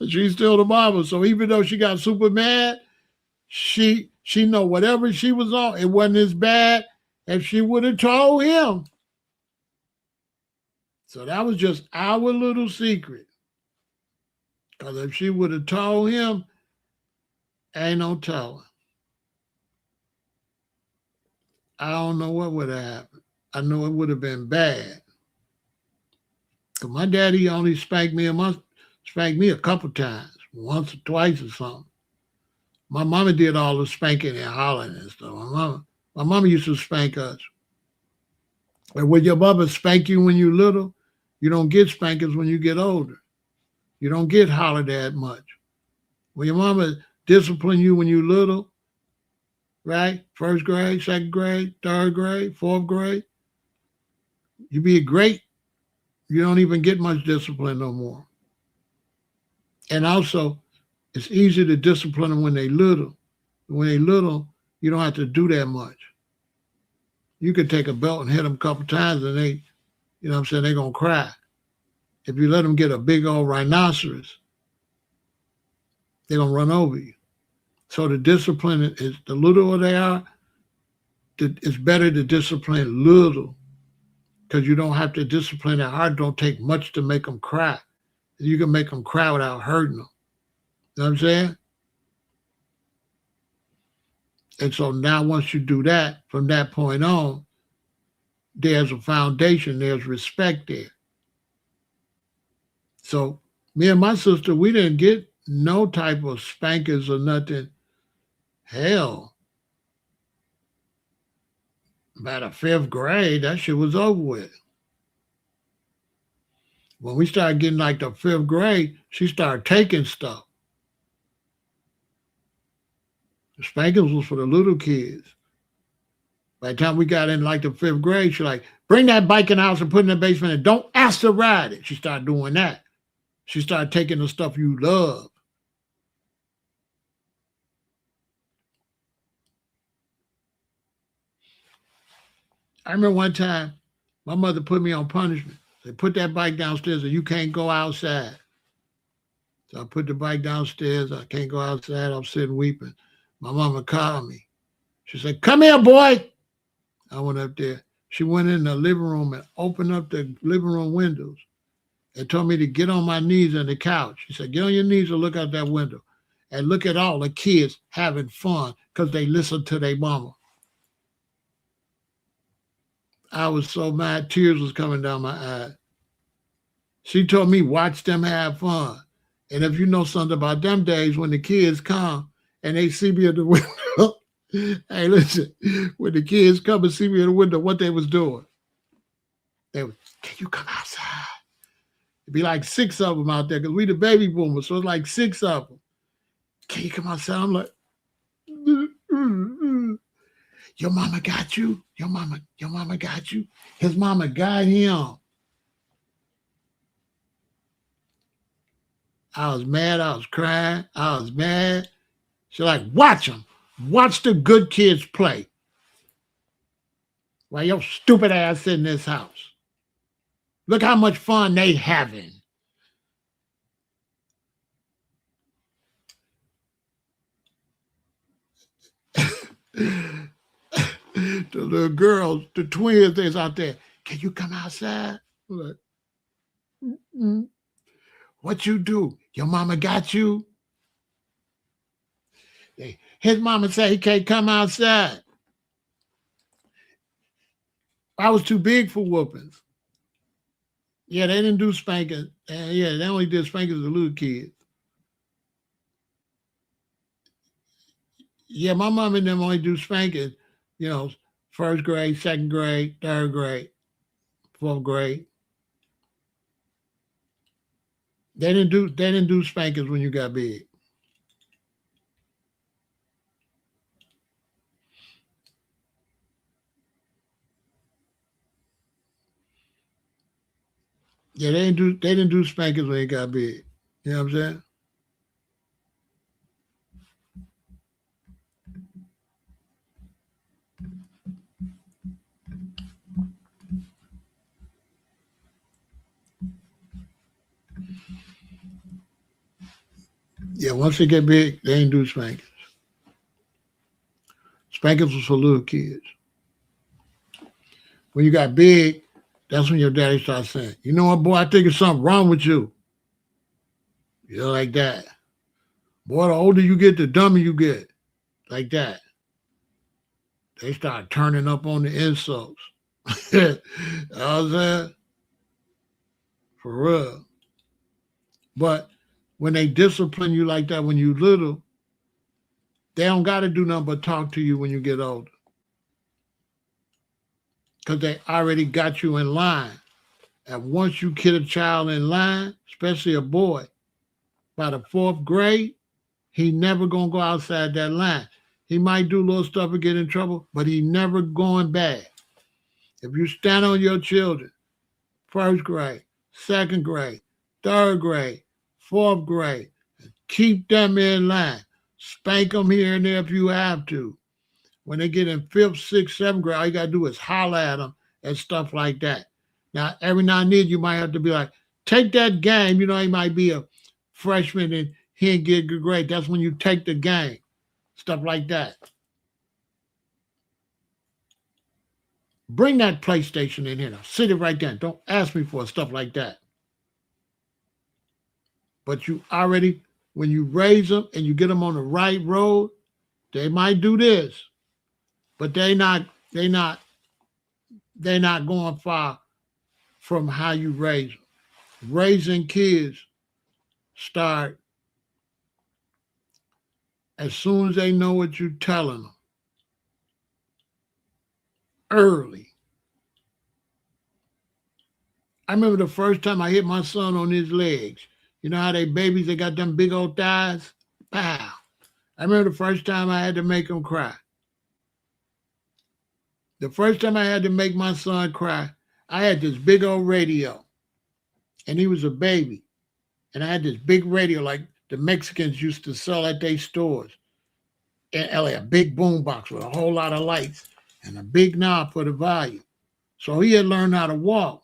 She's still the mama. So even though she got super mad, she know whatever she was on, it wasn't as bad if she would have told him. So that was just our little secret. Because if she would have told him, ain't no telling. I don't know what would have happened. I know it would have been bad. Because my daddy only spanked me a couple times, once or twice or something. My mama did all the spanking and hollering and stuff. My mama used to spank us. And when your mama spank you when you're little, you don't get spankings when you get older. You don't get hollered at much. When your mama discipline you when you're little, right? First grade, second grade, third grade, fourth grade, you be great. You don't even get much discipline no more. And also, it's easy to discipline them when they little. When they little, you don't have to do that much. You could take a belt and hit them a couple times and they, you know what I'm saying, they're going to cry. If you let them get a big old rhinoceros, they're going to run over you. So the discipline is, the littler they are, it's better to discipline little because you don't have to discipline that hard. Don't take much to make them cry. You can make them cry without hurting them. You know what I'm saying? And so now once you do that, from that point on, there's a foundation, there's respect there. So me and my sister, we didn't get no type of spankers or nothing. Hell, by the fifth grade, that shit was over with. When we started getting like the fifth grade, she started taking stuff. The spankers was for the little kids. By the time we got in like the fifth grade, she like, bring that bike in the house and put it in the basement and don't ask to ride it. She started doing that. She started taking the stuff you love. I remember one time my mother put me on punishment. They put that bike downstairs and you can't go outside. So I put the bike downstairs. I can't go outside. I'm sitting weeping. My mama called me. She said, come here, boy. I went up there. She went in the living room and opened up the living room windows and told me to get on my knees on the couch. She said, get on your knees and look out that window and look at all the kids having fun because they listen to their mama. I was so mad, tears was coming down my eyes. She told me, watch them have fun. And if you know something about them days when the kids come and they see me at the window, hey, listen, when the kids come and see me in the window, what they was doing? They was, can you come outside? It'd be like 6 of them out there because we the baby boomers, so it's like 6 of them. Can you come outside? I'm like, your mama got you. Your mama got you. His mama got him. I was mad. I was crying. I was mad. She's like, watch them. Watch the good kids play. While your stupid ass in this house. Look how much fun they having. The little girls, the twins that's out there. Can you come outside? I'm like, mm-mm. What you do? Your mama got you? His mama said he can't come outside. I was too big for whoopings. Yeah, they didn't do spanking. Yeah, they only did spankings to little kids. Yeah, my mom and them only do spanking, you know, first grade, second grade, third grade, fourth grade. They didn't do spankings when you got big. Yeah, they didn't do spankings when they got big. You know what I'm saying? Yeah, once they get big, they ain't do spankings. Spankings was for little kids. When you got big, that's when your daddy starts saying, "You know what, boy? I think there's something wrong with you." You know, like that. Boy, the older you get, the dumber you get. Like that. They start turning up on the insults. You know what I'm saying? For real. But when they discipline you like that when you little, they don't got to do nothing but talk to you when you get older. Because they already got you in line. And once you get a child in line, especially a boy, by the fourth grade, he never gonna go outside that line. He might do little stuff and get in trouble, but he never going back. If you stand on your children, first grade, second grade, third grade, fourth grade, keep them in line. Spank them here and there if you have to. When they get in fifth, sixth, seventh grade, all you gotta do is holler at them and stuff like that. Now, every now and then you might have to be like, take that game. You know, he might be a freshman and he ain't get good grade. That's when you take the game. Stuff like that. Bring that PlayStation in here now. Sit it right there. Don't ask me for stuff like that. But you already, when you raise them and you get them on the right road, they might do this, but they not going far from how you raise them. Raising kids start as soon as they know what you're telling them early. I remember the first time I hit my son on his legs. You know how they babies, they got them big old thighs? Pow. I remember the first time I had to make him cry. The first time I had to make my son cry, I had this big old radio, and he was a baby. And I had this big radio like the Mexicans used to sell at their stores in LA, a big boom box with a whole lot of lights and a big knob for the volume. So he had learned how to walk.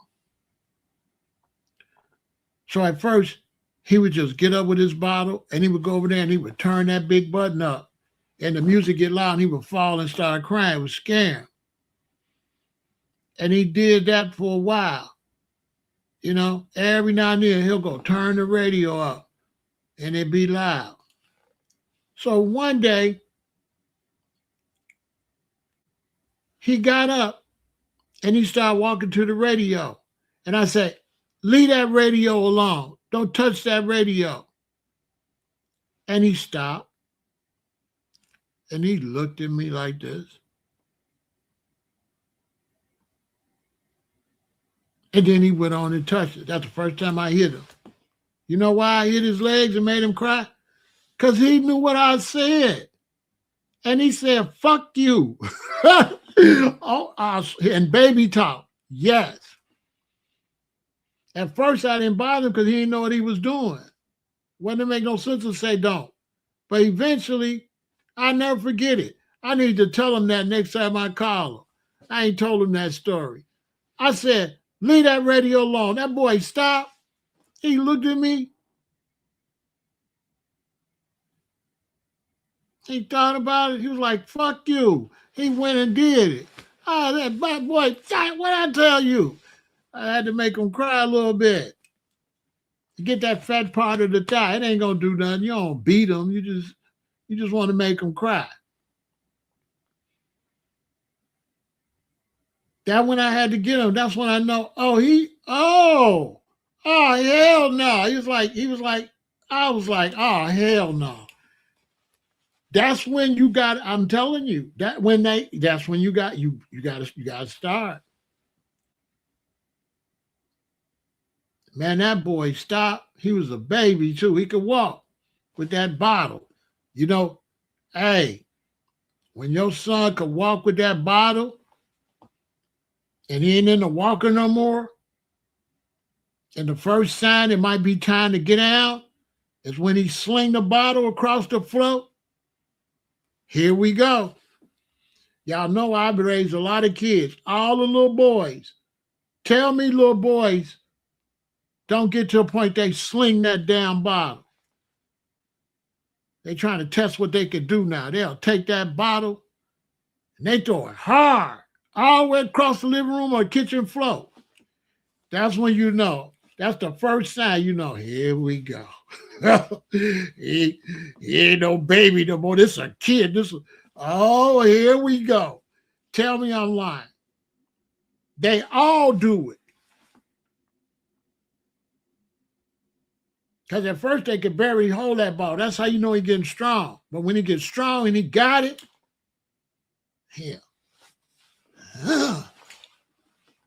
So at first, he would just get up with his bottle and he would go over there and he would turn that big button up and the music get loud and he would fall and start crying. It was scary. And he did that for a while. You know, every now and then he'll go turn the radio up and it'd be loud. So one day he got up and he started walking to the radio. And I said, leave that radio alone. Don't touch that radio. And he stopped and he looked at me like this. And then he went on and touched it. That's the first time I hit him. You know why I hit his legs and made him cry? Because he knew what I said. And he said, fuck you. And baby talk. Yes. At first, I didn't bother him because he didn't know what he was doing. Wouldn't make no sense to say don't. But eventually, I never forget it. I need to tell him that next time I call him. I ain't told him that story. I said, leave that radio alone. That boy stopped. He looked at me. He thought about it. He was like, fuck you. He went and did it. Ah, that bad boy, God, what I tell you? I had to make him cry a little bit. Get that fat part of the thigh. It ain't gonna do nothing. You don't beat him. You just want to make him cry. That when I had to get him, that's when I know. Oh hell no. He was like, I was like, oh hell no. That's when you got. I'm telling you That's when you got to start. Man, that boy stopped. He was a baby too. He could walk with that bottle. You know, hey, when your son could walk with that bottle and he ain't in the walker no more, and the first sign it might be time to get out is when he sling the bottle across the floor. Here we go. Y'all know I've raised a lot of kids, all the little boys. Tell me, little boys, don't get to a point they sling that damn bottle. They trying to test what they can do now. They'll take that bottle and they throw it hard all the way across the living room or kitchen floor. That's when you know. That's the first sign you know. Here we go. he ain't no baby no more. This is a kid. Oh, here we go. Tell me I'm lying. They all do it. Because at first they could barely hold that ball. That's how you know he's getting strong. But when he gets strong and he got it, here.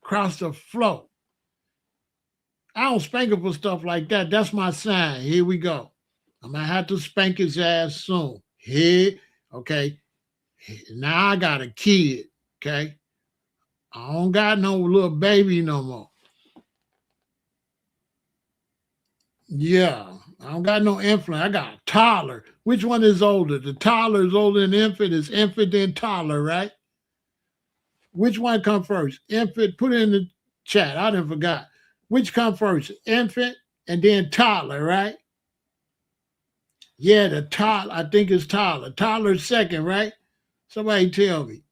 Across the floor. I don't spank him for stuff like that. That's my sign. Here we go. I'm going to have to spank his ass soon. Here, okay. Now I got a kid, okay? I don't got no little baby no more. Yeah, I don't got no infant. I got a toddler. Which one is older? The toddler is older than infant. Is infant then toddler, right? Which one come first? Infant, put it in the chat. I done forgot. Which come first? Infant and then toddler, right? Yeah, the toddler, I think it's toddler. Toddler's second, right? Somebody tell me.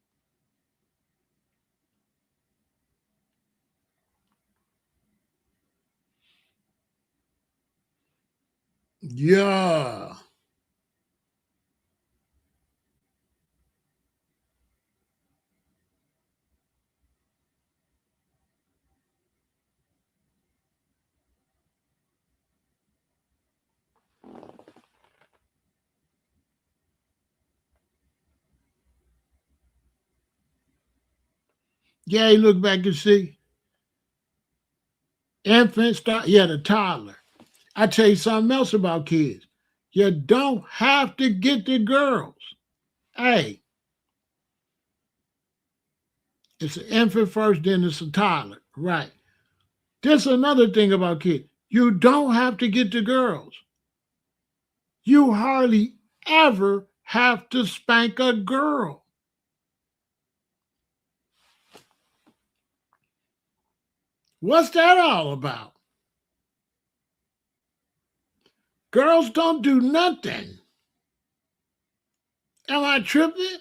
Yeah. Yeah, you look back and see. Infant, yeah, the toddler. I tell you something else about kids. You don't have to get the girls. Hey, it's an infant first, then it's a toddler. Right. This is another thing about kids. You don't have to get the girls. You hardly ever have to spank a girl. What's that all about? Girls don't do nothing. Am I tripping?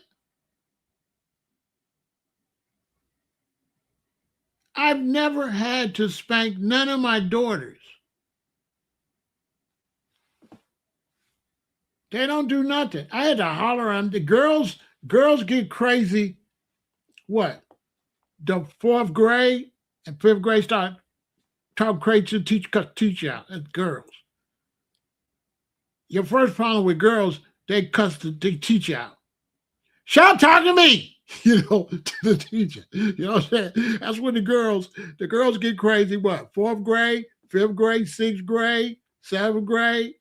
I've never had to spank none of my daughters. They don't do nothing. I had to holler on the girls. Girls get crazy. What? The fourth grade and fifth grade start talk crazy to teach out. That's girls. Your first problem with girls, they they teach out. Stop talking to me, to the teacher. You know what I'm saying? That's when the girls get crazy. What? Fourth grade, fifth grade, sixth grade, seventh grade.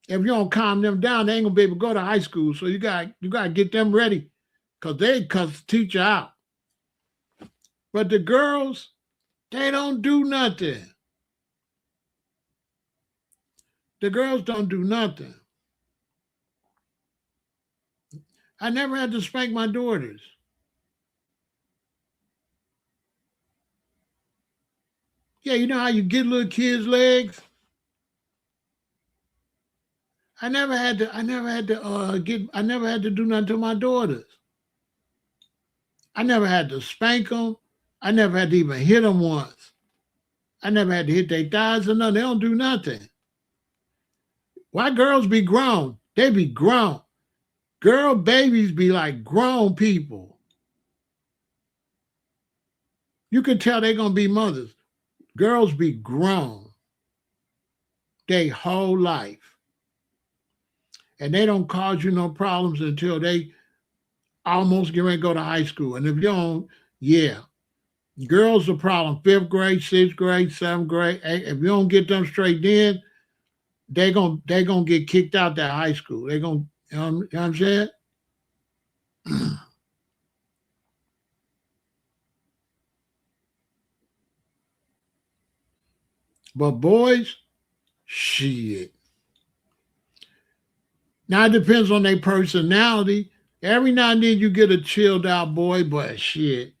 If you don't calm them down, they ain't gonna be able to go to high school. So you gotta get them ready, cause they cuss the teacher out. But the girls, they don't do nothing. The girls don't do nothing. I never had to spank my daughters. Yeah, you know how you get little kids' legs? I never had to do nothing to my daughters. I never had to spank them. I never had to even hit them once. I never had to hit their thighs or nothing. They don't do nothing. Why girls be grown? They be grown. Girl babies be like grown people. You can tell they're going to be mothers. Girls be grown their whole life. And they don't cause you no problems until they almost get ready to go to high school. And if you don't, yeah. Girls are problem. 5th grade, 6th grade, 7th grade. If you don't get them straight then, they gonna get kicked out that high school. They gonna, you know what I'm saying? But boys, shit. Now it depends on their personality. Every now and then you get a chilled out boy, but shit.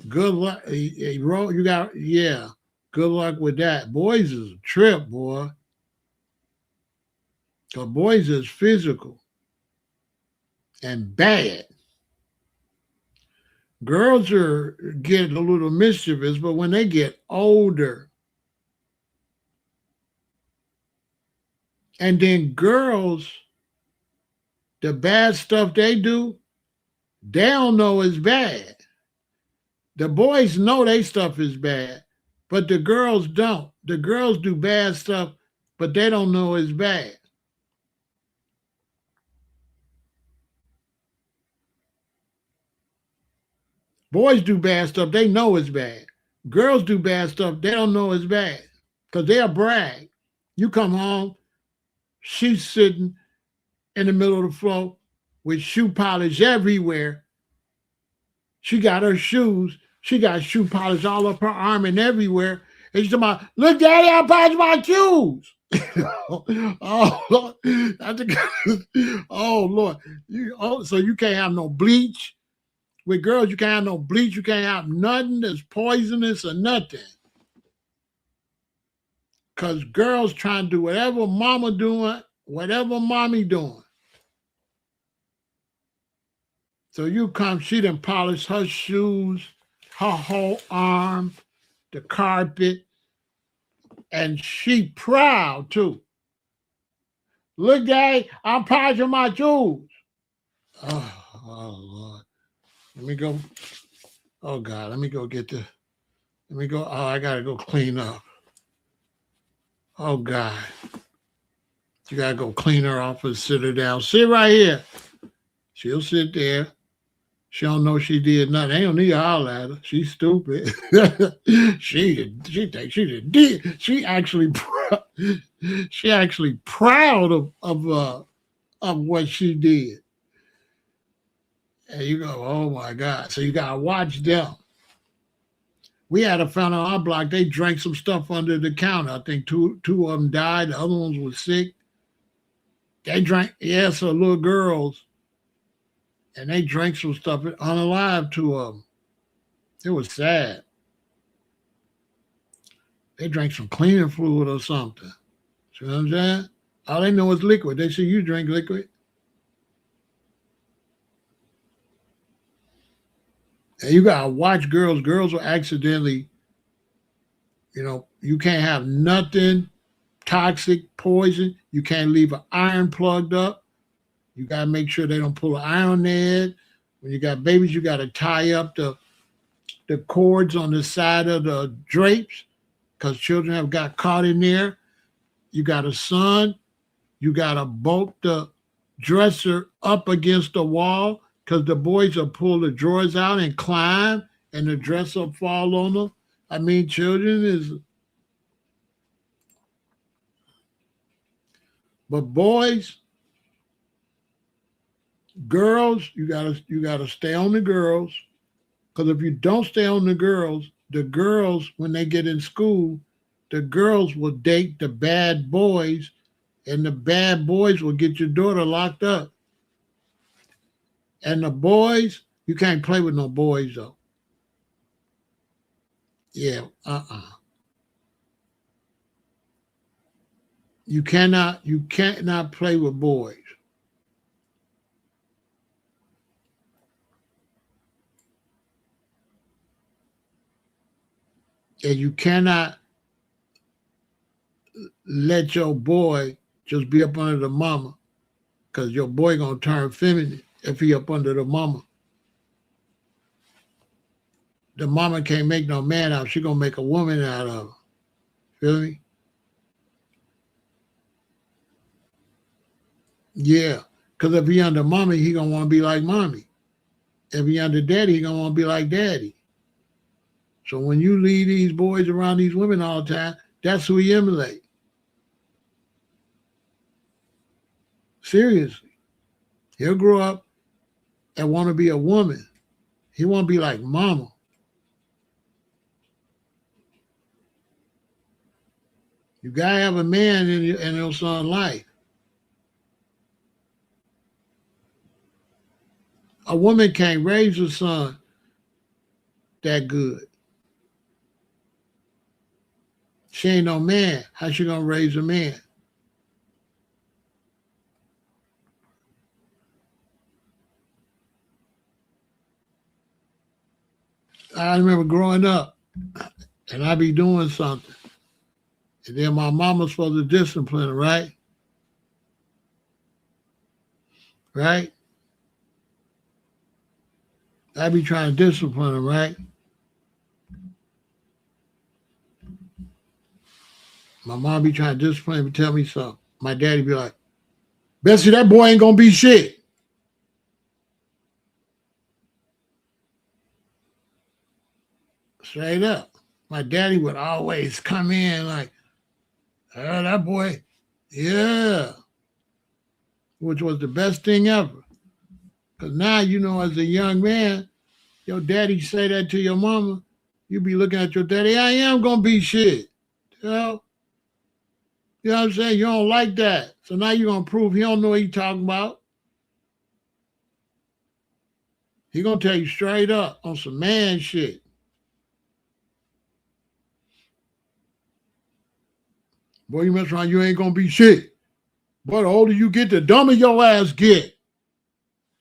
Good luck. You got, yeah. Good luck with that. Boys is a trip, boy. Because boys is physical and bad. Girls are get a little mischievous, but when they get older, and then girls, the bad stuff they do, they don't know it's bad. The boys know they stuff is bad, but the girls don't. The girls do bad stuff, but they don't know it's bad. Boys do bad stuff, they know it's bad. Girls do bad stuff, they don't know it's bad because they'll brag. You come home, she's sitting in the middle of the floor with shoe polish everywhere. She got her shoes, she got shoe polish all up her arm and everywhere. And she's talking about, look, Daddy, I polished my shoes. Oh, Lord. Oh, Lord. So you can't have no bleach. With girls, you can't have no bleach. You can't have nothing that's poisonous or nothing. Because girls trying to do whatever mama doing, whatever mommy doing. So you come, she done polish her shoes, her whole arm, the carpet, and she proud too. Look, Daddy, I'm polishing my shoes. Oh, Lord. Let me go. Oh, God, let me go get the, let me go. Oh, I got to go clean up. Oh, God. You got to go clean her off and sit her down. Sit right here. She'll sit there. She don't know she did nothing. They don't need to holler at her. She's stupid. she thinks she did. She actually proud of what she did. And you go, oh my God. So you gotta watch them. We had a family on our block, they drank some stuff under the counter. I think two of them died, the other ones were sick. They drank, so little girls, and they drank some stuff, unalive, two of them. It was sad. They drank some cleaning fluid or something. See what I'm saying? All they know is liquid. They see you drink liquid. And you gotta watch girls. Girls will accidentally, you can't have nothing toxic, poison. You can't leave an iron plugged up. You gotta make sure they don't pull an iron on their head. When you got babies, you gotta tie up the cords on the side of the drapes because children have got caught in there. You got a son, you gotta bolt the dresser up against the wall because the boys will pull the drawers out and climb and the dresser will fall on them. I mean, children is, but boys, girls, you gotta stay on the girls. Because if you don't stay on the girls, when they get in school, the girls will date the bad boys, and the bad boys will get your daughter locked up. And the boys, you can't play with no boys though. Yeah, You cannot play with boys. And you cannot let your boy just be up under the mama, because your boy gonna turn feminine if he up under the mama. The mama can't make no man out. She gonna make a woman out of him. Feel me? Yeah. Because if he under mommy, he gonna want to be like mommy. If he under daddy, he gonna want to be like daddy. So when you leave these boys around these women all the time, that's who he emulate. Seriously. He'll grow up and want to be a woman. He want to be like mama. You gotta have a man in your son's life. A woman can't raise a son that good. She ain't no man. How she gonna raise a man? I remember growing up, and I be doing something, and then my mama's supposed to discipline her, right? Right? I be trying to discipline her, right? My mom be trying to discipline me, tell me something. My daddy be like, Bessie, that boy ain't gonna be shit. Straight up. My daddy would always come in like, oh, that boy, yeah. Which was the best thing ever. Because now, as a young man, your daddy say that to your mama, you be looking at your daddy, I am gonna be shit. You know? You know what I'm saying? You don't like that. So now you're gonna prove he don't know what he talking about. He gonna tell you straight up on some man shit. Boy, you mess around, you ain't gonna be shit. Boy, the older you get, the dumber your ass get.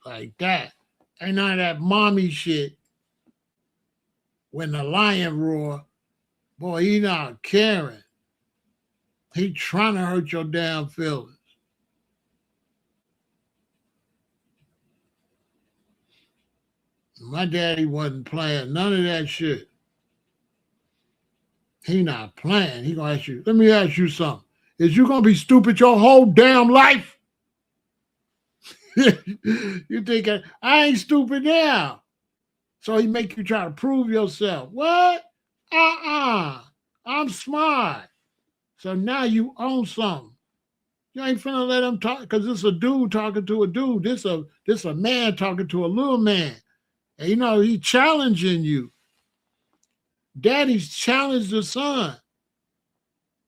Like that. Ain't none of that mommy shit. When the lion roar, boy, he not caring. He trying to hurt your damn feelings. My daddy wasn't playing none of that shit. He not playing. He gonna ask you, let me ask you something. Is you gonna be stupid your whole damn life? You think I ain't stupid now. So he make you try to prove yourself. What? I'm smart. So now you own something. You ain't finna let him talk, because it's a dude talking to a dude. This a man talking to a little man. And he challenging you. Daddy's challenged the son.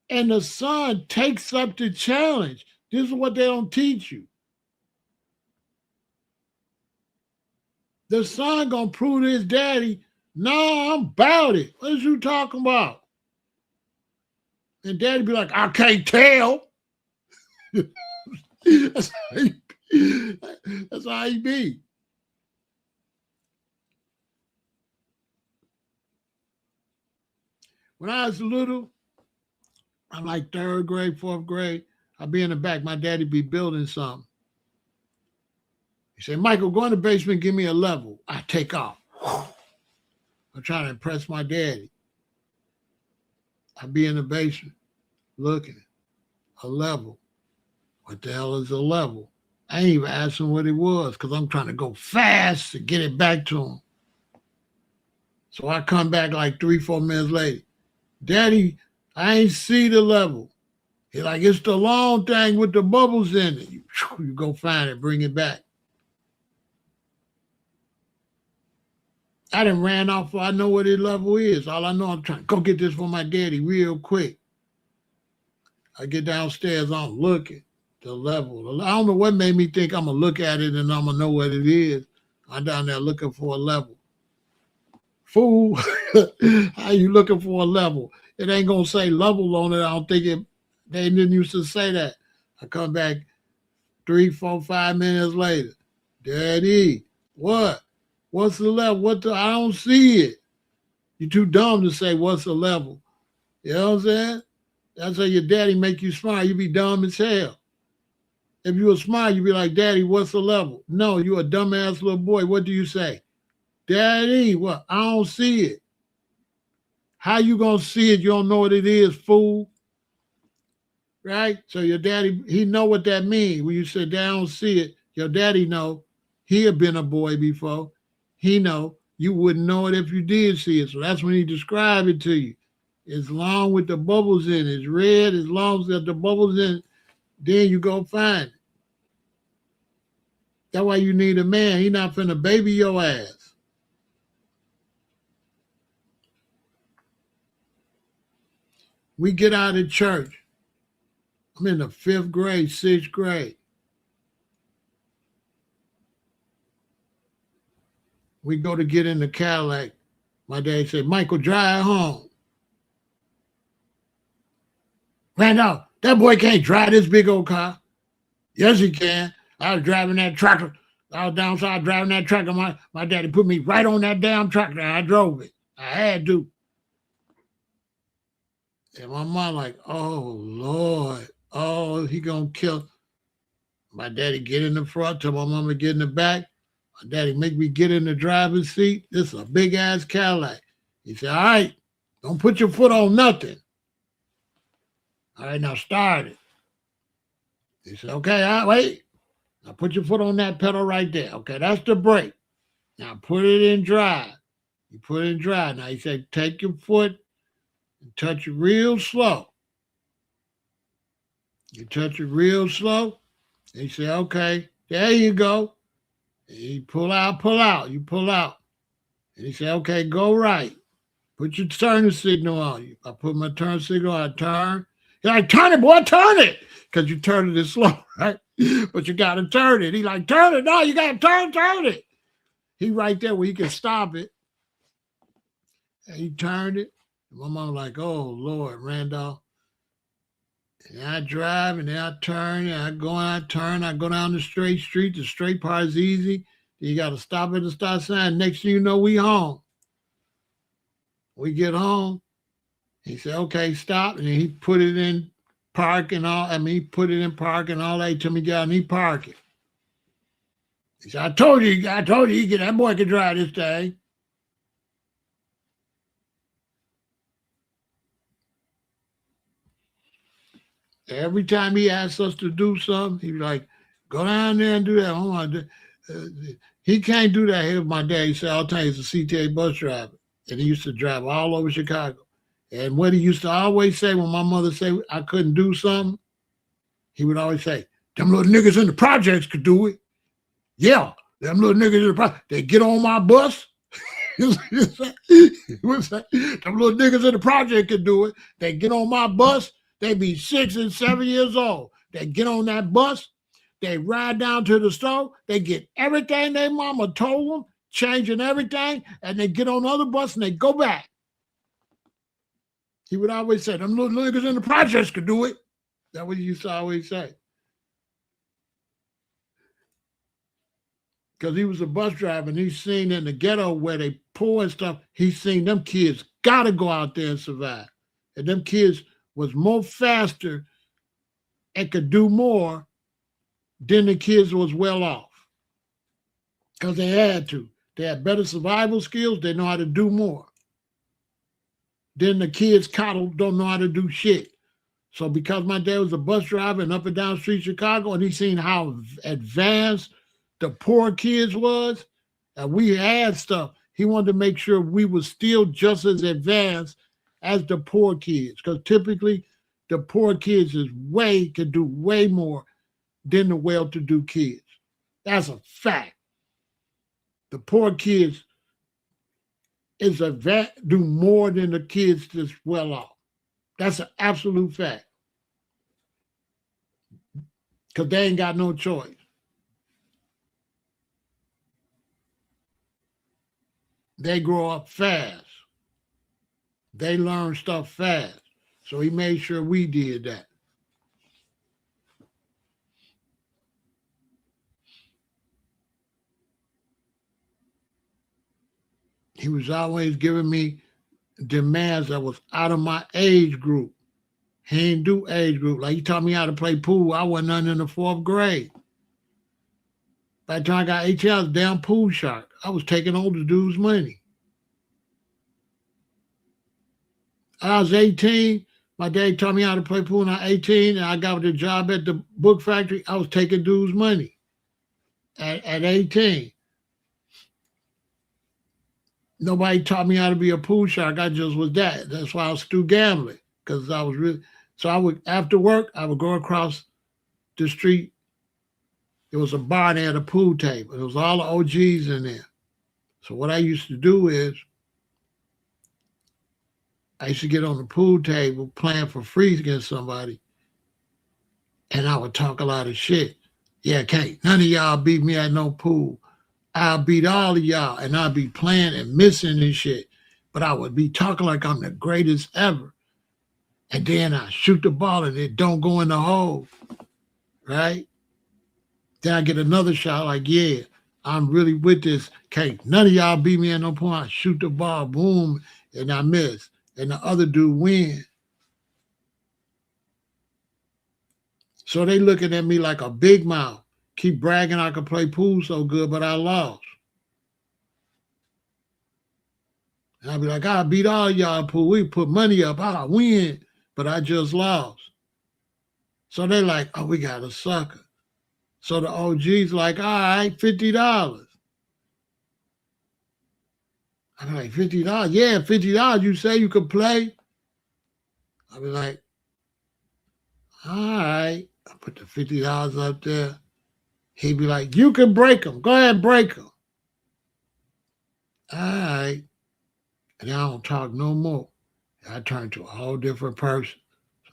And the son takes up the challenge. This is what they don't teach you. The son gonna prove to his daddy, no, I'm about it. What is you talking about? And daddy be like, I can't tell. That's how he be. When I was little, I'm like third grade, fourth grade, I'd be in the back. My daddy be building something. He said, Michael, go in the basement, give me a level. I take off. I'm trying to impress my daddy. I'd be in the basement looking. A level. What the hell is a level? I ain't even asked him what it was, because I'm trying to go fast to get it back to him. So I come back like 3-4 minutes later. Daddy, I ain't see the level. He like, it's the long thing with the bubbles in it. You go find it, bring it back. I done ran off. I know what his level is. All I know, I'm trying to go get this for my daddy real quick. I get downstairs, I'm looking. The level. I don't know what made me think I'm going to look at it and I'm going to know what it is. I'm down there looking for a level. Fool, how you looking for a level? It ain't going to say level on it. I don't think they didn't used to say that. I come back 3, 4, 5 minutes later. Daddy, what? What's the level? I don't see it. You're too dumb to say what's the level. You know what I'm saying? That's how your daddy make you smart. You be dumb as hell. If you were smart, you'd be like, Daddy, what's the level? No, you a dumbass little boy. What do you say? Daddy, what? I don't see it. How you gonna see it? You don't know what it is, fool. Right? So your daddy, he know what that means. When you say, Dad, I don't see it, your daddy know. He had been a boy before. He know. You wouldn't know it if you did see it. So that's when he described it to you. It's long with the bubbles in it. It's red as long as the bubbles in it. Then you go find it. That's why you need a man. He not finna baby your ass. We get out of church. I'm in the 5th grade, 6th grade. We go to get in the Cadillac. My dad said, Michael, drive home. Randolph, that boy can't drive this big old car. Yes, he can. I was driving that tractor. I was downside driving that tractor. My daddy put me right on that damn tractor. I drove it. I had to. And my mom like, oh, Lord. Oh, he gonna kill. My daddy get in the front, tell my mama get in the back. My daddy make me get in the driver's seat. This is a big ass Cadillac. He said, all right, don't put your foot on nothing. All right, now start it. He said, okay, all right, wait. Now put your foot on that pedal right there. Okay, that's the brake. Now put it in drive. You put it in drive. Now he said, take your foot and touch it real slow. You touch it real slow. He said, okay, there you go. And you pull out, pull out. You pull out. And he said, okay, go right. Put your turn signal on. I put my turn signal on, I turn. He's like, turn it, boy, turn it. Because you turn it slow, right? But you got to turn it. He like, turn it. No, you got to turn it. He right there where he can stop it. And he turned it. And my mom like, oh, Lord, Randolph. And I drive and then I turn and I go and I turn. I go down the straight street. The straight part is easy. Then you got to stop at the stop sign. Next thing you know, we home. We get home. He said, okay, stop. And then he put it in park and all. He put it in park and all that. He told me, God, and he park it. He said, I told you, that boy can drive this thing. Every time he asked us to do something, he was like, go down there and do that. He can't do that here. My dad, he said, all the time, he's a CTA bus driver. And he used to drive all over Chicago. And what he used to always say when my mother said I couldn't do something, he would always say, them little niggas in the projects could do it. Yeah, them little niggas in the projects, they get on my bus. Them little niggas in the project could do it. They get on my bus. They be 6 and 7 years old. They get on that bus. They ride down to the store. They get everything their mama told them, changing everything, and they get on the other bus and they go back. He would always say, them little niggas in the projects could do it. That's what he used to always say. Because he was a bus driver and he's seen in the ghetto where they poor and stuff, he's seen them kids got to go out there and survive. And them kids was more faster and could do more than the kids was well off. Because they had to. They had better survival skills. They know how to do more. Then the kids coddled don't know how to do shit. So because my dad was a bus driver and up and down street Chicago, and he seen how advanced the poor kids was, and we had stuff, he wanted to make sure we was still just as advanced as the poor kids. Because typically the poor kids can do way more than the well-to-do kids. That's a fact. The poor kids do more than the kids that's well off. That's an absolute fact. Because they ain't got no choice. They grow up fast. They learn stuff fast. So he made sure we did that. He was always giving me demands that was out of my age group. He didn't do age group. Like he taught me how to play pool. I wasn't none in the fourth grade. By the time I got 18, I was a damn pool shark. I was taking older dudes' money. I was 18. My dad taught me how to play pool when I was 18, and I got a job at the book factory. I was taking dudes' money at 18. Nobody taught me how to be a pool shark. I just was that. That's why I was still gambling, because I was really. So I would, after work, I would go across the street. There was a bar there, a pool table. There was all the OGs in there. So what I used to do is I used to get on the pool table playing for free against somebody, and I would talk a lot of shit. Yeah, can't none of y'all beat me at no pool. I'll beat all of y'all, and I'll be playing and missing and shit. But I would be talking like I'm the greatest ever. And then I shoot the ball and it don't go in the hole, right? Then I get another shot like, yeah, I'm really with this. Can't none of y'all beat me at no point. I shoot the ball, boom, and I miss. And the other dude win. So they looking at me like a big mouth. Keep bragging I could play pool so good, but I lost. And I'll be like, I beat all y'all pool. We put money up. I win, but I just lost. So they like, oh, we got a sucker. So the OG's like, all right, $50. I'm like, $50? Yeah, $50. You say you could play? I'll be like, all right. I put the $50 up there. He'd be like, you can break them. Go ahead and break them. All right. And I don't talk no more. I turn to a whole different person.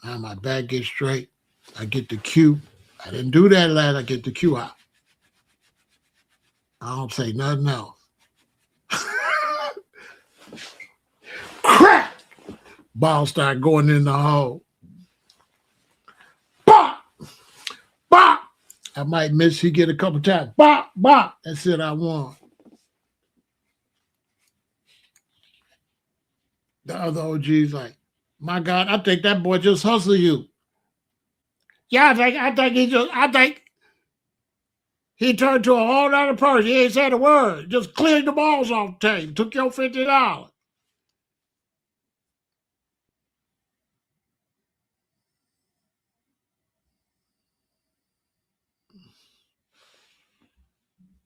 Now my back gets straight. I get the cue. I didn't do that last. I get the cue out. I don't say nothing else. Crack! Ball start going in the hole. Bop! Bop! I might miss. He get a couple times. Bop! Bop! That's it. I won. The other OG's like, my God, I think that boy just hustled you. Yeah, I think he turned to a whole other person. He ain't said a word. Just cleared the balls off the table. Took your $50.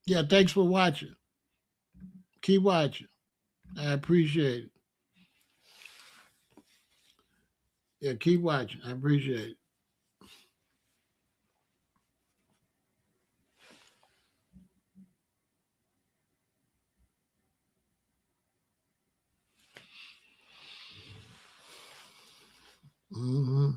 Yeah, thanks for watching. Keep watching. I appreciate it. Yeah, keep watching. I appreciate it. Mm-hmm.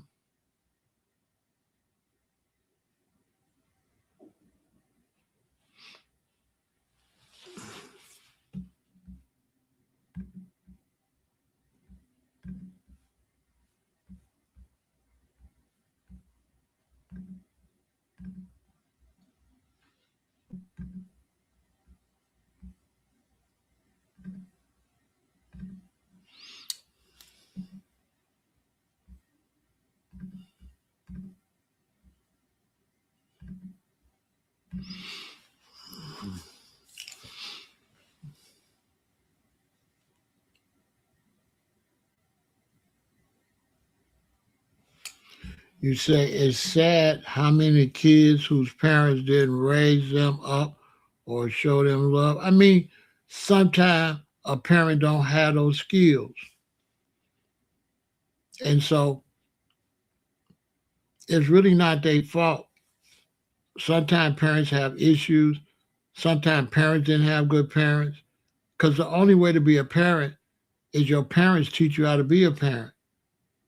You say it's sad how many kids whose parents didn't raise them up or show them love. I mean, sometimes a parent don't have those skills. And so it's really not their fault. Sometimes parents have issues. Sometimes parents didn't have good parents. Because the only way to be a parent is your parents teach you how to be a parent.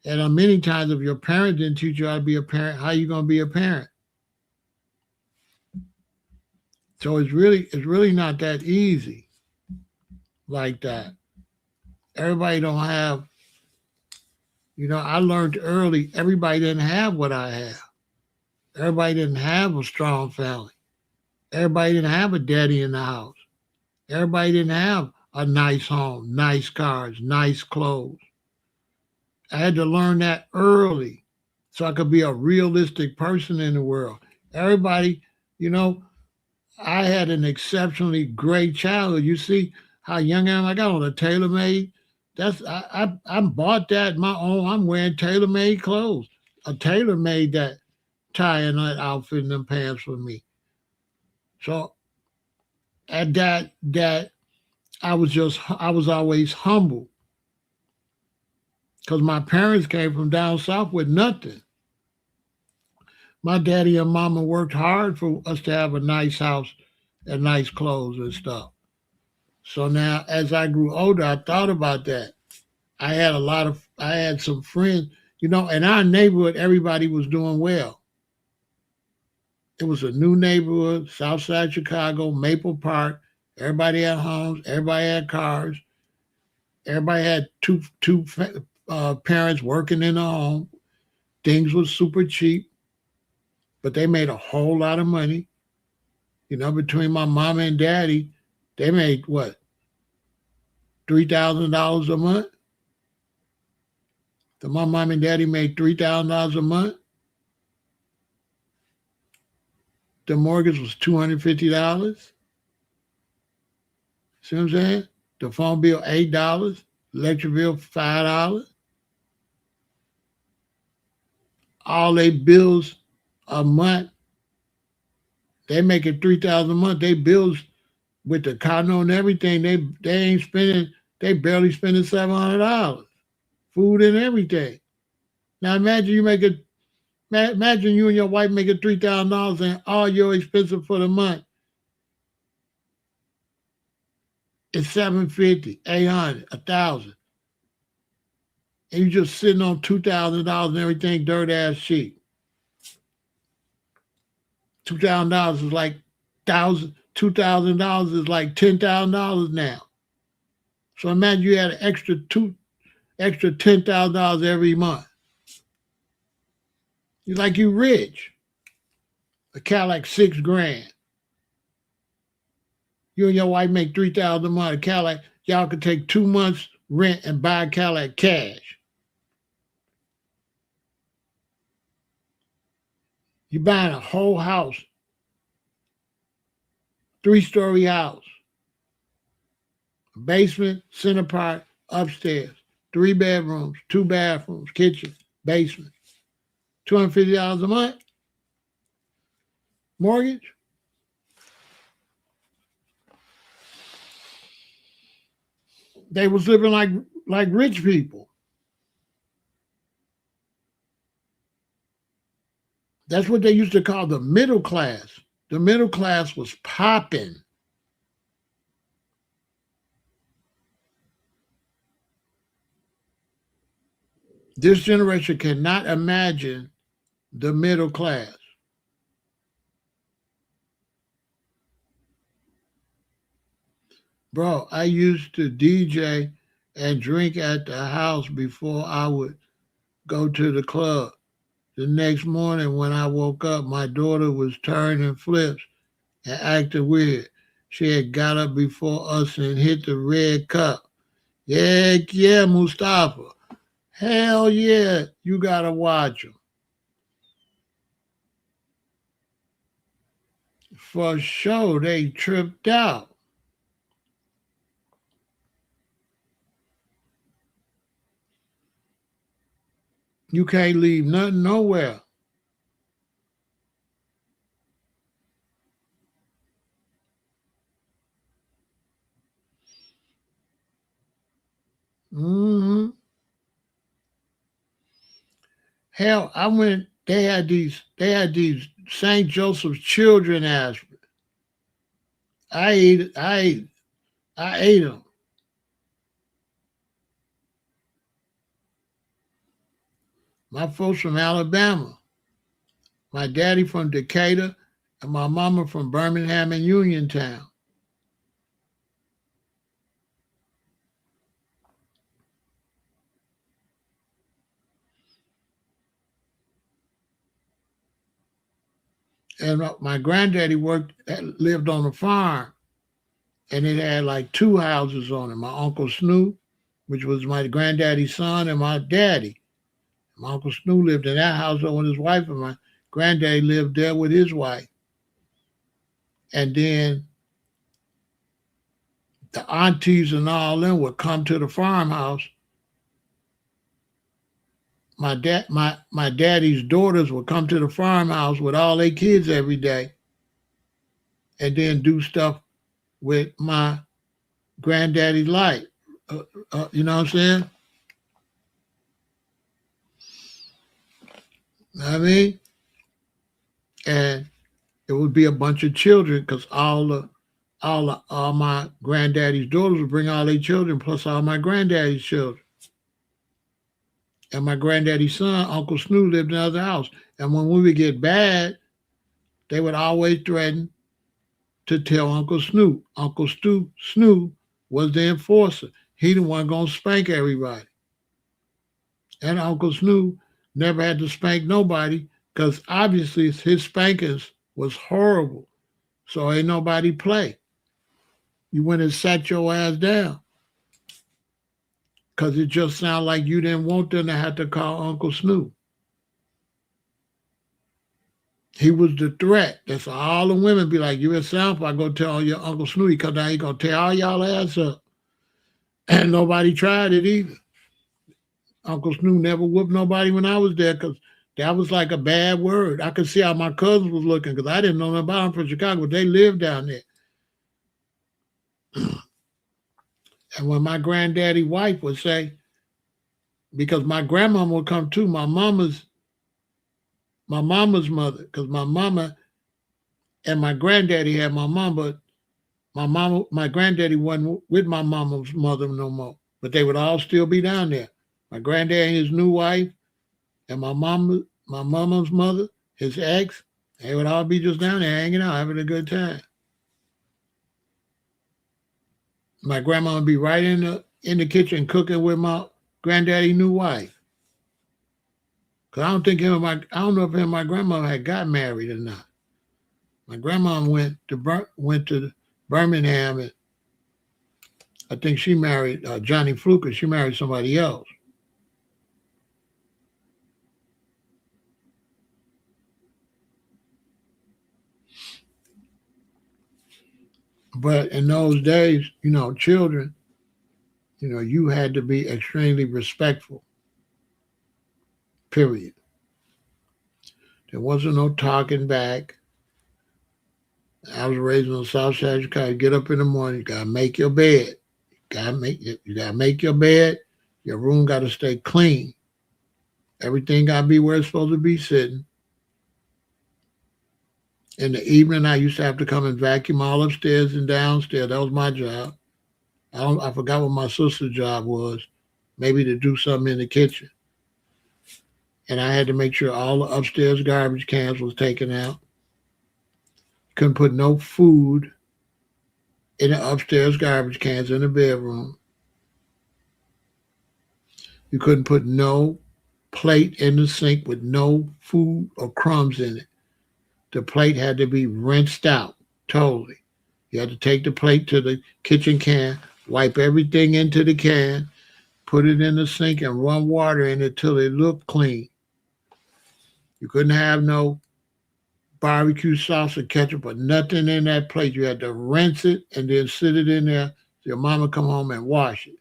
And many times, if your parents didn't teach you how to be a parent, how are you going to be a parent? So it's really not that easy like that. Everybody don't have, I learned early, everybody didn't have what I have. Everybody didn't have a strong family. Everybody didn't have a daddy in the house. Everybody didn't have a nice home, nice cars, nice clothes. I had to learn that early so I could be a realistic person in the world. Everybody, you know, I had an exceptionally great childhood. You see how young I am? I got on a tailor made. I bought that my own. I'm wearing tailor made clothes. A tailor made that tie and that outfit and them pants for me. So at that I was always humble because my parents came from down south with nothing. My daddy and mama worked hard for us to have a nice house and nice clothes and stuff. So now, as I grew older, I thought about that. I had some friends, in our neighborhood, everybody was doing well. It was a new neighborhood, South Side Chicago, Maple Park. Everybody had homes, everybody had cars, everybody had two parents working in the home. Things was super cheap, but they made a whole lot of money. Between my mama and daddy, they made what, $3,000 a month? So my mom and daddy made $3,000 a month. The mortgage was $250. See what I'm saying? The phone bill $8, electric bill $5. All they bills a month, they make it 3,000 a month. They bills with the condo and everything, they ain't spending, they barely spending $700. Food and everything. Now imagine you and your wife making $3,000 and all your expenses for the month is 750, 800, 1,000. And you just sitting on $2,000 and everything dirt ass cheap. $2,000 is like $2,000 is like $10,000 now. So imagine you had an extra $10,000 every month. You like you rich. A Cadillac 6 grand. You and your wife make 3,000 a month. A Cadillac, y'all could take 2 months rent and buy a Cadillac cash. You buying a whole house, 3-story house, basement, center part, upstairs, 3 bedrooms, 2 bathrooms, kitchen, basement. $250 a month mortgage. They was living like rich people. That's what they used to call the middle class. The middle class was popping. This generation cannot imagine the middle class. Bro, I used to DJ and drink at the house before I would go to the club. The next morning when I woke up, my daughter was turning flips and acting weird. She had got up before us and hit the red cup. Yeah, yeah, Mustafa. Hell yeah, you gotta watch them. For sure, they tripped out. You can't leave nothing nowhere. Hmm. Hell, I went. They had these St. Joseph's children asked me. I ate them. My folks from Alabama. My daddy from Decatur, and my mama from Birmingham and Uniontown. And my granddaddy lived on a farm and it had like two houses on it. My Uncle Snoop, which was my granddaddy's son, and my daddy. My Uncle Snoop lived in that house with his wife, and my granddaddy lived there with his wife. And then the aunties and all them would come to the farmhouse. My daddy's daughters would come to the farmhouse with all their kids every day, and then do stuff with my granddaddy's life. You know what I'm saying? I mean, and it would be a bunch of children because all my granddaddy's daughters would bring all their children plus all my granddaddy's children. And my granddaddy's son, Uncle Snoop, lived in another house. And when we would get bad, they would always threaten to tell Uncle Snoop. Snoop was the enforcer. He the one gonna spank everybody. And Uncle Snoop never had to spank nobody because obviously his spankings was horrible. So ain't nobody play. You went and sat your ass down because it just sounded like you didn't want them to have to call Uncle Snoop. He was the threat. That's all the women be like, you in South, I go tell your Uncle Snoop, he come down, he gonna tear all y'all ass up. And nobody tried it either. Uncle Snoop never whooped nobody when I was there because that was like a bad word. I could see how my cousins was looking because I didn't know nothing about them from Chicago, but they lived down there. And when my granddaddy wife would say, because my grandmama would come too, my mama's mother, because my mama and my granddaddy had my mom, but my granddaddy wasn't with my mama's mother no more. But they would all still be down there. My granddaddy and his new wife, and my mama's mother, his ex, they would all be just down there hanging out, having a good time. My grandma would be right in the kitchen cooking with my granddaddy's new wife. Cause I don't know if him and my grandma had got married or not. My grandma went to Birmingham, and I think she married Johnny Fluker. She married somebody else. But in those days, children, you had to be extremely respectful. Period. There wasn't no talking back. I was raised on the south side of Chicago. Get up in the morning, you gotta make your bed. You gotta make your bed. Your room gotta stay clean. Everything gotta be where it's supposed to be sitting. In the evening, I used to have to come and vacuum all upstairs and downstairs. That was my job. I forgot what my sister's job was. Maybe to do something in the kitchen. And I had to make sure all the upstairs garbage cans was taken out. Couldn't put no food in the upstairs garbage cans in the bedroom. You couldn't put no plate in the sink with no food or crumbs in it. The plate had to be rinsed out totally. You had to take the plate to the kitchen can, wipe everything into the can, put it in the sink and run water in it till it looked clean. You couldn't have no barbecue sauce or ketchup or nothing in that plate. You had to rinse it and then sit it in there till your mama come home and wash it.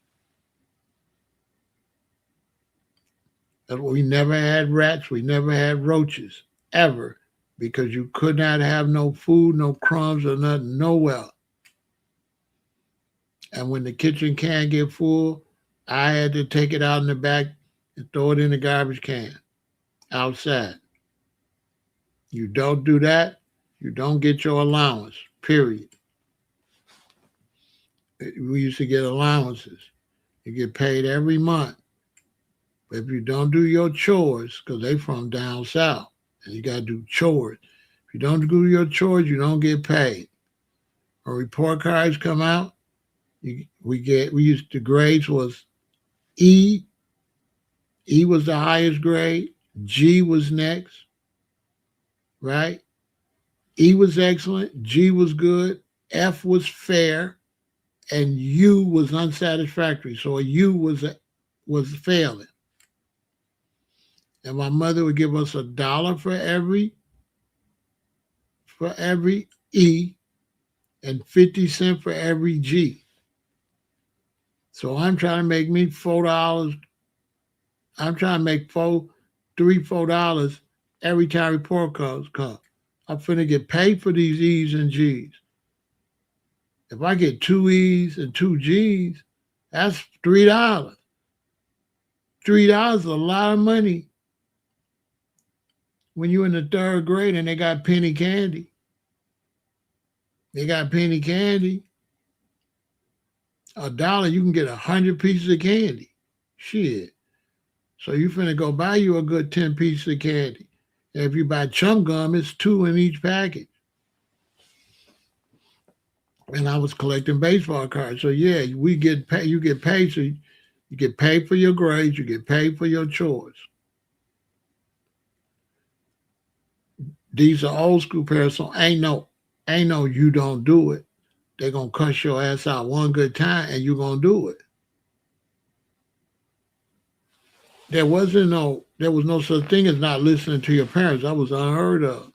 We never had rats. We never had roaches, ever, because you could not have no food, no crumbs or nothing, nowhere. And when the kitchen can get full, I had to take it out in the back and throw it in the garbage can outside. You don't do that, you don't get your allowance, period. We used to get allowances. You get paid every month. But if you don't do your chores, because they from down south, and you got to do chores. If you don't do your chores, you don't get paid. When report cards come out, the grades was E. E was the highest grade. G was next, right? E was excellent. G was good. F was fair. and U was unsatisfactory. So a U was failing. And my mother would give us $1 for every E and 50 cents for every G. So I'm trying to make me $4. I'm trying to make $4 every time report cards come. I'm finna get paid for these E's and G's. If I get 2 E's and 2 G's, that's $3. $3 is a lot of money when you're in the third grade and they got penny candy. They got penny candy. $1, you can get 100 pieces of candy. Shit. So you finna go buy you a good 10 pieces of candy. And if you buy chum gum, it's 2 in each package. And I was collecting baseball cards. So yeah, we get paid. You get paid. So you get paid for your grades. You get paid for your chores. These are old school parents. So ain't no you don't do it. They're gonna cuss your ass out one good time, and you're gonna do it. There was no such thing as not listening to your parents. That was unheard of.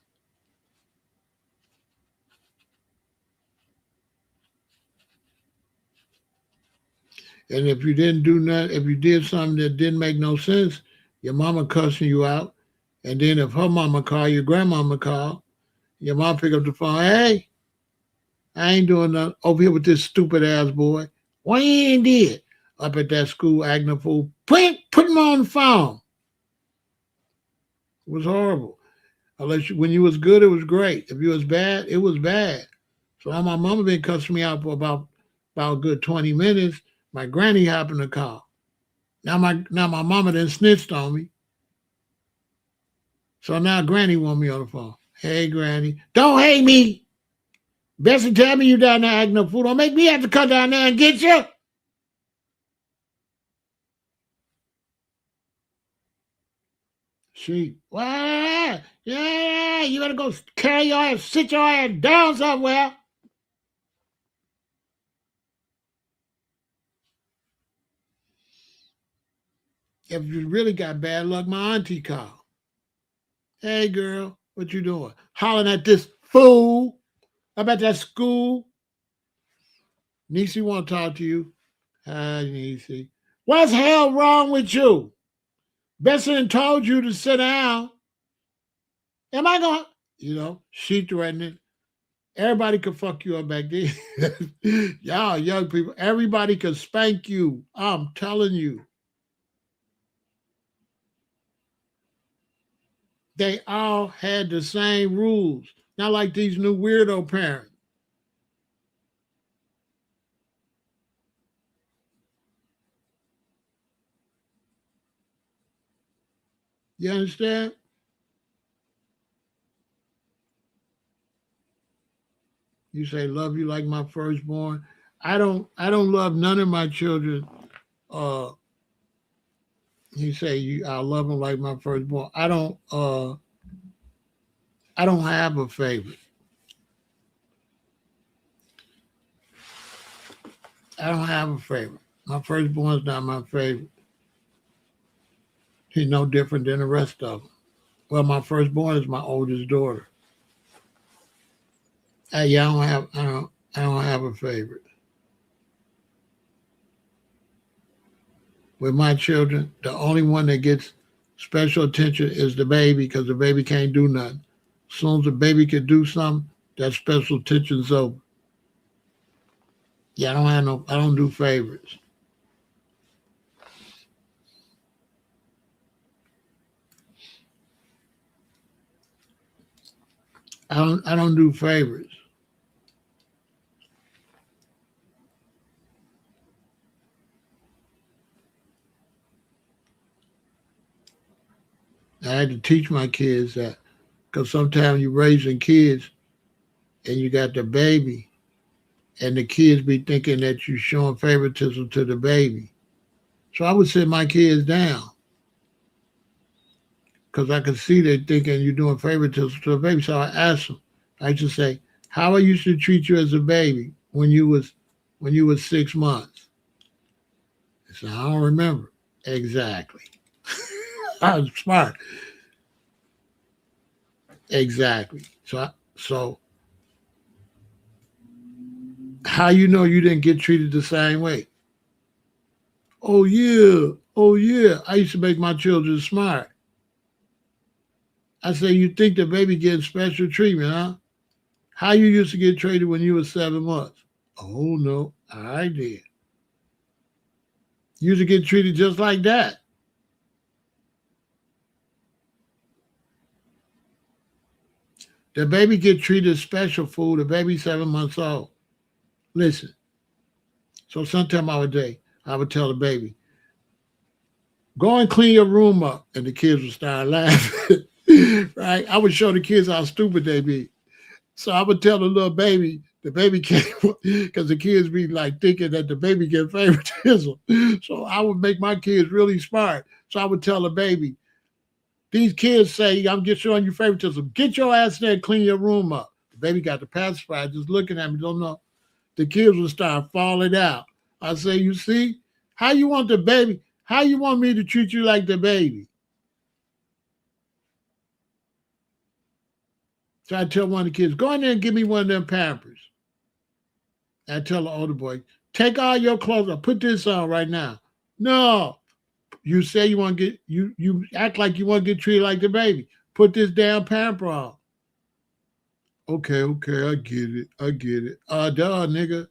And if you didn't do nothing, if you did something that didn't make no sense, your mama cussing you out. And then if her mama call, your grandmama call, your mom pick up the phone, hey, I ain't doing nothing over here with this stupid ass boy. What you ain't did? Up at that school acting a fool. Put him on the phone. It was horrible. When you was good, it was great. If you was bad, it was bad. So my mama been cussing me out for about a good 20 minutes. My granny happened to call. Now my mama done snitched on me. So now granny want me on the phone. Hey granny, don't hate me. Bessie tell me you down there acting a fool. Don't make me have to come down there and get you. She, well, yeah, you gotta go carry your ass, sit your ass down somewhere. If you really got bad luck, my auntie called. Hey girl, what you doing? Hollering at this fool about that school. Niecy want to talk to you. Hi, Niecy. What's hell wrong with you? Besson told you to sit down. Am I going? She threatening. Everybody could fuck you up back then. Y'all young people, everybody could spank you. I'm telling you. They all had the same rules. Not like these new weirdo parents. You understand? You say love you like my firstborn. I don't love none of my children. You say I love them like my firstborn. I don't have a favorite. I don't have a favorite. My firstborn's not my favorite. He's no different than the rest of them. Well, my firstborn is my oldest daughter. Yeah, I don't have a favorite. With my children, the only one that gets special attention is the baby because the baby can't do nothing. As soon as the baby can do something, that special attention's over. Yeah, I don't do favorites. I don't do favorites. I had to teach my kids that because sometimes you're raising kids and you got the baby and the kids be thinking that you're showing favoritism to the baby. So I would sit my kids down because I could see they thinking you're doing favoritism to the baby. So I asked them, I used to say, how I used to treat you as a baby when you was when you were 6 months? I said, I don't remember. Exactly. I was smart. Exactly. So how you know you didn't get treated the same way? Oh yeah. Oh yeah. I used to make my children smart. I say, you think the baby getting special treatment, huh? How you used to get treated when you were 7 months? Oh no, I did. You used to get treated just like that. The baby get treated special food. The baby 7 months old. Listen. So sometime I would tell the baby, go and clean your room up, and the kids would start laughing. Right? I would show the kids how stupid they be. So I would tell the baby can't, because the kids be like thinking that the baby get favoritism. So I would make my kids really smart. So I would tell the baby, these kids say, I'm just showing you favoritism. Get your ass there and clean your room up. The baby got the pacifier, just looking at me, don't know. The kids would start falling out. I say, you see, how you want the baby? How you want me to treat you like the baby? So I tell one of the kids, go in there and give me one of them Pampers. I tell the older boy, take all your clothes off, put this on right now. No, you say you want to get you act like you want to get treated like the baby. Put this damn pamper on. Okay, okay, I get it. I get it. Duh, nigga.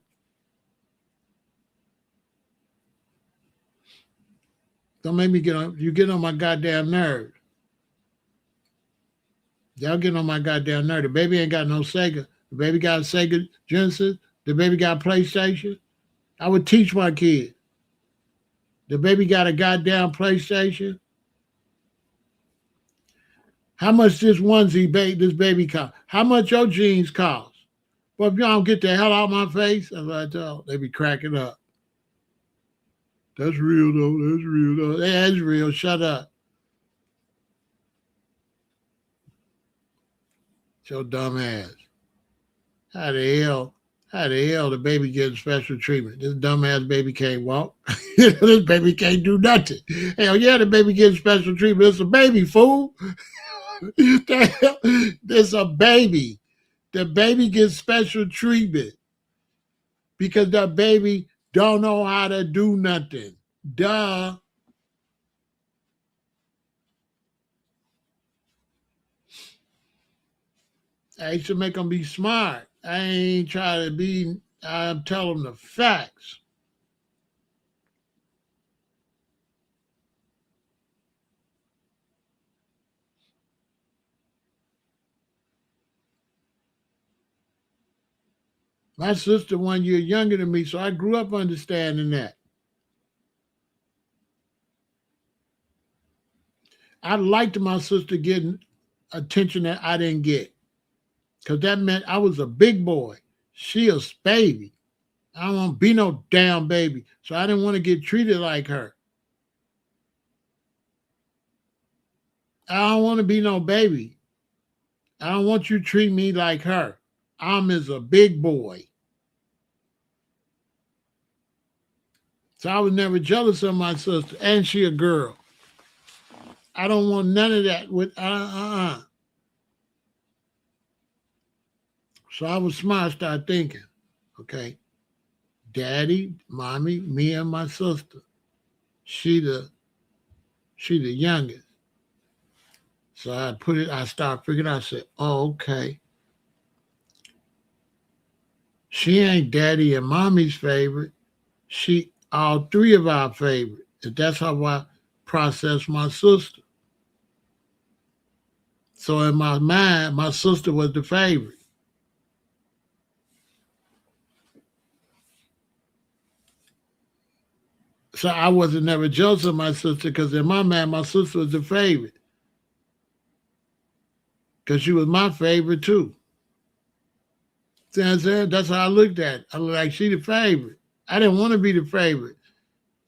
Don't make me get on. You get on my goddamn nerves. Y'all get on my goddamn nerve. The baby ain't got no Sega. The baby got a Sega Genesis. The baby got a PlayStation. I would teach my kid. The baby got a goddamn PlayStation. How much this baby cost? How much your jeans cost? But if y'all don't get the hell out of my face, that's what I tell. They be cracking up. That's real though. That's real though. Yeah, that's real. Shut up. Your dumb ass. How the hell? How the hell the baby getting special treatment? This dumbass baby can't walk. This baby can't do nothing. Hell yeah, the baby getting special treatment. It's a baby, fool. It's a baby. The baby gets special treatment because the baby don't know how to do nothing. Duh. I used to make them be smart. I ain't trying to be, I'm telling them the facts. My sister 1 year younger than me, so I grew up understanding that. I liked my sister getting attention that I didn't get because that meant I was a big boy. She a baby. I don't want to be no damn baby. So I didn't want to get treated like her. I don't want to be no baby. I don't want you to treat me like her. I'm as a big boy. So I was never jealous of my sister, and she a girl. I don't want none of that with So I was smart, start thinking, okay, daddy, mommy, me and my sister. She the she the youngest. So I start figuring out, I said, oh, okay. She ain't daddy and mommy's favorite. She all three of our favorite. And that's how I process my sister. So in my mind, my sister was the favorite. So I wasn't never jealous of my sister because in my mind, my sister was the favorite. Because she was my favorite too. See what I'm saying? That's how I looked at it. I was like, she the favorite. I didn't want to be the favorite.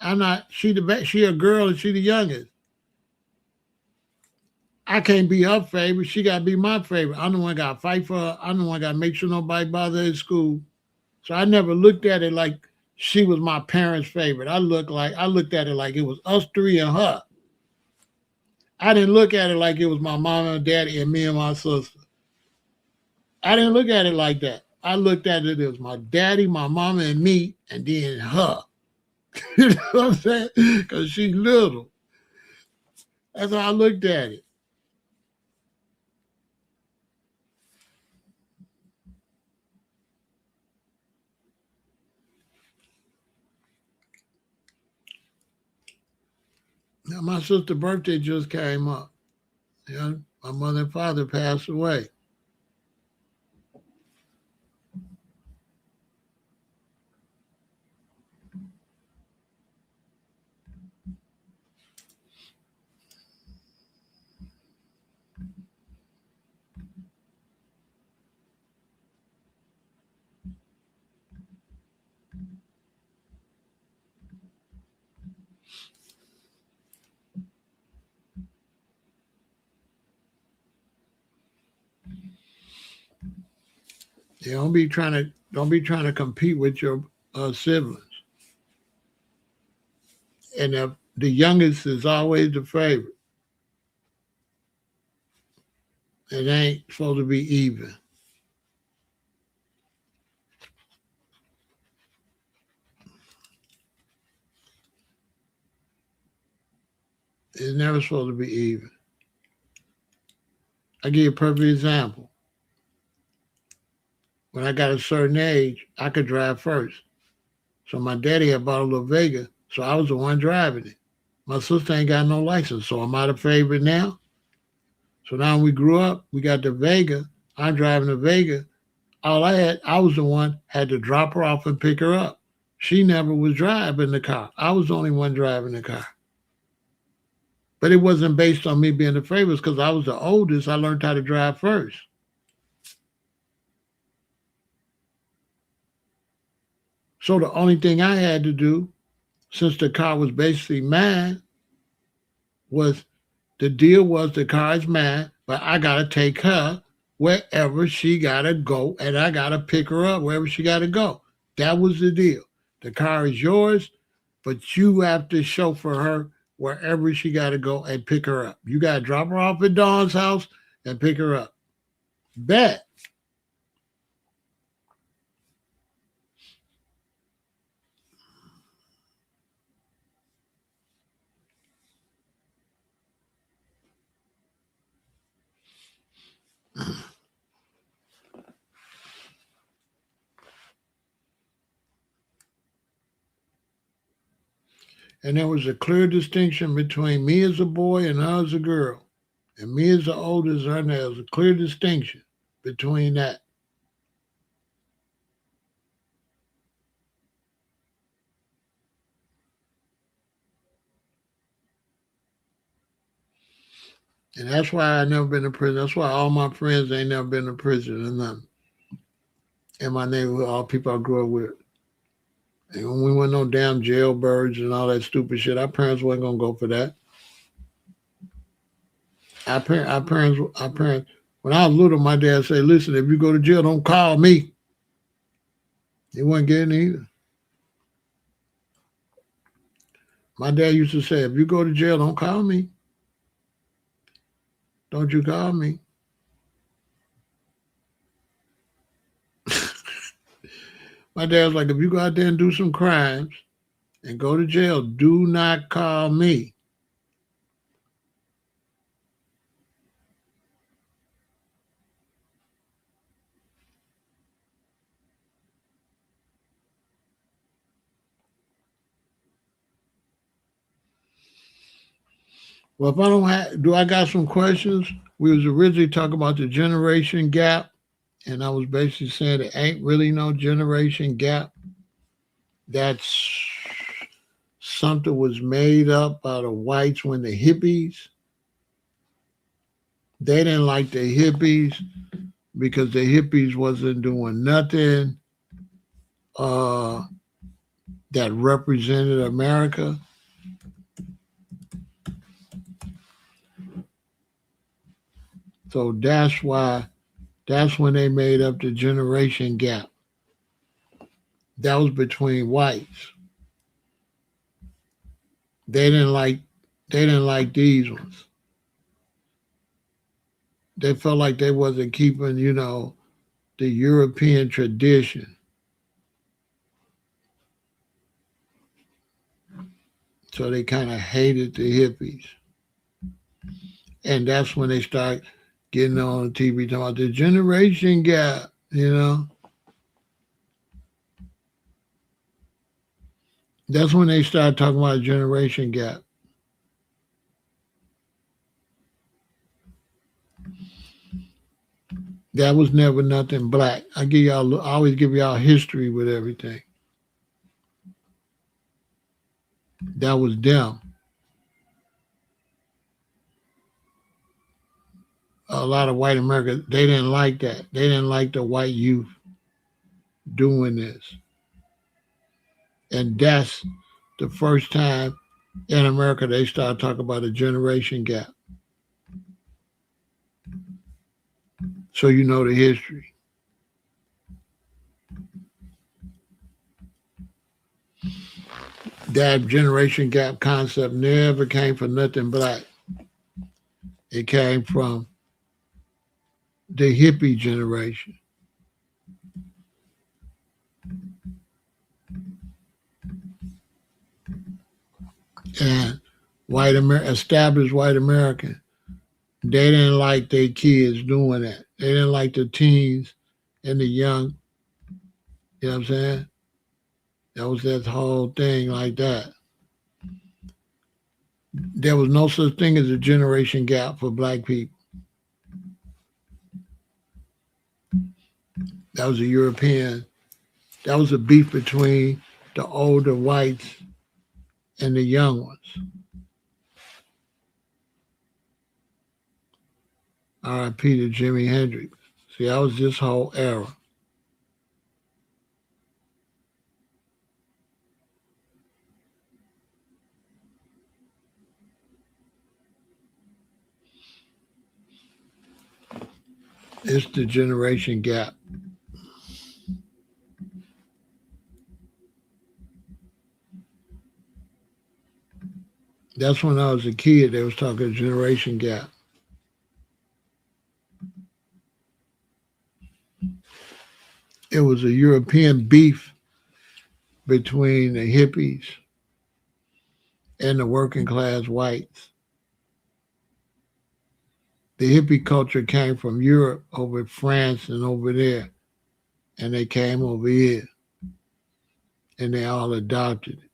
I'm not, she a girl and she the youngest. I can't be her favorite. She got to be my favorite. I'm the one got to fight for her. I'm the one got to make sure nobody bother her at school. So I never looked at it like She was my parents' favorite. I looked at it like it was us three and her. I didn't look at it like it was my mama and daddy and me and my sister. I didn't look at it like that. I looked at it as my daddy, my mama, and me, and then her. You know what I'm saying? Because she's little. That's how I looked at it. Now, my sister's birthday just came up. You know, my mother and father passed away. You don't be trying to compete with your siblings. And the youngest is always the favorite. It ain't supposed to be even. It's never supposed to be even. I give you a perfect example. When I got a certain age, I could drive first. So my daddy had bought a little Vega, so I was the one driving it. My sister ain't got no license, so am I the favorite now? So now we grew up, we got the Vega. I'm driving the Vega. I was the one had to drop her off and pick her up. She never was driving the car. I was the only one driving the car. But it wasn't based on me being the favorite because I was the oldest. I learned how to drive first. So the only thing I had to do, since the car was basically mine, was the deal was the car is mine, but I gotta take her wherever she gotta go, and I gotta pick her up wherever she gotta go. That was the deal. The car is yours, but you have to chauffeur her wherever she gotta go and pick her up. You gotta drop her off at Dawn's house and pick her up. Bet. And there was a clear distinction between me as a boy and her as a girl. And me as the oldest, her, there was a clear distinction between that. And that's why I never been to prison. That's why all my friends ain't never been to prison or nothing. In my neighborhood, all people I grew up with. And when we went no damn jailbirds and all that stupid shit, our parents wasn't gonna go for that. Our parents. When I was little, my dad said, "Listen, if you go to jail, don't call me." He wasn't getting it either. My dad used to say, "If you go to jail, don't call me. Don't you call me." My dad was like, "If you go out there and do some crimes and go to jail, do not call me." Well, if I don't have, do I got some questions? We was originally talking about the generation gap, and I was basically saying there ain't really no generation gap. That's something was made up by the whites when the hippies. They didn't like the hippies because the hippies wasn't doing nothing uh, that represented America. So that's when they made up the generation gap. That was between whites. They didn't like these ones. They felt like they wasn't keeping, the European tradition. So they kind of hated the hippies. And that's when they start getting on TV talking about the generation gap. That's when they start talking about a generation gap. That was never nothing black. I always give y'all history with everything. That was them. A lot of white Americans, they didn't like that. They didn't like the white youth doing this. And that's the first time in America they started talking about a generation gap. So you know the history. That generation gap concept never came from nothing black. It came from the hippie generation. And established white American, they didn't like their kids doing that. They didn't like the teens and the young. You know what I'm saying? That was that whole thing like that. There was no such thing as a generation gap for black people. That was a European. That was a beef between the older whites and the young ones. R.I.P. to Jimi Hendrix. See, that was this whole era. It's the generation gap. That's when I was a kid, they was talking generation gap. It was a European beef between the hippies and the working class whites. The hippie culture came from Europe over France and over there. And they came over here and they all adopted it.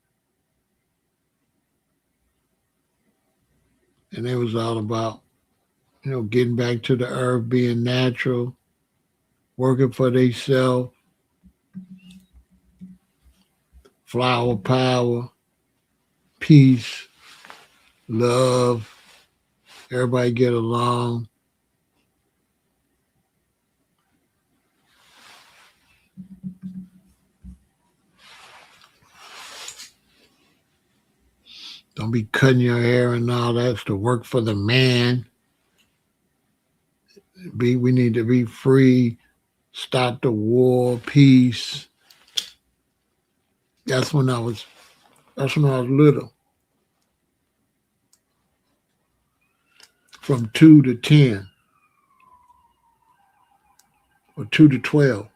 And it was all about, getting back to the earth, being natural, working for themselves, flower power, peace, love, everybody get along. Don't be cutting your hair and all that. It's to work for the man. We need to be free, stop the war, peace. That's when I was little. From 2 to 10 or 2 to 12.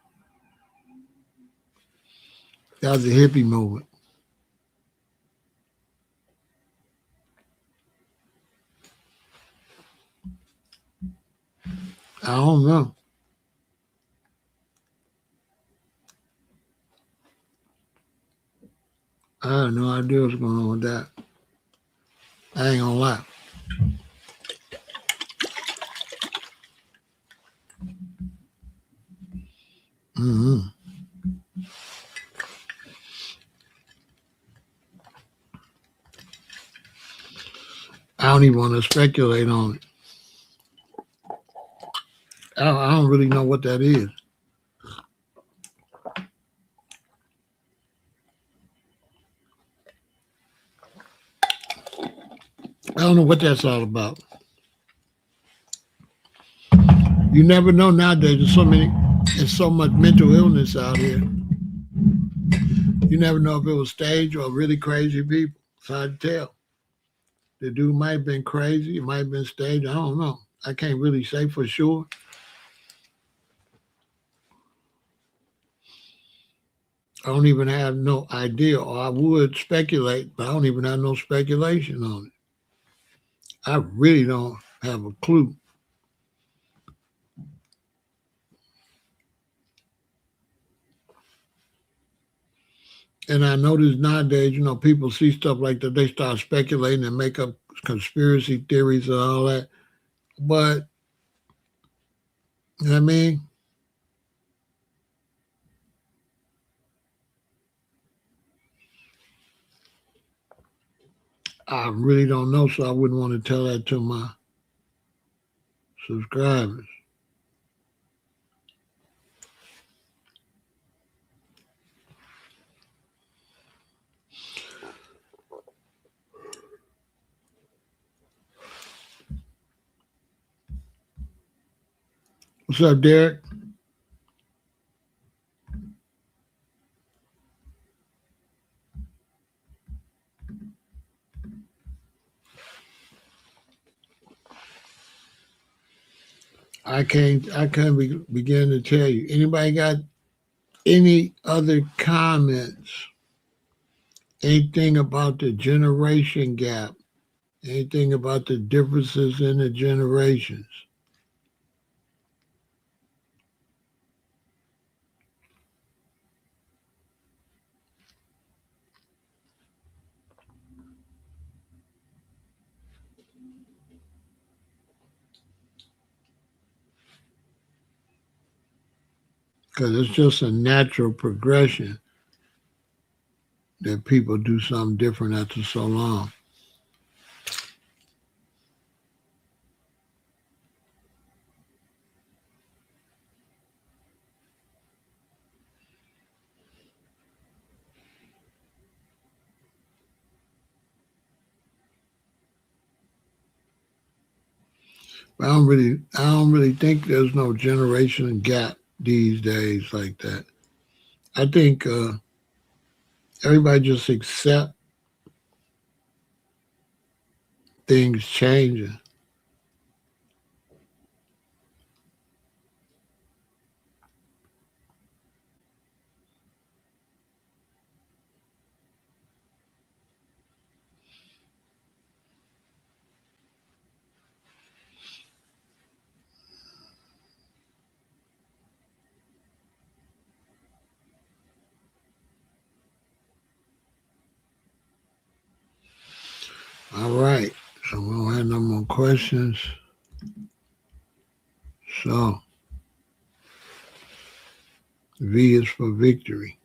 That was the hippie movement. I don't know. I have no idea what's going on with that. I ain't gonna lie. Mm-hmm. I don't even want to speculate on it. I don't really know what that is. I don't know what that's all about. You never know nowadays. There's so much mental illness out here. You never know if it was staged or really crazy people. It's hard to tell. The dude might have been crazy. It might have been staged. I don't know. I can't really say for sure. I don't even have no idea, or I would speculate, but I don't even have no speculation on it. I really don't have a clue. And I notice nowadays, people see stuff like that, they start speculating and make up conspiracy theories and all that. But, you know what I mean? I really don't know, so I wouldn't want to tell that to my subscribers. What's up, Derek? I can't begin to tell you. Anybody got any other comments? Anything about the generation gap? Anything about the differences in the generations? Because it's just a natural progression that people do something different after so long. I don't really think there's no generation gap these days like that. I think everybody just accept things changing. All right. So we don't have no more questions. So V is for victory.